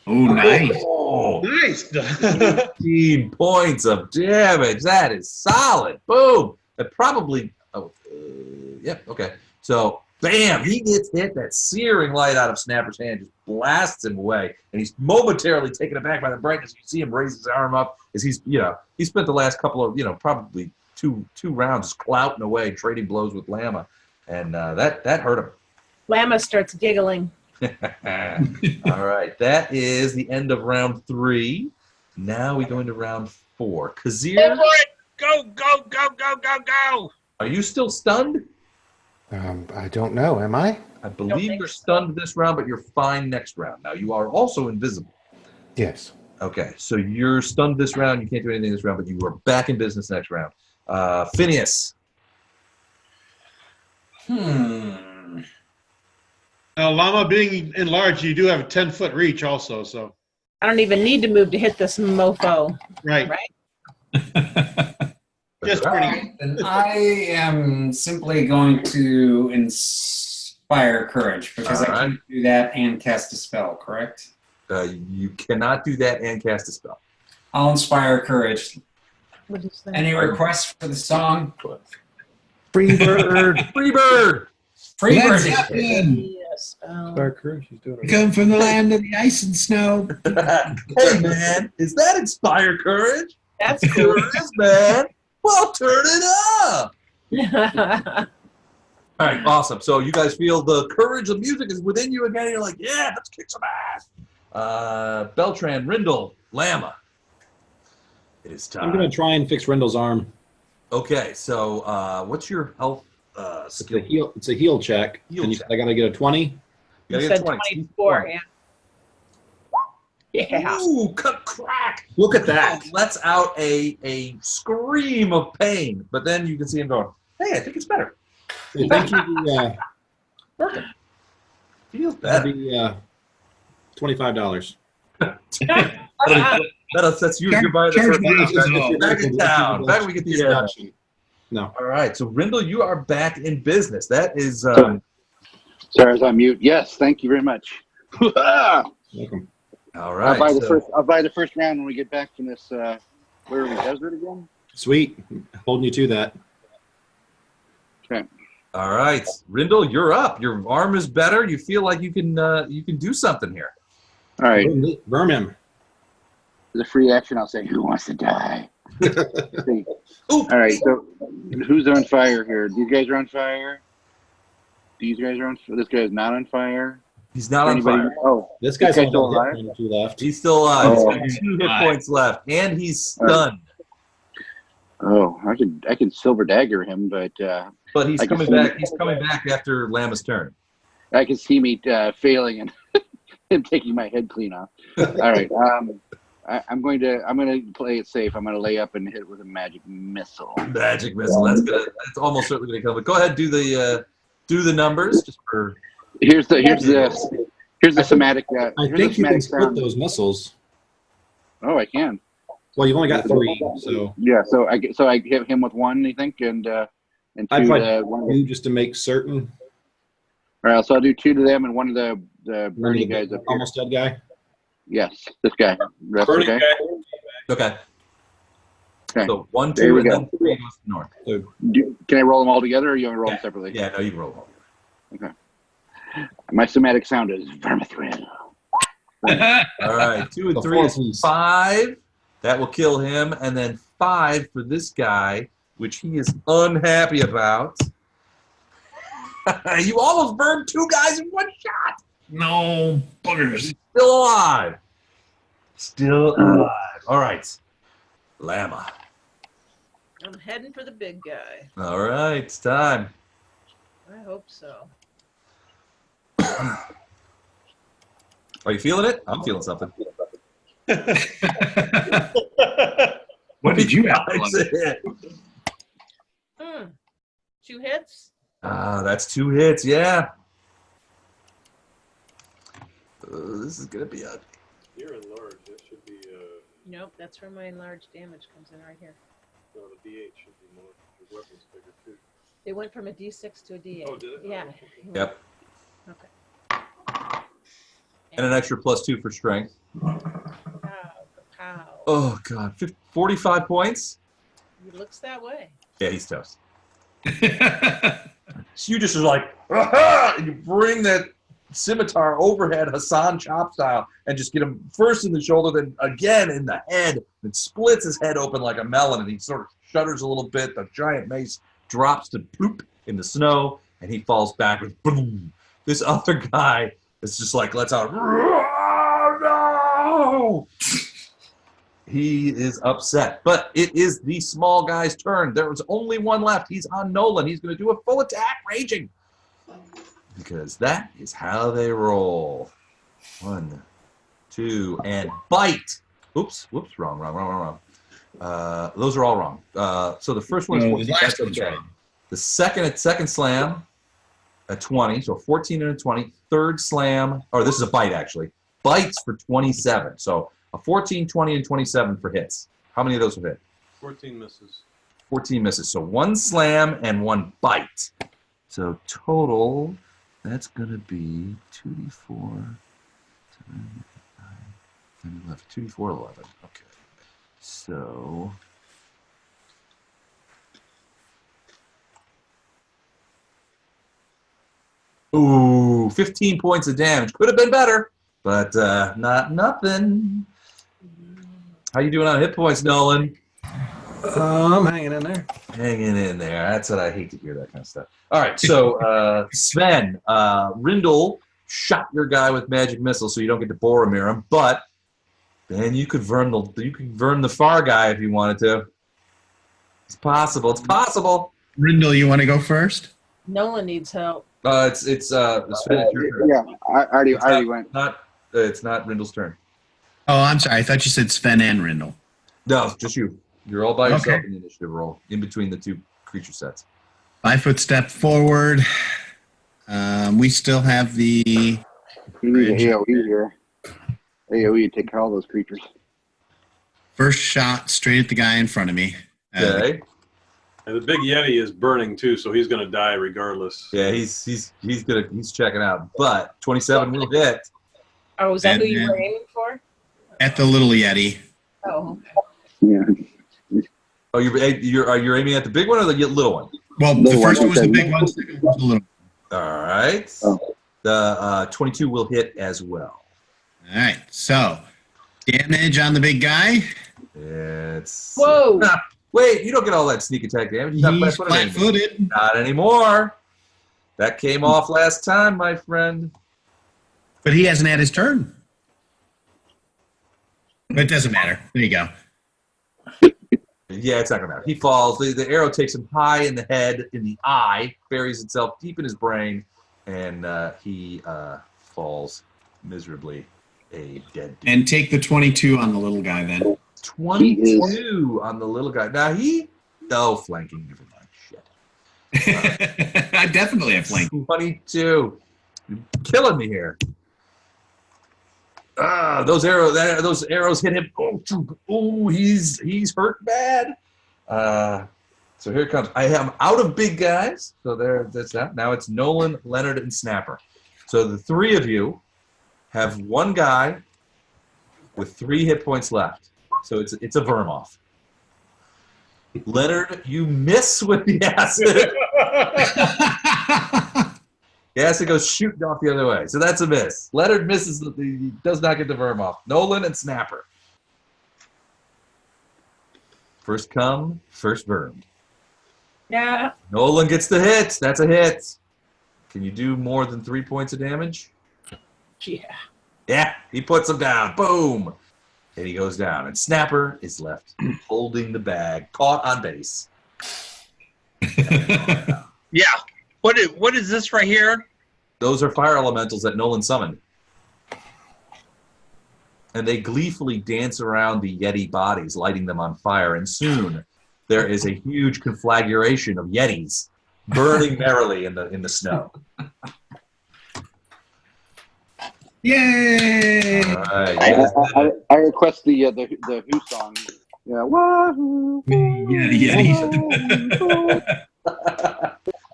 Oh, nice. Oh, Nice. 15 points of damage. That is solid. Boom. That probably. Yeah. Okay. So, bam! He gets hit. That searing light out of Snapper's hand just blasts him away, and he's momentarily taken aback by the brightness. You see him raise his arm up as he spent the last couple of, probably two rounds just clouting away, trading blows with Lama, and that hurt him. Lama starts giggling. All right, that is the end of round 3. Now we go into round 4. Go Kazir, for it! Go, go, go, go, go, go! are you still stunned? I don't know. Am I? I believe think you're so. stunned this round, but you're fine next round. Now, you are also invisible. Yes. Okay, so you're stunned this round. You can't do anything this round, but you are back in business next round. Phineas. Now, llama being enlarged, you do have a 10-foot reach also. So I don't even need to move to hit this mofo. right, just pretty. And I am simply going to inspire courage because I Alright. can do that and cast a spell, correct? You cannot do that and cast a spell. I'll inspire courage. What is that? Any requests for the song? Free bird. Free bird! Free Led bird. Zeppelin. Yes. Courage, he's doing We come from the land of the ice and snow. Hey, man, is that Inspire Courage? That's Sure cool. is, man. Well, turn it up. All right, awesome. So you guys feel the courage of music is within you again. You're like, yeah, let's kick some ass. Beltran, Rindle, Lama. It is time. I'm going to try and fix Rendell's arm. Okay, so what's your health skill. It's a heal check. Heal and you check. said I got to get a 20. You gotta You get said 20. 24, yeah. Yeah. Ooh, crack! Look at that. Lets out a scream of pain, but then you can see him going, "Hey, I think it's better." So thank you. Working. Feels That'd better. be $25. That's you're buying the back in town. Back we get the introduction. No. All right, so Rindle, you are back in business. That is Sorry, I was on mute. Yes, thank you very much. Welcome. all right. I'll buy the first round when we get back from this. Where are we? Desert again? Sweet. Holding you to that. Okay. All right, Rindle, you're up. Your arm is better. You feel like you can do something here. All right. Burn him. As a free action, I'll say, "Who wants to die?" All right. So, who's on fire here? These guys are on fire. These guys are on. This guy is not on fire. He's not on fire. Oh, This guy's still still alive. left. He's still alive. Oh. He's got 2 hit points left, and he's stunned. Oh, I can silver dagger him, but he's I can coming see- back. He's coming back after Lama's turn. I can see me failing and him taking my head clean off. All right. I'm going to play it safe. I'm going to lay up and hit it with a magic missile. Magic missile. That's gonna. That's almost certainly going to come. But go ahead, do the numbers just for. Here's the somatic. I Here's think the you can somatic split sound. those missiles. Oh, I can. Well, you've only got 3, so Yeah. So I hit him with 1, you think, and 2 I'd to like one. 2 just to make certain. All right. So I'll do 2 to them and 1 to the burning guys up here. Almost dead guy. Yes, this guy. Rest Burning okay. guy. Okay. Okay. So 1, There 2, we and go. then 3 goes to north. Can I roll them all together, or you want to roll them separately? Yeah. No, you can roll. My somatic sound is vermithrin. All right. 2 and 3 is 5. That will kill him, and then 5 for this guy, which he is unhappy about. You almost burned 2 guys in 1 shot. No buggers. Still alive. Still alive. All right. Lama. I'm heading for the big guy. All right. It's time. I hope so. Are you feeling it? I'm feeling something. What did you have? Hit. 2 hits? That's 2 hits. Yeah. This is going to be ugly. You're enlarged. It should be. Nope, that's where my enlarged damage comes in right here. No, the D8 should be more. Your weapon's bigger too. It went from a D6 to a D8. Oh, did it? Yeah. Yep. Okay. And an extra +2 for strength. Pow. Oh, God. 45 points? He looks that way. Yeah, he's toast. So you just are like, aha! And you bring that scimitar overhead, Hassan chop style, and just get him first in the shoulder, then again in the head, and splits his head open like a melon, and he sort of shudders a little bit. The giant mace drops to poop in the snow, and he falls backwards. Boom! This other guy is just like, lets out, oh, no! He is upset, but it is the small guy's turn. There is only 1 left. He's on Nolan. He's going to do a full attack, raging. Because that is how they roll. 1, 2, and bite. Oops, wrong. Those are all wrong. So the first one is 14. The last one's wrong. The second slam, a 20, so 14 and a 20. Third slam, or this is a bite actually. Bites for 27. So a 14, 20, and 27 for hits. How many of those will hit? 14 misses. 14 misses. So 1 slam and 1 bite. So total, that's going to be 2d4, 7, 9, 10, 11. 2d4, 11. Okay. So... Ooh, 15 points of damage. Could have been better, but not nothing. How you doing on hit points, Nolan? I'm hanging in there. Hanging in there. That's what I hate to hear, that kind of stuff. All right, so Sven, Rindle shot your guy with magic missile, so you don't get to Boromir him, but then you could burn the far guy if you wanted to. It's possible. It's possible. Rindle, you want to go first? Nolan needs help. It's Sven, it's your turn. Yeah, I already went. It's not Rindle's turn. Oh, I'm sorry. I thought you said Sven and Rindle. No, just you. You're all by yourself Okay. in the initiative roll, in between the two creature sets. 5-foot step forward. We still have the. You need an AOE here. AOE to take care of all those creatures. First shot straight at the guy in front of me. Okay. And the big Yeti is burning too, so he's going to die regardless. Yeah, he's checking out, but 27 will hit. Oh, was that And who you were then- aiming for? At the little Yeti. Oh. Yeah. Oh, you're aiming at the big one or the little one? Well, the Little first one, one was the okay. big one, second one was the little one. All right. Oh. The 22 will hit as well. All right, so damage on the big guy. It's Whoa. Wait, you don't get all that sneak attack damage. He's not He's flat-footed anymore. flat-footed. Not anymore. That came off last time, my friend. But he hasn't had his turn. But it doesn't matter. There you go. Yeah, it's not gonna matter. He falls. The arrow takes him high in the head, in the eye, buries itself deep in his brain, and he falls miserably, a dead dude. And take the 22 on the little guy then. 22 on the little guy. Now flanking. Never mind. Shit. I definitely have flank. 22. You're killing me here. Those arrows hit him. Oh, he's hurt bad. So here it comes. I am out of big guys. So that's that. Now it's Nolan, Leonard, and Snapper. So the three of you have one guy with 3 hit points left. So it's a Vermoth. Leonard, you miss with the acid. The acid goes shooting off the other way. So that's a miss. Leonard misses. He does not get the Vermoth. Nolan and Snapper. First come, first burned. Yeah. Nolan gets the hit. That's a hit. Can you do more than 3 points of damage? Yeah. Yeah, he puts him down. Boom. And he goes down. And Snapper is left holding the bag, caught on base. Yeah. What is this right here? Those are fire elementals that Nolan summoned. And they gleefully dance around the Yeti bodies, lighting them on fire. And soon there is a huge conflagration of Yetis burning merrily in the snow. Yay! All right. I request the Who song. Yeah. Wahoo! Yeti.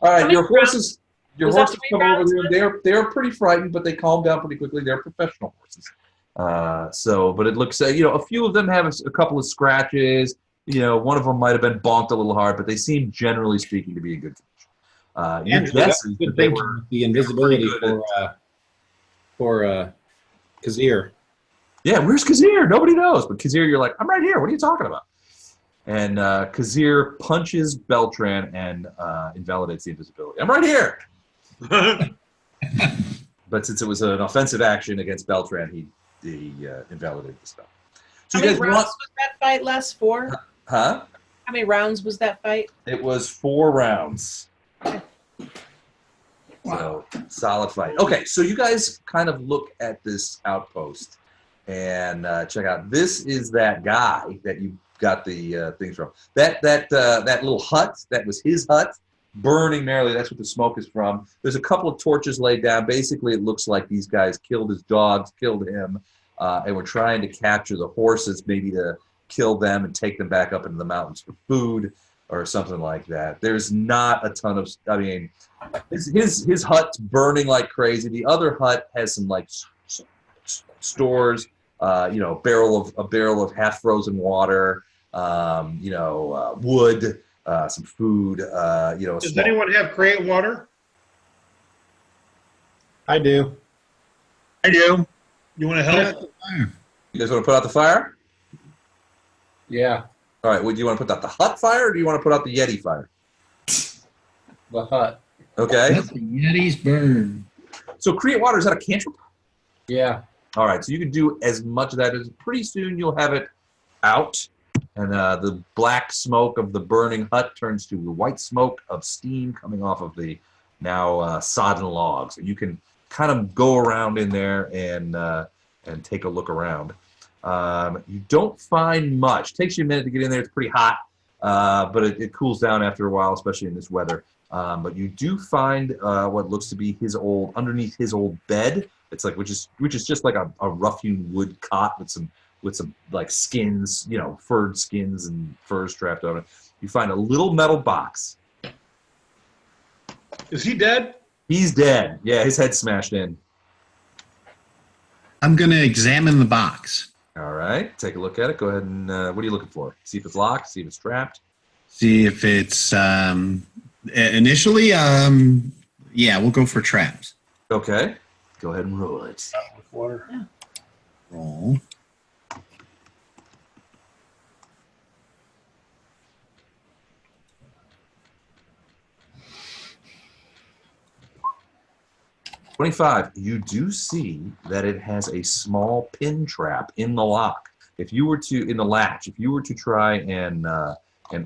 All right, your horses Was that come three over rounds? there. They're pretty frightened, but they calm down pretty quickly. They're professional horses. But it looks, a few of them have a couple of scratches. One of them might have been bonked a little hard, but they seem, generally speaking, to be in good condition. Your guess is that they were the invisibility good for Kazir. Yeah, where's Kazir? Nobody knows. But Kazir, you're like, I'm right here. What are you talking about? And Kazir punches Beltran and invalidates the invisibility. I'm right here. But since it was an offensive action against Beltran, he invalidated the spell. So How you many guys rounds was that fight last? 4? Huh? How many rounds was that fight? It was 4 rounds. So, solid fight. Okay, so you guys kind of look at this outpost and check out. This is that guy that you got the things from. That little hut, that was his hut, burning merrily. That's what the smoke is from. There's a couple of torches laid down. Basically, it looks like these guys killed his dogs, killed him, and were trying to capture the horses, maybe to kill them and take them back up into the mountains for food or something like that. There's not a ton of, his hut's burning like crazy. The other hut has some stores, a barrel of half frozen water, wood, some food, Does anyone have create water? I do. You want to help? You guys want to put out the fire? Yeah, All right. Would you want to put out the hut fire, or do you want to put out the Yeti fire? the hut. Okay. Let the Yetis burn. So create water, is that a cantrip? Yeah. All right. So you can do as much of that as pretty soon you'll have it out, and the black smoke of the burning hut turns to the white smoke of steam coming off of the now sodden logs. You can kind of go around in there and take a look around. You don't find much. Takes you a minute to get in there. It's pretty hot, but it cools down after a while, especially in this weather. But you do find what looks to be underneath his old bed. It's like which is just like a rough-hewn wood cot with some like skins, furred skins and furs strapped on it. You find a little metal box. Is he dead? He's dead. Yeah, his head's smashed in. I'm going to examine the box. All right, take a look at it. Go ahead and what are you looking for? See if it's locked. See if it's trapped. See if it's initially. Yeah, we'll go for traps. Okay, go ahead and roll it. With water. Yeah. Roll. $25. You do see that it has a small pin trap in the lock. If you were to in the latch, if you were to try and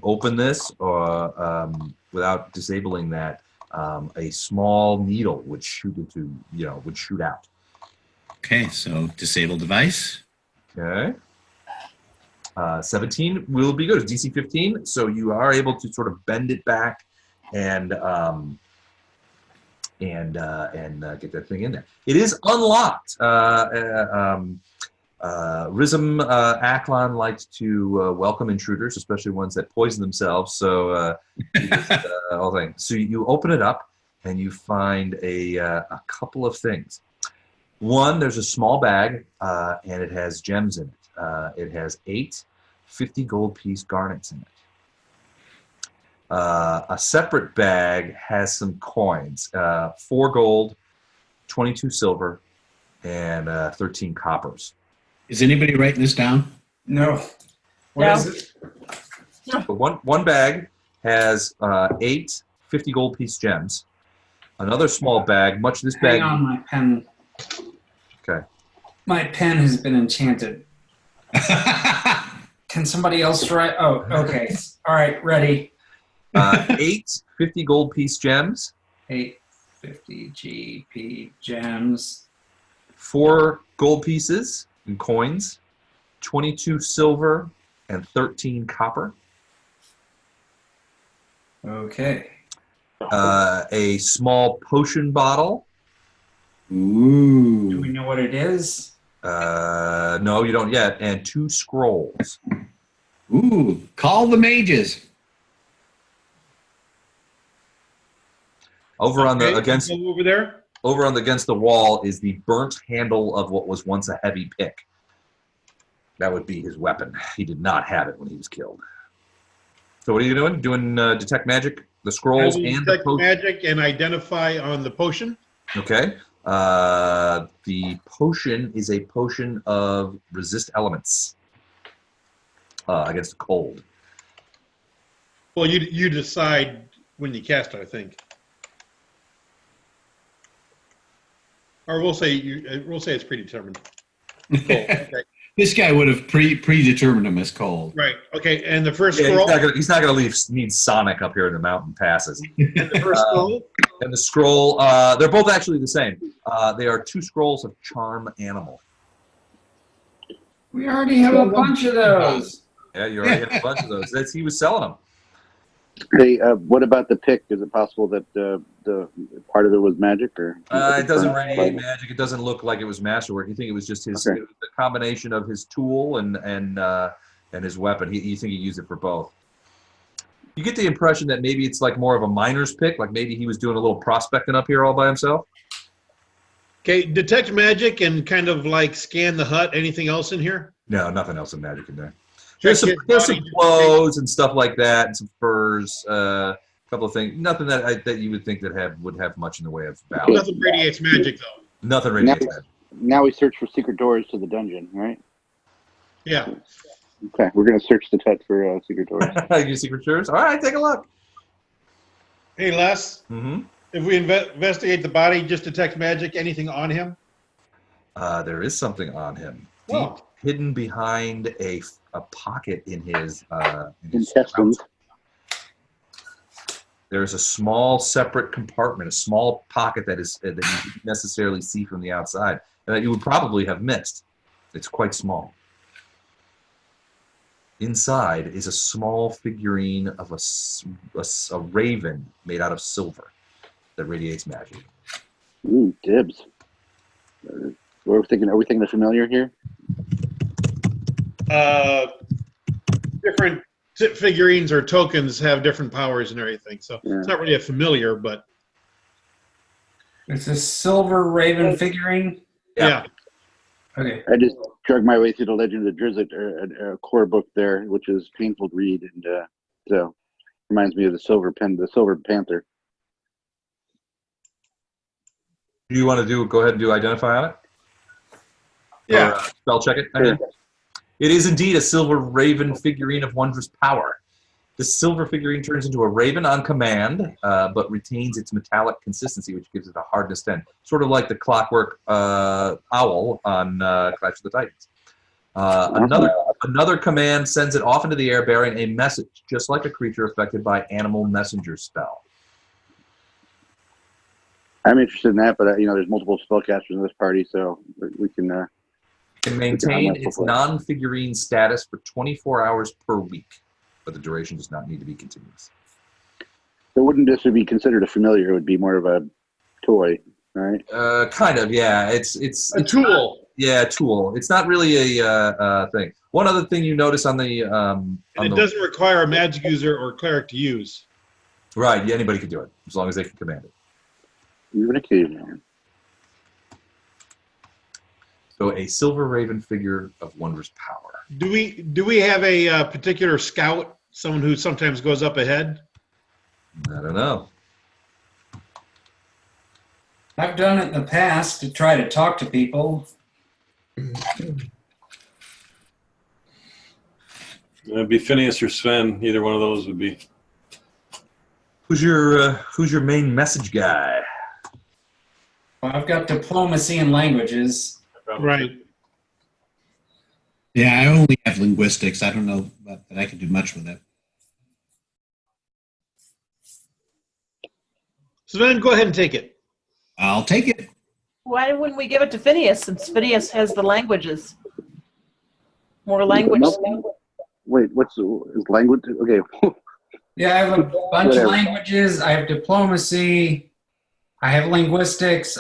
open this without disabling that, a small needle would shoot out. Okay, so disable device. Okay. 17 will be good. It's DC 15, so you are able to sort of bend it back and get that thing in there. It is unlocked. Rizm Aklon likes to welcome intruders, especially ones that poison themselves. So, so you open it up and you find a couple of things. One, there's a small bag and it has gems in it. It has 8 50 gold piece garnets in it. A separate bag has some coins, 4 gold, 22 silver, and 13 coppers. Is anybody writing this down? No. What is it? But one bag has 8 50 gold piece gems. Another small bag, much this bag. Hang on, my pen. Okay. My pen has been enchanted. Can somebody else write? Oh, okay. All right, ready. 8 50 gold piece gems. 8 50 GP gems. 4 gold pieces and coins. 22 silver and 13 copper. Okay. A small potion bottle. Ooh. Do we know what it is? No, you don't yet. And 2 scrolls. Ooh, call the mages. Over on the against over there. Over on the against the wall is the burnt handle of what was once a heavy pick. That would be his weapon. He did not have it when he was killed. So what are you doing? Doing detect magic, the scrolls, and the detect magic and identify on the potion. Okay. The potion is a potion of resist elements against cold. Well, you decide when you cast it, I think. Or we'll say it's predetermined. Cool. Okay. This guy would have predetermined him as cold. Right. Okay. And the first scroll. He's not gonna need Sonic up here in the mountain passes. And the first scroll. And the scroll. They're both actually the same. They are 2 scrolls of charm animal. We already have a bunch of those. Yeah, you already have a bunch of those. He was selling them. Hey, what about the pick? Is it possible that the part of it was magic, or it doesn't radiate magic? It doesn't look like it was masterwork. You think it was just his the combination of his tool and his weapon. You think he used it for both. You get the impression that maybe it's like more of a miner's pick, like maybe he was doing a little prospecting up here all by himself. Okay, detect magic and kind of like scan the hut. Anything else in here? No, nothing else in magic in there. There's some clothes and stuff like that, and some furs, a couple of things. Nothing that you would think would have much in the way of value. Nothing radiates magic, though. Nothing radiates magic. Now we search for secret doors to the dungeon, right? Yeah. Okay, we're gonna search the hut for secret doors. Your secret doors? All right, take a look. Hey, Les. Mm-hmm. If we investigate the body, just detect magic. Anything on him? There is something on him. Oh. Deep, hidden behind a pocket in his intestines. there's a small separate compartment, a small pocket that you didn't necessarily see from the outside, and that you would probably have missed. It's quite small. Inside is a small figurine of a raven made out of silver that radiates magic. Ooh, dibs. Are we thinking of familiar here? Different figurines or tokens have different powers and everything, so it's not really a familiar, but It's a silver raven figurine. yeah. Okay. I just drug my way through the Legend of the Drizzt, a core book there, which is painful to read, and so reminds me of the Silver Panther. Do you want to go ahead and do identify on it? Yeah. Or, spell check it. I mean. It is indeed a silver raven figurine of wondrous power. The silver figurine turns into a raven on command, but retains its metallic consistency, which gives it a hardness 10. Sort of like the clockwork owl on Clash of the Titans. Another command sends it off into the air bearing a message, just like a creature affected by animal messenger spell. I'm interested in that, but there's multiple spellcasters in this party, so we can. Can maintain its non-figurine status for 24 hours per week, but the duration does not need to be continuous. So wouldn't this be considered a familiar? It would be more of a toy, right? Kind of, yeah. It's a tool. A tool. It's not really a thing. One other thing you notice on the and it doesn't require a magic user or cleric to use. Right. Yeah, anybody can do it as long as they can command it. Even a caveman. So a silver raven figure of wondrous power. Do we have a particular scout, someone who sometimes goes up ahead? I don't know. I've done it in the past to try to talk to people. It'd be Phineas or Sven. Either one of those would be. Who's your main message guy? Well, I've got diplomacy and languages. Right. Yeah, I only have linguistics. I don't know that I can do much with it. So then go ahead and take it. I'll take it. Why wouldn't we give it to Phineas, since Phineas has the languages? More language. Wait, is language? Okay. Yeah, I have a bunch of languages. I have diplomacy. I have linguistics.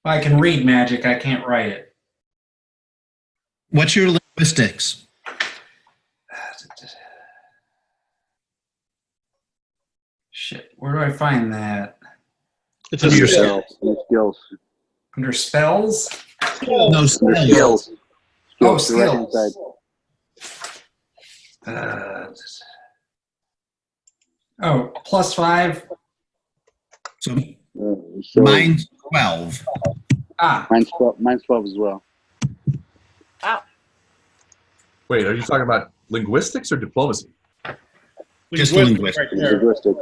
I can read magic. I can't write it. What's your linguistics? Shit, where do I find that? It's a skill. Skills. Under spells? No, skills. Oh, skills. +5. So mine's 12. Mine's 12 as well. Wow. Wait, are you talking about linguistics or diplomacy? Just linguistics. Linguistics.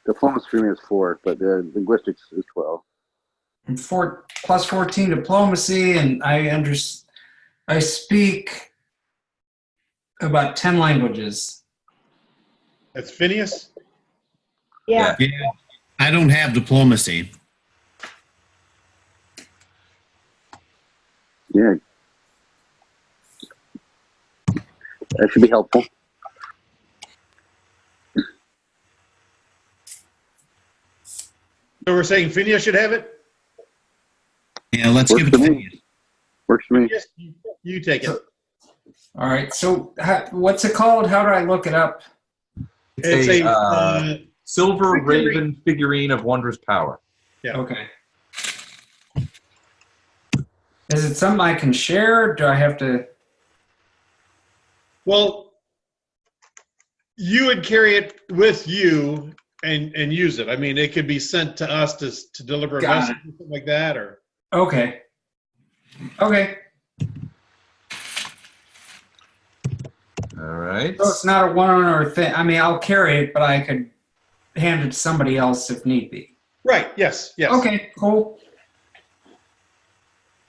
Diplomacy for me is 4, but linguistics is 12. I'm +14 diplomacy, and I speak about 10 languages. That's Phineas? Yeah. I don't have diplomacy. Yeah. That should be helpful. So we're saying Phineas should have it? Yeah, let's give it to Phineas. Works for me. Yes, you take it. All right. So what's it called? How do I look it up? It's a silver raven figurine of wondrous power. Yeah. Okay. Is it something I can share? Do I have to? Well, you would carry it with you and use it. I mean, it could be sent to us to deliver a message or something like that, or. Okay. Okay. All right. So it's not a one-on-one thing. I mean, I'll carry it, but I could hand it to somebody else if need be. Right. Yes. Yes. Okay. Cool.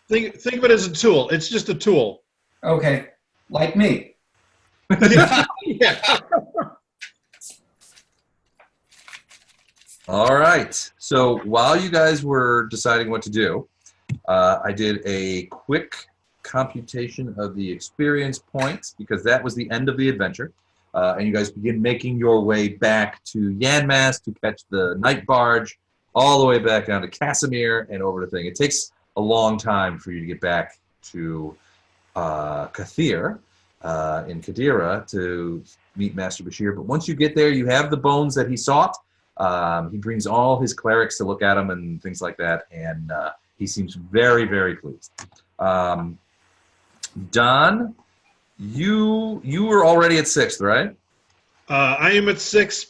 Think of it as a tool. It's just a tool. Okay. Like me. Yeah. All right. So while you guys were deciding what to do, I did a quick computation of the experience points because that was the end of the adventure. And you guys begin making your way back to Yanmas to catch the night barge, all the way back down to Casimir and over to Thing. It takes a long time for you to get back to Kathir in Kadira to meet Master Bashir. But once you get there, you have the bones that he sought. He brings all his clerics to look at them and things like that, and he seems very, very pleased. Don, you were already at 6th, right? I am at 6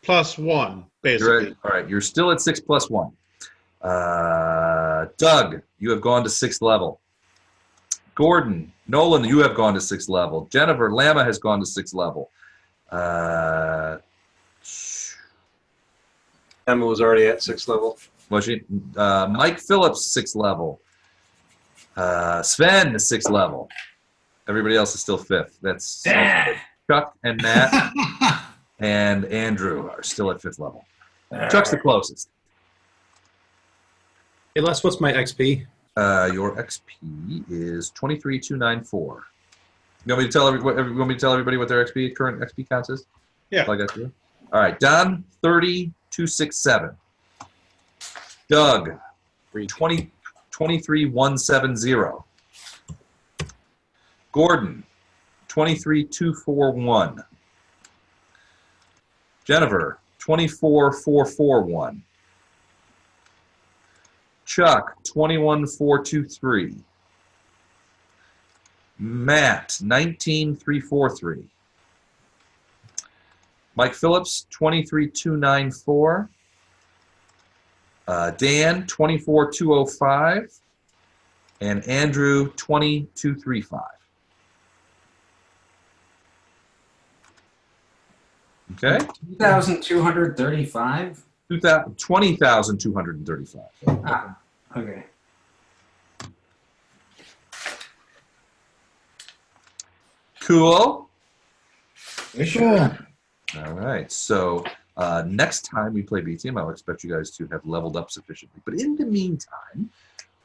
plus 1, basically. All right, you're still at 6 plus 1. Doug, you have gone to 6th level. Gordon, Nolan, you have gone to 6th level. Jennifer, Lama has gone to 6th level. Emma was already at 6th level. Was she? Mike Phillips, 6th level. Sven is 6th level. Everybody else is still 5th. That's Chuck and Matt and Andrew are still at 5th level. Chuck's the closest. Hey, Les, what's my XP? Your XP is 23,294. You want me to tell everybody what their current XP counts is? Yeah. Like that. All right, Don, 30,267. Doug, 23,170. Gordon, 23,241. Jennifer, 24,441. Chuck, 21,423. Matt, 19,343. Mike Phillips, 23,294. Dan, 24,205. And Andrew, 22,35. Okay. 2,235? 20,235. Ah, okay. Cool. Cool. All right. So next time we play BTM, I'll expect you guys to have leveled up sufficiently. But in the meantime,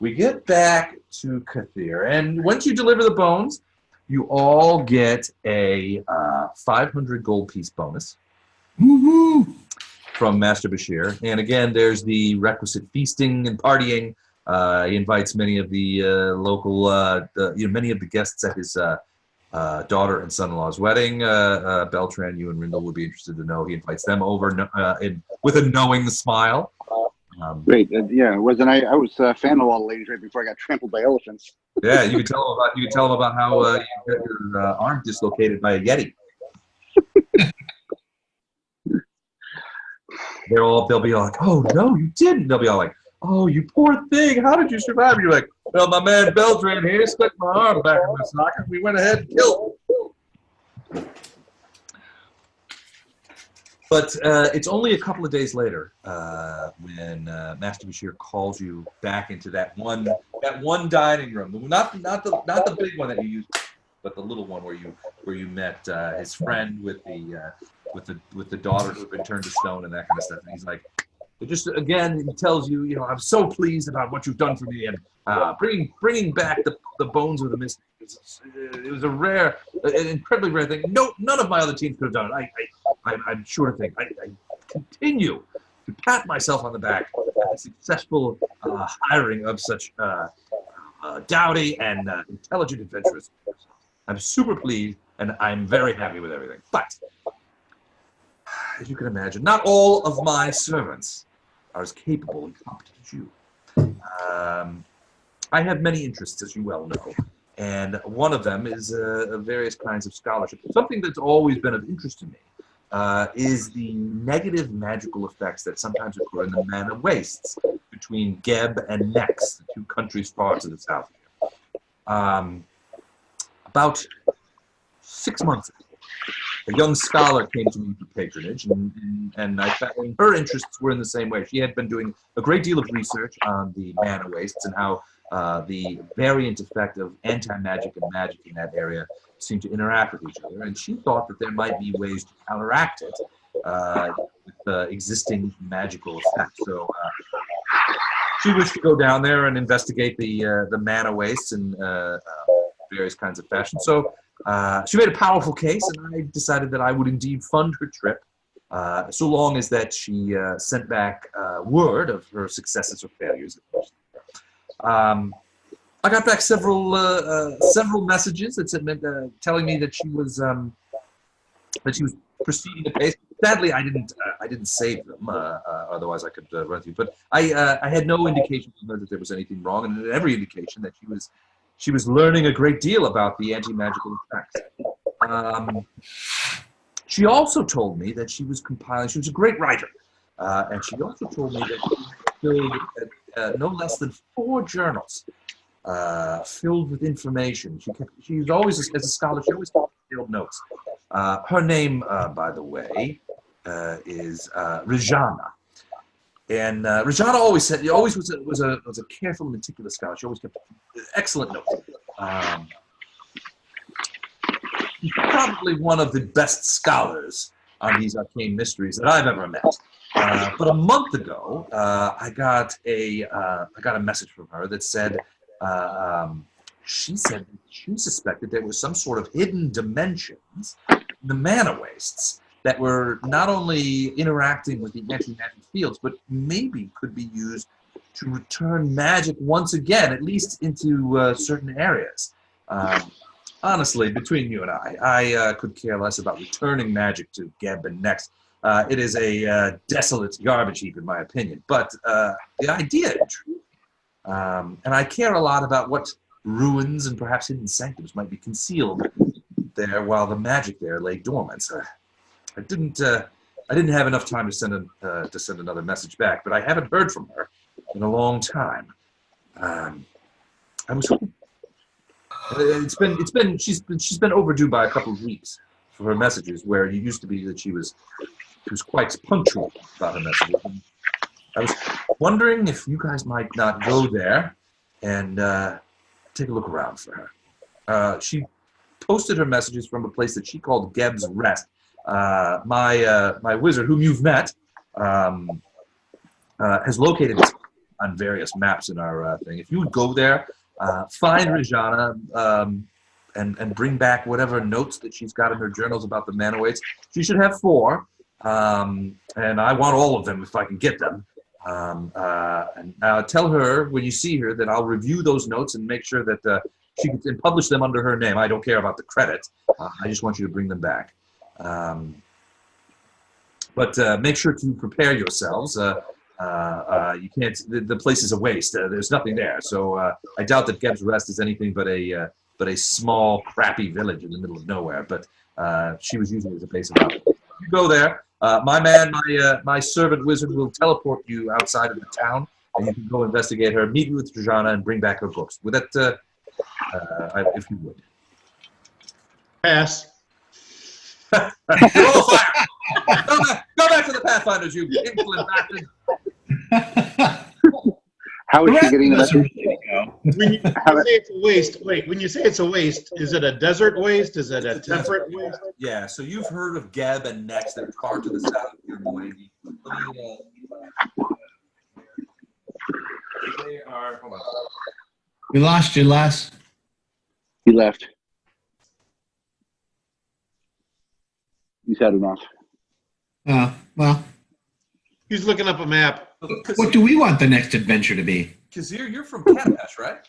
we get back to Kathir. And once you deliver the bones, you all get a 500 gold piece bonus. Woo-hoo. From Master Bashir. And again, there's the requisite feasting and partying. He invites many of the local, many of the guests at his daughter and son-in-law's wedding. Beltran, you and Rindle would be interested to know. He invites them over with a knowing smile. Great. Yeah, wasn't I? I was a fan of all the ladies right before I got trampled by elephants. Yeah, you could tell them about how you got your arm dislocated by a Yeti. They'll be all like, "Oh no, you didn't." They'll be all like, "Oh, you poor thing, how did you survive?" And you're like, "Well, my man Beltran here stuck my arm back in my socket. We went ahead and killed him." But it's only a couple of days later when Master Bashir calls you back into that one dining room, not the big one that you used, but the little one where you met his friend with the daughter who had been turned to stone and that kind of stuff. And he's like, he tells you, I'm so pleased about what you've done for me and bringing back the bones of the mystic. It was an incredibly rare thing. None of my other teams could have done it. I'm sure to think. I continue to pat myself on the back for the successful hiring of such doughty and intelligent adventurers. I'm super pleased, and I'm very happy with everything. But, as you can imagine, not all of my servants are as capable and competent as you. I have many interests, as you well know, and one of them is various kinds of scholarship. Something that's always been of interest to me is the negative magical effects that sometimes occur in the mana wastes between Geb and Nex, the two countries far to the south. About 6 months ago, a young scholar came to me for patronage, and I found her interests were in the same way. She had been doing a great deal of research on the mana wastes and how the variant effect of anti-magic and magic in that area seemed to interact with each other, and she thought that there might be ways to counteract it with existing magical effects. So she wished to go down there and investigate the mana wastes in various kinds of fashion. So she made a powerful case, and I decided that I would indeed fund her trip, so long as that she sent back word of her successes or failures. I got back several messages that said, telling me that she was proceeding apace. Sadly, I didn't save them. Otherwise, I could run through. But I had no indication from her that there was anything wrong, and every indication that she was learning a great deal about the anti-magical effects. She also told me that she was compiling. She was a great writer, and she also told me that she filled no less than 4 journals filled with information. She was always, as a scholar, she always kept detailed notes. Her name, by the way, is Rajana. And Rajana always was a careful, meticulous scholar. She always kept excellent notes. She's probably one of the best scholars on these arcane mysteries that I've ever met. But a month ago, I got a message from her that said she said that she suspected there was some sort of hidden dimensions in the mana wastes that were not only interacting with the anti-magic fields, but maybe could be used to return magic once again, at least into certain areas. Honestly, between you and I could care less about returning magic to Geb and Nex. It is a desolate garbage heap, in my opinion. But the idea is true. And I care a lot about what ruins and perhaps hidden sanctums might be concealed there while the magic there lay dormant. I didn't have enough time to send another message back, but I haven't heard from her in a long time. I was hoping. She's been overdue by a couple of weeks for her messages, where it used to be that she was quite punctual about her messages. And I was wondering if you guys might not go there and take a look around for her. She posted her messages from a place that she called Geb's Rest. My wizard, whom you've met, has located this on various maps in our thing. If you would go there, find Rajana, and bring back whatever notes that she's got in her journals about the mana wastes. She should have 4, and I want all of them if I can get them. And tell her when you see her that I'll review those notes and make sure that she can publish them under her name. I don't care about the credit. I just want you to bring them back. But make sure to prepare yourselves. You can't. The place is a waste. There's nothing there. So I doubt that Geb's Rest is anything but a small, crappy village in the middle of nowhere. But she was using it as a base of operations. You go there. My servant wizard will teleport you outside of the town, and you can go investigate her, meet with Rajana, and bring back her books. With that, if you would. Pass. Go back to the Pathfinders, you insolent bastard. How is she getting that? When you say it's a waste, when you say it's a waste, is it a desert waste? Is it a temperate waste? Yeah, so you've heard of Geb and Nex. They're far to the south of your lady. They are, hold on. We lost you, Les. He left. He's had enough. Well. He's looking up a map. What do we want the next adventure to be? Kazir, you're from Catapesh, right?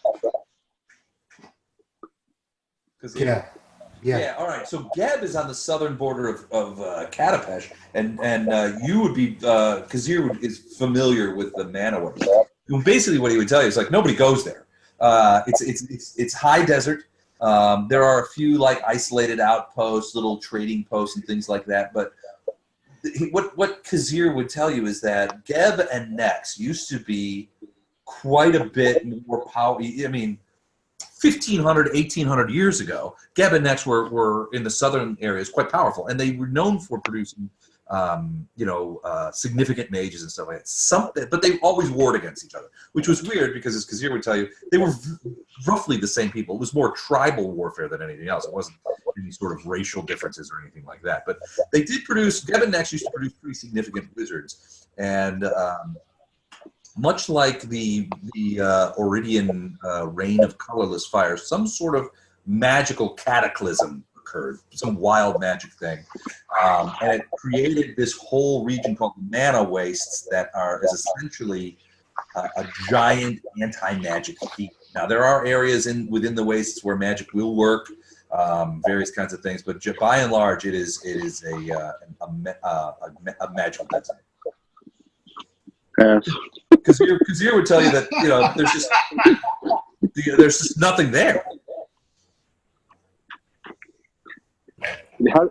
Kazir? Yeah. All right. So Geb is on the southern border of Catapesh, and you would be Kazir is familiar with the mana waste. Basically, what he would tell you is like nobody goes there. It's high desert. There are a few like isolated outposts, little trading posts, and things like that. But what Kazir would tell you is that Geb and Nex used to be quite a bit more powerful. I mean, 1,500, 1,800 years ago, Geb and Nex were in the southern areas quite powerful, and they were known for producing significant mages and stuff like that. But they always warred against each other, which was weird because, as Kazir would tell you, they were roughly the same people. It was more tribal warfare than anything else. It wasn't any sort of racial differences or anything like that. But they did produce. Devon Next used to produce pretty significant wizards, and much like the Oridian reign of colorless fire, some sort of magical cataclysm occurred, some wild magic thing, and it created this whole region called the Mana Wastes that is essentially a giant anti-magic field. Now there are areas within the wastes where magic will work, various kinds of things, but by and large, it is a magical dead zone. Kazir would tell you that there's just nothing there.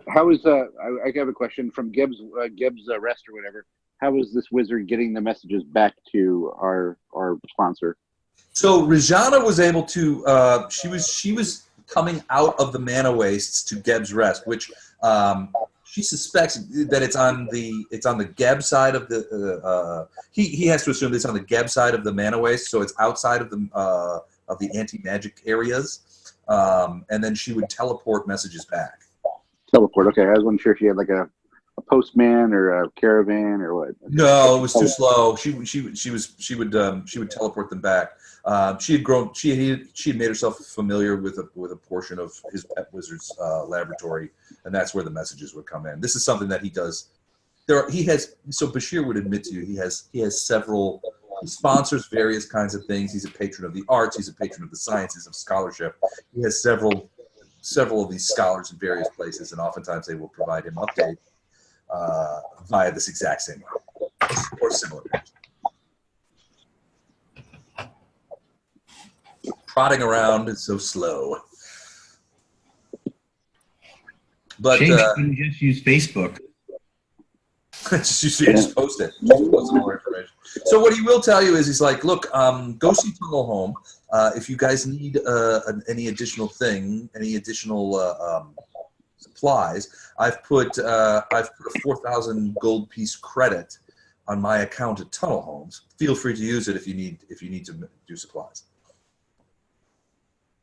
How is I have a question from Gibbs Rest or whatever. How is this wizard getting the messages back to our sponsor? So Rajana was able to. She was coming out of the Mana Wastes to Gibbs Rest, which she suspects that it's on the Geb side of the. He has to assume that it's on the Geb side of the Mana Waste, so it's outside of the anti-magic areas, and then she would teleport messages back. Teleport. Okay, I wasn't sure if you had like a postman or a caravan or what. No, it was too slow. She would teleport them back. She had made herself familiar with a portion of his pet wizard's laboratory, and that's where the messages would come in. This is something that he does. So Bashir would admit to you he has several. He sponsors various kinds of things. He's a patron of the arts. He's a patron of the sciences, of scholarship. He has several of these scholars in various places, and oftentimes they will provide him updates via this exact same way, or similar. Trotting around is so slow. But you just use Facebook. just post it. Just post more information. So what he will tell you is he's like, look, go see Tunnel Home. If you guys need any additional supplies, I've put a 4,000 gold piece credit on my account at Tunnel Homes. Feel free to use it if you need to do supplies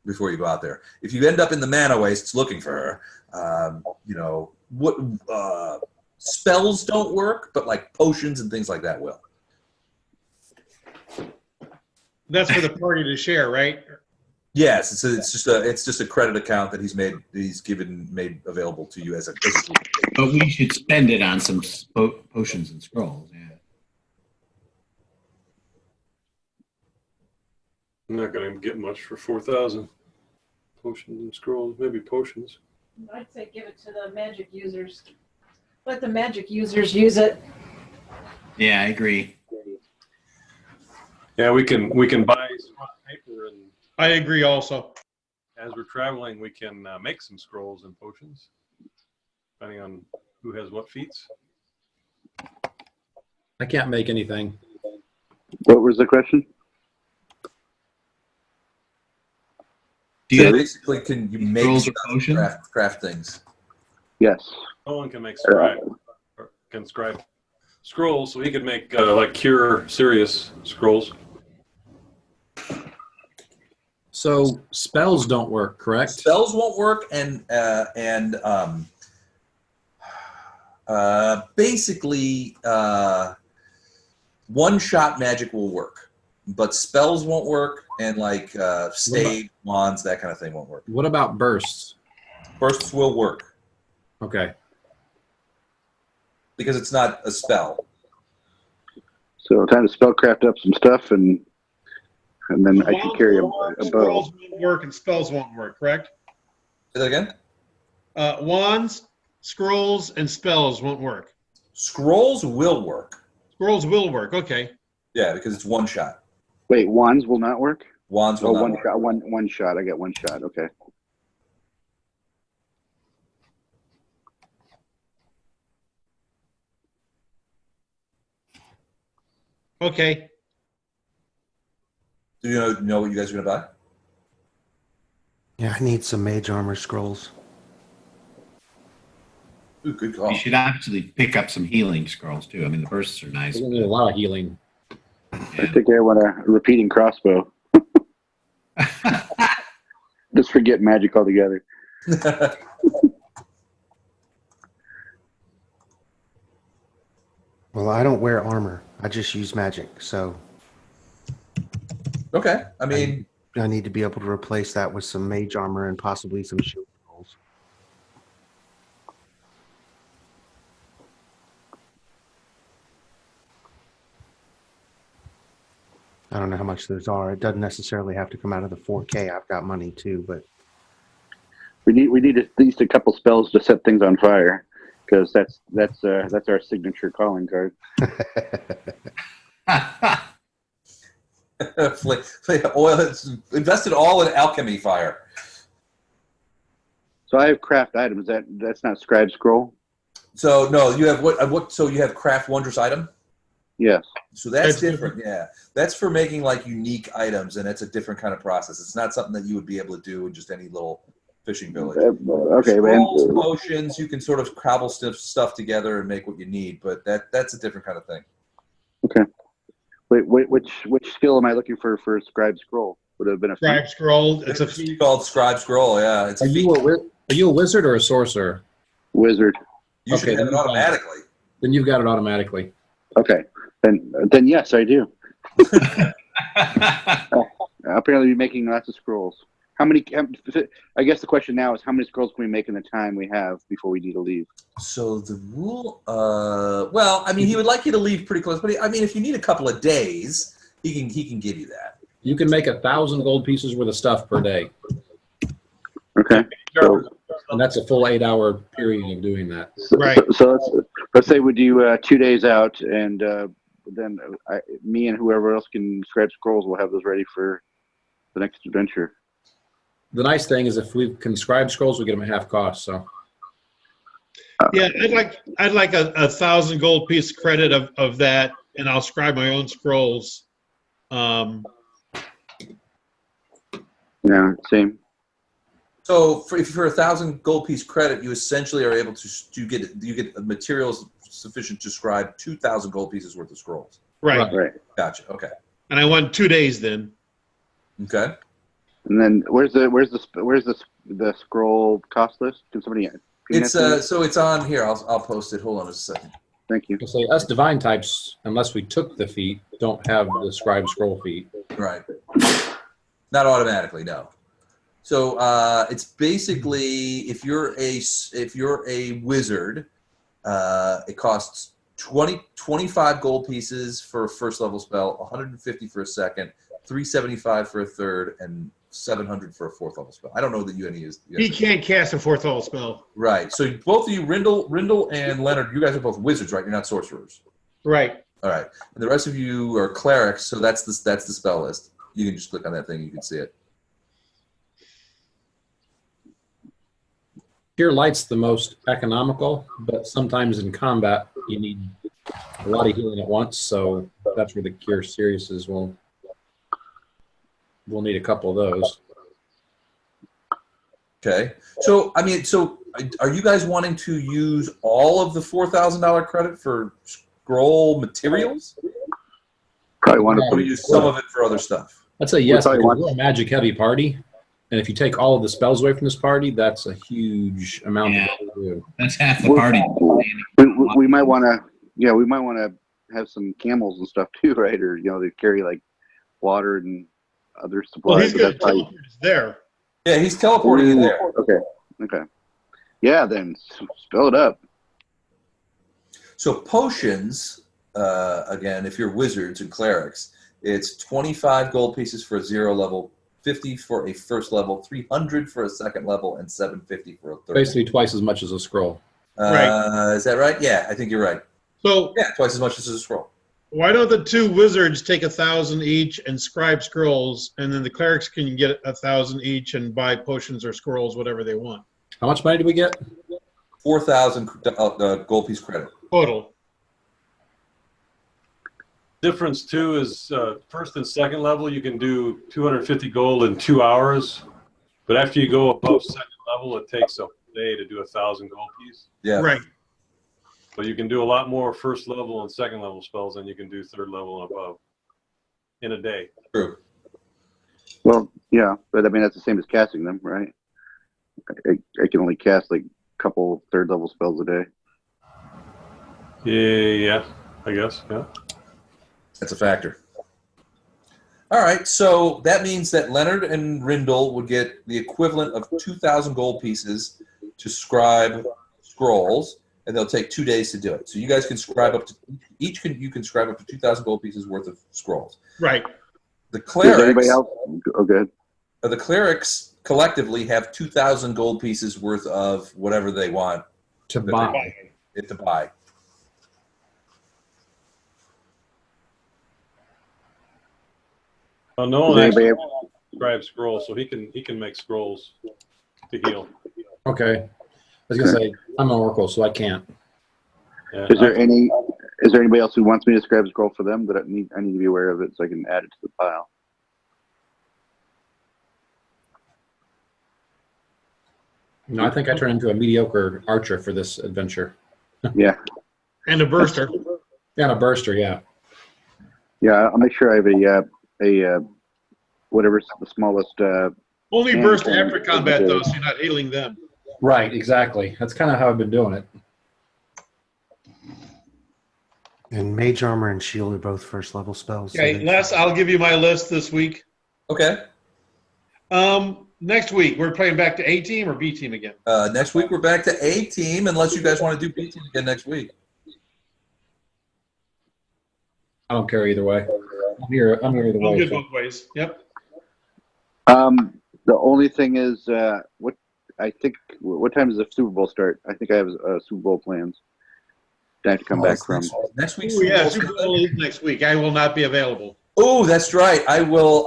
before you go out there. If you end up in the Mana Wastes looking for her, spells don't work, but like potions and things like that will. That's for the party to share, right? Yes, it's just a credit account that he's made available to you as a group. But we should spend it on some potions and scrolls. Yeah. I'm not going to get much for 4,000 potions and scrolls. Maybe potions. I'd say give it to the magic users. Let the magic users use it. Yeah, I agree. Yeah, we can buy scrap paper, and I agree also. as we're traveling, we can make some scrolls and potions, depending on who has what feats. I can't make anything. What was the question? So basically, can you make craft things? Yes. Someone can make scribe, or can scribe scrolls, so he could make like cure serious scrolls. So spells don't work, correct? Spells won't work, and basically one-shot magic will work, but spells won't work, and like stave, wands, that kind of thing won't work. What about bursts? Bursts will work. Okay. Because it's not a spell. So time to spellcraft up some stuff, and then I can carry a bow. Scrolls won't work and spells won't work, correct? Say that again? Wands, scrolls, and spells won't work. Scrolls will work. Scrolls will work, okay. Yeah, because it's one shot. Wait, wands will not work? Wands will not work. Shot, one shot. I got one shot, okay. Okay. Do you know what you guys are going to buy? Yeah, I need some mage armor scrolls. Ooh, good call. You should actually pick up some healing scrolls too. I mean, the bursts are nice. There's a lot of healing. I think I want a repeating crossbow. Just forget magic altogether. Well, I don't wear armor. I just use magic. So Okay. I mean, I need to be able to replace that with some mage armor and possibly some shield scrolls. I don't know how much those are. It doesn't necessarily have to come out of the 4K. I've got money too, but We need at least a couple spells to set things on fire, because that's our signature calling card. Oil. It's invested all in alchemy fire. So I have craft items. That's not scribe scroll. So no, you have what? So you have craft wondrous item. Yes. So that's different. Yeah, that's for making like unique items, and it's a different kind of process. It's not something that you would be able to do in just any little fishing village. Okay, Scrolls, potions, you can sort of cobble stuff together and make what you need, but that's a different kind of thing. Okay. Wait, which skill am I looking for scribe scroll? Would it have been a Scribe scroll. It's a feat. Called scribe scroll. Yeah, it's Are you a wizard or a sorcerer? Wizard. You should have it automatically. Then you've got it automatically. Okay. Then yes, I do. I'll apparently be making lots of scrolls. How many? I guess the question now is how many scrolls can we make in the time we have before we need to leave? So the rule, well, I mean, he would like you to leave pretty close, but I mean, if you need a couple of days, he can give you that. You can make 1,000 gold pieces worth of stuff per day. Okay. And that's a full 8-hour period of doing that. Right. So let's say we do 2 days out, and then me and whoever else can scribe scrolls will have those ready for the next adventure. The nice thing is if we can scribe scrolls, we get them at half cost. So. Yeah, I'd like a 1,000 gold piece credit of that, and I'll scribe my own scrolls. Yeah, same. So for 1,000 gold piece credit, you essentially are able to get materials sufficient to scribe 2,000 gold pieces worth of scrolls. Right. Gotcha. Okay. And I want 2 days then. Okay. And then where's the scroll cost list? Can somebody? It's so it's on here. I'll post it. Hold on a second. Thank you. So us divine types, unless we took the feat, don't have the scribe scroll feat. Right. Not automatically, no. So it's basically if you're a wizard, it costs 25 gold pieces for a first level spell, 150 for a second, 375 for a third, and 700 for a fourth level spell. I don't know that you any use. He can't cast a fourth level spell. Right. So both of you, Rindle and Leonard, you guys are both wizards, right? You're not sorcerers. Right. All right. And the rest of you are clerics, so that's the spell list. You can just click on that thing, you can see it. Cure Light's the most economical, but sometimes in combat you need a lot of healing at once, so that's where the Cure Serious is. We'll need a couple of those. Okay. So, I mean, are you guys wanting to use all of the $4,000 credit for scroll materials? Probably want Or use some of it for other stuff? I'd say yes, because we're a magic heavy party, and if you take all of the spells away from this party, that's a huge amount of what we do. That's half the party. We might want to have some camels and stuff too, right? Or they carry like water and other supplies. Well, he's going to teleport us there. Yeah, he's teleporting in there. Okay. Yeah, then spell it up. So potions, again, if you're wizards and clerics, it's 25 gold pieces for a 0 level, 50 for a first level, 300 for a second level, and 750 for a third. Basically twice as much as a scroll. Right. Is that right? Yeah, I think you're right. So yeah, twice as much as a scroll. Why don't the two wizards take 1,000 each and scribe scrolls, and then the clerics can get 1,000 each and buy potions or scrolls, whatever they want. How much money do we get? 4,000 gold piece credit. Total. Difference too is first and second level you can do 250 gold in 2 hours, but after you go above second level, it takes a day to do 1,000 gold piece. Yeah. Right. So you can do a lot more first level and second level spells than you can do third level and above in a day. True. Well, yeah, but I mean that's the same as casting them, right? I can only cast like a couple third level spells a day. Yeah, I guess. Yeah. That's a factor. All right, so that means that Leonard and Rindle would get the equivalent of 2,000 gold pieces to scribe scrolls, and they'll take 2 days to do it. So you guys can scribe up to you can scribe up to 2,000 gold pieces worth of scrolls. Right. The Does clerics. anybody else? Oh, good. The clerics collectively have 2,000 gold pieces worth of whatever they want To buy. to buy. Nolan Does anybody actually scribes scrolls, so he can make scrolls to heal. Okay. I was gonna say I'm an oracle, so I can't. Yeah. Is there anybody else who wants me to scribe a scroll for them that I need to be aware of it so I can add it to the pile? No, I think I turned into a mediocre archer for this adventure. Yeah. And a burster. And a burster, yeah. Yeah, I'll make sure I have a whatever's the smallest. Only hand burst cannon after combat, is. though, so you're not healing them. Right, exactly. That's kind of how I've been doing it. And mage armor and shield are both first level spells. so Okay, they- Les, I'll give you my list this week. Okay. Next week, we're playing back to A team or B team again? Next week we're back to A team, unless you guys want to do B team again next week. I don't care either way. I'm here either I'll way. get so- both ways. Yep. The only thing is, what time does the Super Bowl start? I think I have Super Bowl plans. I have to come back from. Next week. Oh, yeah, Super Bowl is next week. I will not be available. Oh, that's right. I will.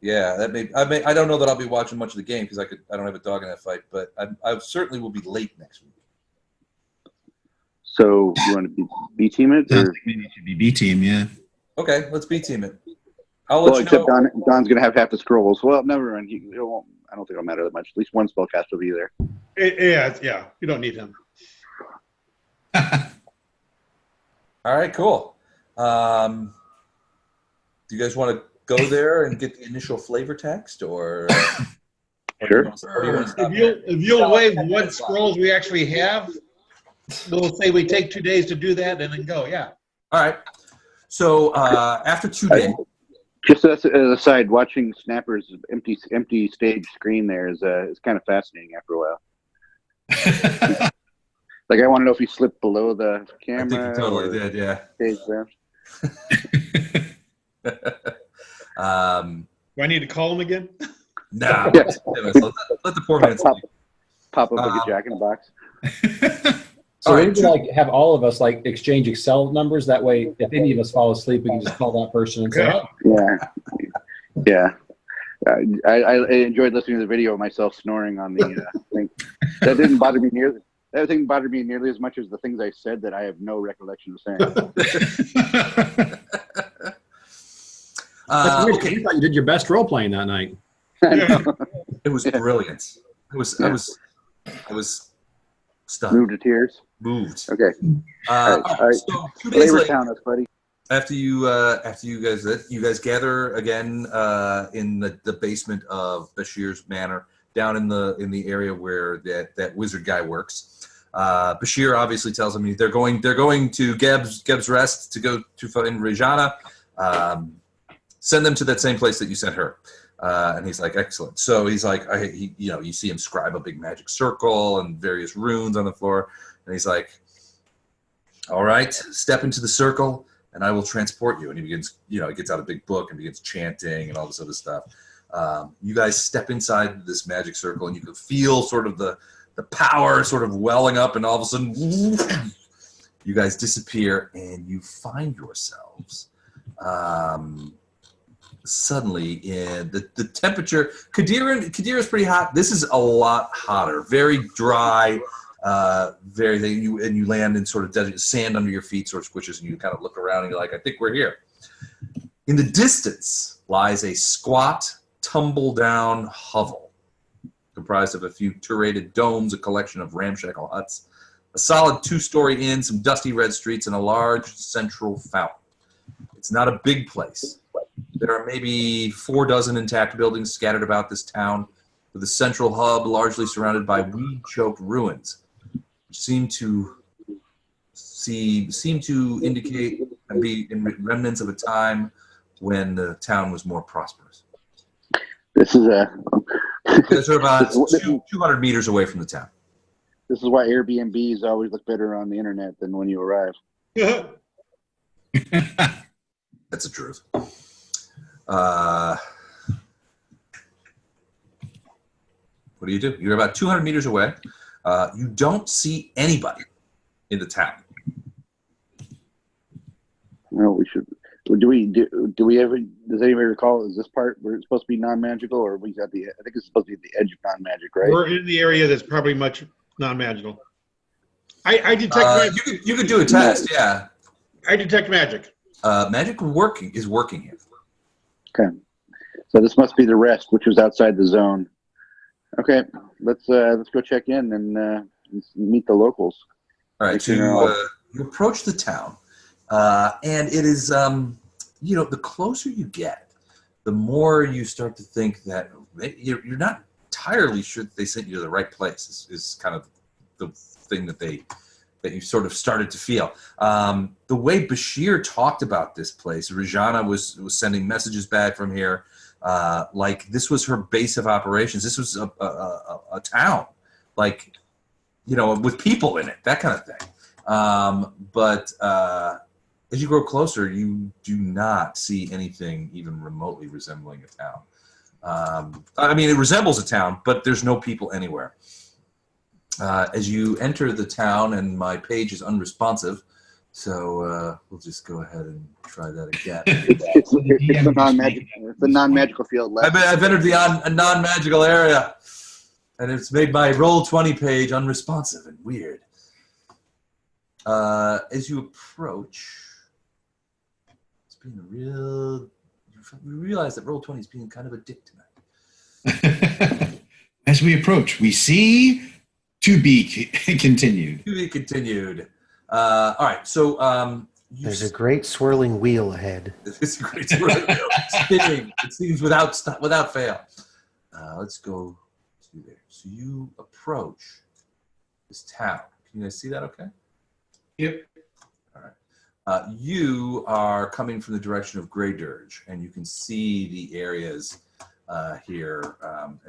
Yeah, that may. I don't know that I'll be watching much of the game because I don't have a dog in that fight. But I certainly will be late next week. So you want to B team it? I Or? think maybe it should be B team, yeah. Okay, let's B team it. I'll let Well, you except know. Don's going to have half the scrolls. Well, never mind. It won't. I don't think it'll matter that much. At least one spellcast will be there. Yeah. You don't need him. All right, cool. Do you guys want to go there and get the initial flavor text, or? Sure. If you'll waive what scrolls we actually have, we'll say we take 2 days to do that and then go. Yeah. All right. So after 2 days. Just as an aside, watching Snapper's empty stage screen there is kind of fascinating after a while. Like I want to know if he slipped below the camera. I think he totally did. Yeah. Stage there. Do I need to call him again? No. Yeah. Let the poor man sleep. Pop up like a Jack in the Box. So All we right, could like have all of us like exchange Excel numbers. That way, if any of us fall asleep, we can just call that person and say, "Oh, Yeah. I enjoyed listening to the video of myself snoring on the thing. That didn't bother me nearly. That didn't bother me nearly as much as the things I said that I have no recollection of saying. That's weird, 'cause Okay. you thought you did your best role playing that night." It was brilliant. I was stunned. Moved to tears. Moved. Okay. All right. So 2 days Flavor later, town us, buddy. after you guys gather again in the basement of Bashir's manor, down in the area where that wizard guy works. Bashir obviously tells him they're going to Geb's Rest to go to find Rejana. Send them to that same place that you sent her. And he's like, excellent. So he's like, you see him scribe a big magic circle and various runes on the floor. And he's like, all right, step into the circle and I will transport you. And he begins, he gets out a big book and begins chanting and all this other stuff. You guys step inside this magic circle and you can feel sort of the power sort of welling up, and all of a sudden you guys disappear and you find yourselves suddenly in the temperature. Qadira is pretty hot. This is a lot hotter, very dry, you land in sort of desert, sand under your feet sort of squishes, and you kind of look around and you're like, I think we're here. In the distance lies a squat, tumble-down hovel comprised of a few turreted domes, a collection of ramshackle huts, A solid 2-story inn, some dusty red streets, and a large central fountain. It's not a big place. There are maybe 4 dozen intact buildings scattered about this town, with a central hub largely surrounded by weed-choked ruins, which seem to indicate and be remnants of a time when the town was more prosperous. This is a. These are about 200 meters away from the town. This is why Airbnbs always look better on the internet than when you arrive. That's the truth. What do? You're about 200 meters away. You don't see anybody in the town. No, we should. Do we ever? Does anybody recall? Is this part where it's supposed to be non-magical, or we got the? I think it's supposed to be the edge of non-magic, right? We're in the area that's probably much non-magical. I detect magic. You could do a test, yeah. I detect magic. Magic is working here. Okay, so this must be the rest, which was outside the zone. Okay, let's go check in and meet the locals. All right, so you approach the town, and it is the closer you get, the more you start to think that you're not entirely sure that they sent you to the right place. Is kind of the thing that you sort of started to feel. The way Bashir talked about this place, Rajana was sending messages back from here, like this was her base of operations. This was a town, like, with people in it, that kind of thing. But as you grow closer, you do not see anything even remotely resembling a town. I mean, it resembles a town, but there's no people anywhere. As you enter the town, and my page is unresponsive, so we'll just go ahead and try that again. It's the non-magical field left. I've entered a non-magical area, and it's made my Roll20 page unresponsive and weird. As you approach, it's being you realize that Roll20 is being kind of a dick tonight. As we approach, we see to be continued. To be continued. All right, so there's a great swirling wheel ahead. It's a great swirling wheel. Spinning. It seems without fail. Let's go to there. So you approach this town. Can you guys see that? Okay. Yep. All right. You are coming from the direction of Grey Dirge, and you can see the areas here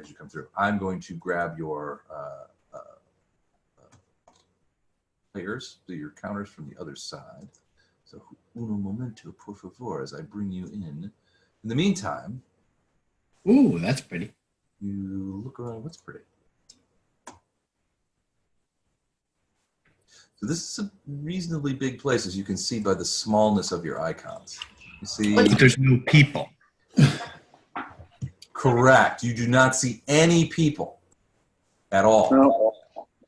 as you come through. I'm going to grab your players, your counters from the other side. So, uno momento, por favor, as I bring you in. In the meantime, ooh, that's pretty. You look around. What's pretty? So this is a reasonably big place, as you can see by the smallness of your icons. You see, but there's no people. Correct. You do not see any people at all. No.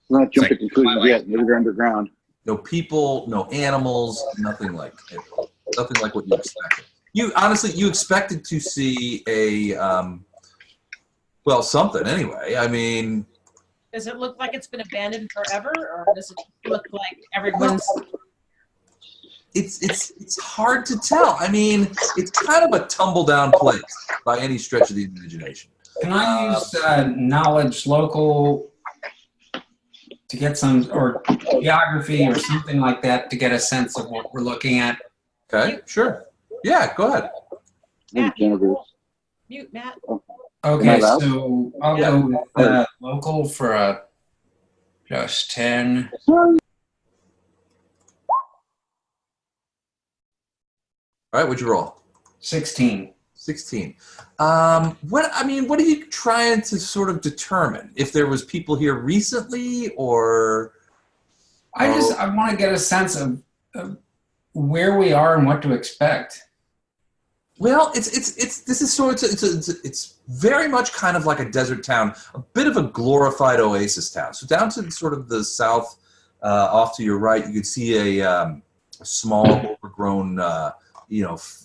Not jump to conclusions yet. Maybe they're underground. No people, no animals, nothing like what you expected. You expected to see something anyway. I mean, does it look like it's been abandoned forever, or does it look like everyone's? It's hard to tell. I mean, it's kind of a tumble down place by any stretch of the imagination. Can I use knowledge local to get some, or geography or something like that, to get a sense of what we're looking at? Okay, sure. Yeah, go ahead. Mute, Matt. Okay, so I'll go with local for a plus 10. All right, what'd you roll? 16. 16. What are you trying to sort of determine? If there was people here recently, or? I want to get a sense of where we are and what to expect. Well, it's very much kind of like a desert town, a bit of a glorified oasis town. So down to sort of the south, off to your right, you can see a small overgrown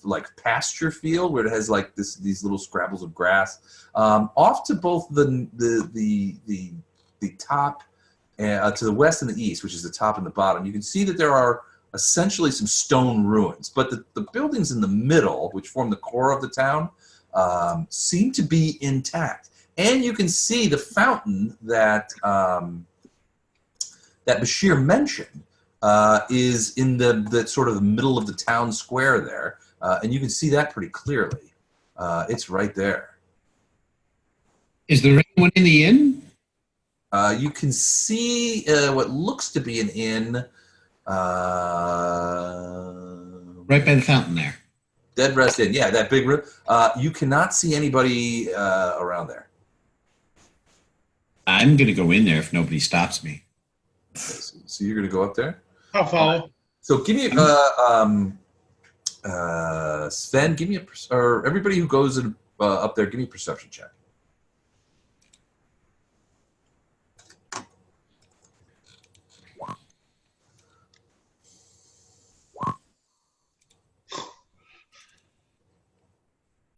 like pasture field where it has like these little scrabbles of grass. Off to both the top to the west and the east, which is the top and the bottom, you can see that there are essentially some stone ruins. But the buildings in the middle, which form the core of the town, seem to be intact. And you can see the fountain that that Bashir mentioned is in the sort of the middle of the town square there. And you can see that pretty clearly. It's right there. Is there anyone in the inn? You can see what looks to be an inn. Right by the fountain there. Dead Rest Inn. Yeah, that big room. You cannot see anybody around there. I'm going to go in there if nobody stops me. So you're going to go up there? I'll follow. So give me Sven, give me or everybody who goes up there, give me a perception check.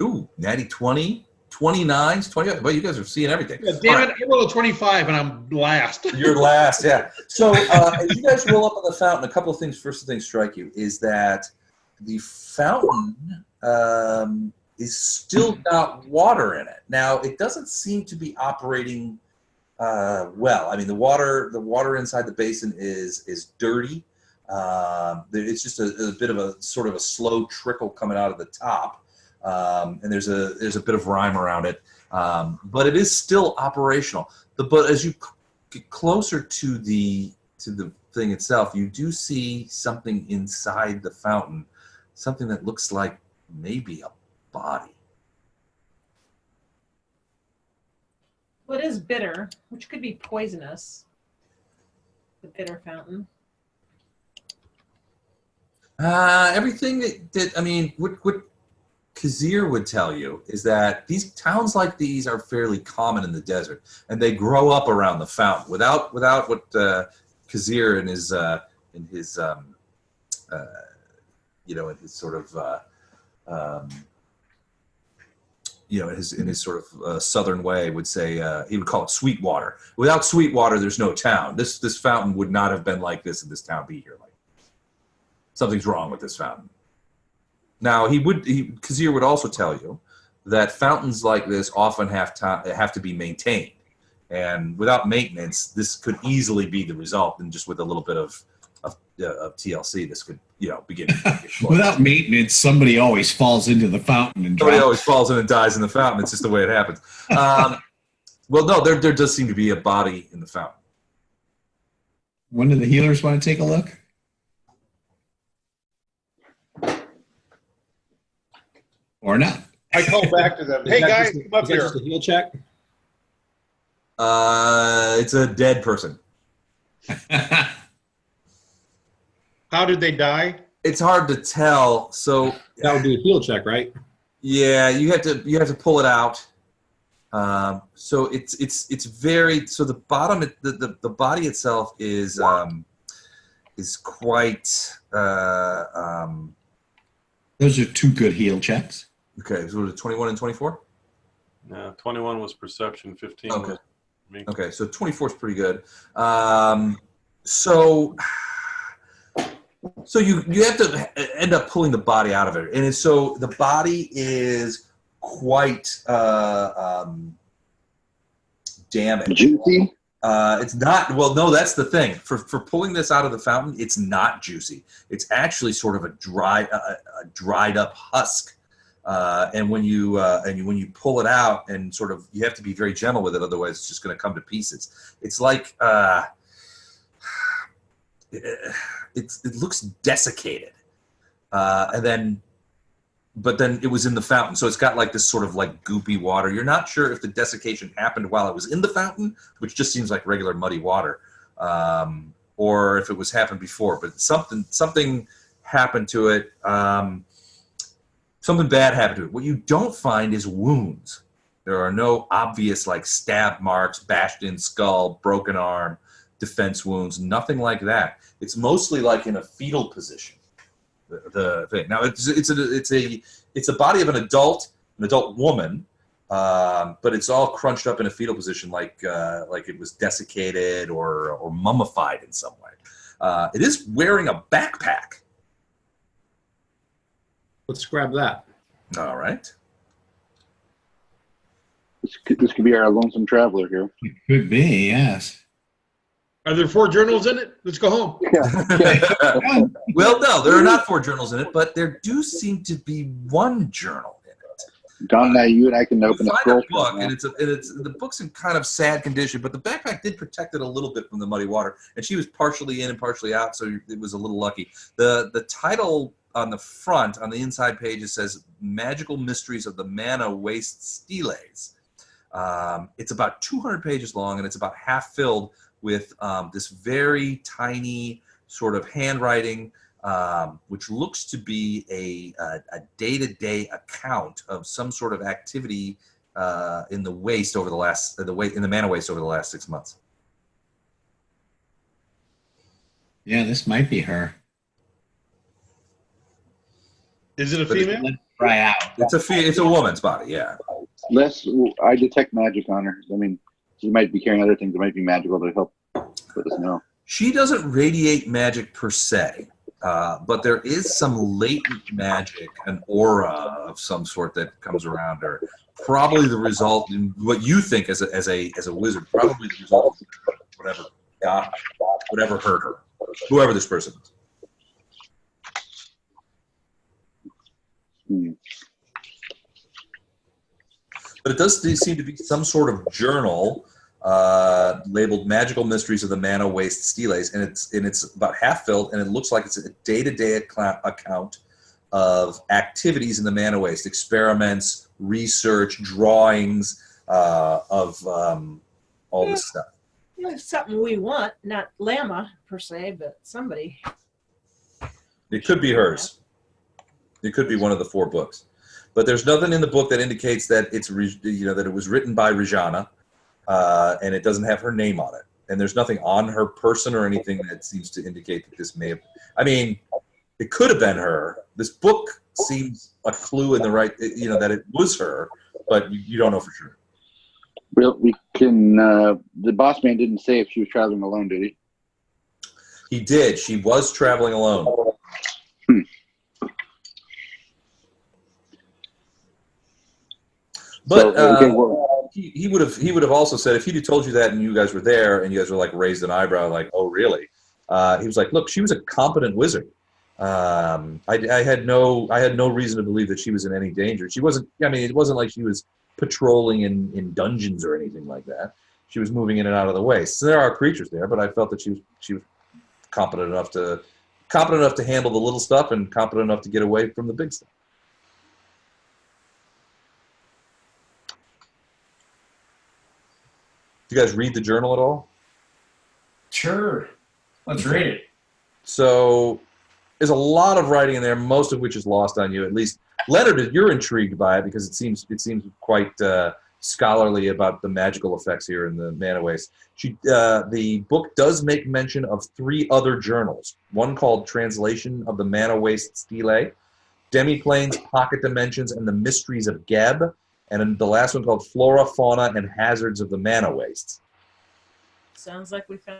Ooh, natty 20, 29s, 20. Well, you guys are seeing everything. Yeah, damn it, I rolled a 25 and I'm last. You're last, yeah. So as you guys roll up on the fountain, a couple of things, first thing strike you, is that the fountain is still got water in it. Now, it doesn't seem to be operating well. I mean, the water inside the basin is dirty. It's just a bit of a sort of a slow trickle coming out of the top. And there's a bit of rime around it, but it is still operational. But as you get closer to the thing itself, you do see something inside the fountain, something that looks like maybe a body. Well, it is bitter, which could be poisonous. The bitter fountain. Everything that I mean, what Kazir would tell you is that these towns like these are fairly common in the desert, and they grow up around the fountain. Without what Kazir in his sort of southern way would say, he would call it sweet water. Without sweet water, there's no town. This fountain would not have been like this if this town be here. Like something's wrong with this fountain. Now, Kazir would also tell you that fountains like this often have to be maintained. And without maintenance, this could easily be the result. And just with a little bit of TLC, this could, begin to Without maintenance, somebody always falls into the fountain and somebody always falls in and dies in the fountain. It's just the way it happens. Well, no, there does seem to be a body in the fountain. One of the healers want to take a look? Or not. I call back to them. Hey guys, come up here. Just a heal check? It's a dead person. How did they die? It's hard to tell. So that would be a heal check, right? Yeah, you have to pull it out. So it's very, so the bottom, the body itself is quite. Those are two good heal checks. Okay, so was it 21 and 24? No, 21 was perception, 15 okay. was me. Okay, so 24 is pretty good. So you have to end up pulling the body out of it, and so the body is quite damaged. Juicy? It's not. Well, no, that's the thing. For pulling this out of the fountain, it's not juicy. It's actually sort of a dried up husk. And when you pull it out and sort of, you have to be very gentle with it, otherwise it's just going to come to pieces. It's like it looks desiccated, but then it was in the fountain, so it's got like this sort of like goopy water. You're not sure if the desiccation happened while it was in the fountain, which just seems like regular muddy water, or if it was happened before. But something happened to it. Something bad happened to it. What you don't find is wounds. There are no obvious like stab marks, bashed in skull, broken arm, defense wounds, nothing like that. It's mostly like in a fetal position. The thing. Now it's a body of an adult woman, but it's all crunched up in a fetal position, like it was desiccated or mummified in some way. It is wearing a backpack. Let's grab that. All right. This could be our lonesome traveler here. It could be, yes. Are there 4 journals in it? Let's go home. Well, no, there are not 4 journals in it, but there do seem to be 1 journal in it. Don and you and I can open You the find scroll. a book, and the book's in kind of sad condition, but the backpack did protect it a little bit from the muddy water, and she was partially in and partially out, so it was a little lucky. The title on the front, on the inside page, it says "Magical Mysteries of the Mana Waste Steles." It's about 200 pages long, and it's about half filled with this very tiny sort of handwriting, which looks to be a day-to-day account of some sort of activity in the waste over the last in the mana waste over the last 6 months. Yeah, this might be her. Is it a female? Try out. It's a woman's body, yeah. I detect magic on her. I mean, she might be carrying other things that might be magical to help let us know. She doesn't radiate magic per se, but there is some latent magic, an aura of some sort that comes around her. Probably the result in what you think as a wizard. Probably the result of whatever hurt her, whoever this person is. But it does seem to be some sort of journal labeled "Magical Mysteries of the Mana Waste Steles," and it's about half filled, and it looks like it's a day-to-day account of activities in the mana waste, experiments, research, drawings of all this stuff. It's something we want, not Lama per se, but somebody. It could be hers. It could be one of the 4 books. But there's nothing in the book that indicates that it's that it was written by Rajana, and it doesn't have her name on it. And there's nothing on her person or anything that seems to indicate that this may have. I mean, it could have been her. This book seems a clue in the right, that it was her, but you don't know for sure. Well, we can. The boss man didn't say if she was traveling alone, did he? He did. She was traveling alone. But he would have also said, if he'd have told you that and you guys were there and you guys were like raised an eyebrow like, oh really? He was like, look, she was a competent wizard. I had no reason to believe that she was in any danger. She wasn't. I mean, it wasn't like she was patrolling in dungeons or anything like that. She was moving in and out of the waste. So there are creatures there, but I felt that she was competent enough to handle the little stuff and competent enough to get away from the big stuff. You guys read the journal at all? Sure. Let's read it. So there's a lot of writing in there, most of which is lost on you. At least, Leonard, you're intrigued by it because it seems quite scholarly about the magical effects here in the mana waste. The book does make mention of 3 other journals. One called Translation of the Mana Waste Stele, Demiplanes, Pocket Dimensions, and the Mysteries of Geb. And then the last one called Flora, Fauna, and Hazards of the Mana Wastes. Sounds like we found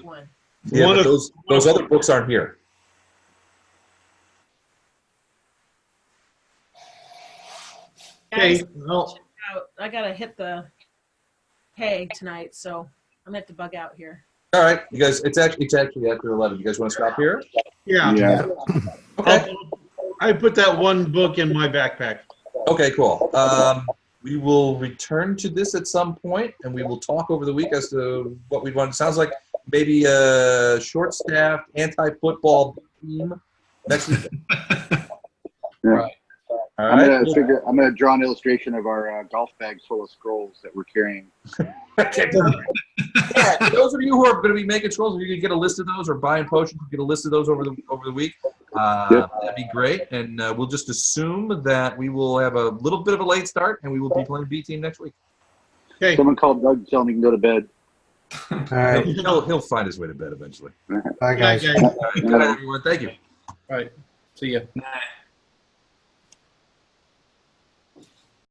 one. Yeah, but those other books aren't here. Okay, well, I gotta hit the hay tonight, so I'm gonna have to bug out here. All right, you guys. It's actually after 11. You guys want to stop here? Yeah. Okay. I put that 1 book in my backpack. Okay, cool. We will return to this at some point, and we will talk over the week as to what we want. It sounds like maybe a short-staffed anti-football team next week. Right. All I'm right. gonna draw an illustration of our golf bags full of scrolls that we're carrying. Yeah, those of you who are going to be making scrolls, if you can get a list of those or buying potions, get a list of those over the week. That'd be great. And we'll just assume that we will have a little bit of a late start, and we will be playing B team next week. Okay. Someone called Doug to tell him he can go to bed. All right. He'll find his way to bed eventually. Bye, guys. All right. Good night, everyone. Thank you. All right. See ya. Night.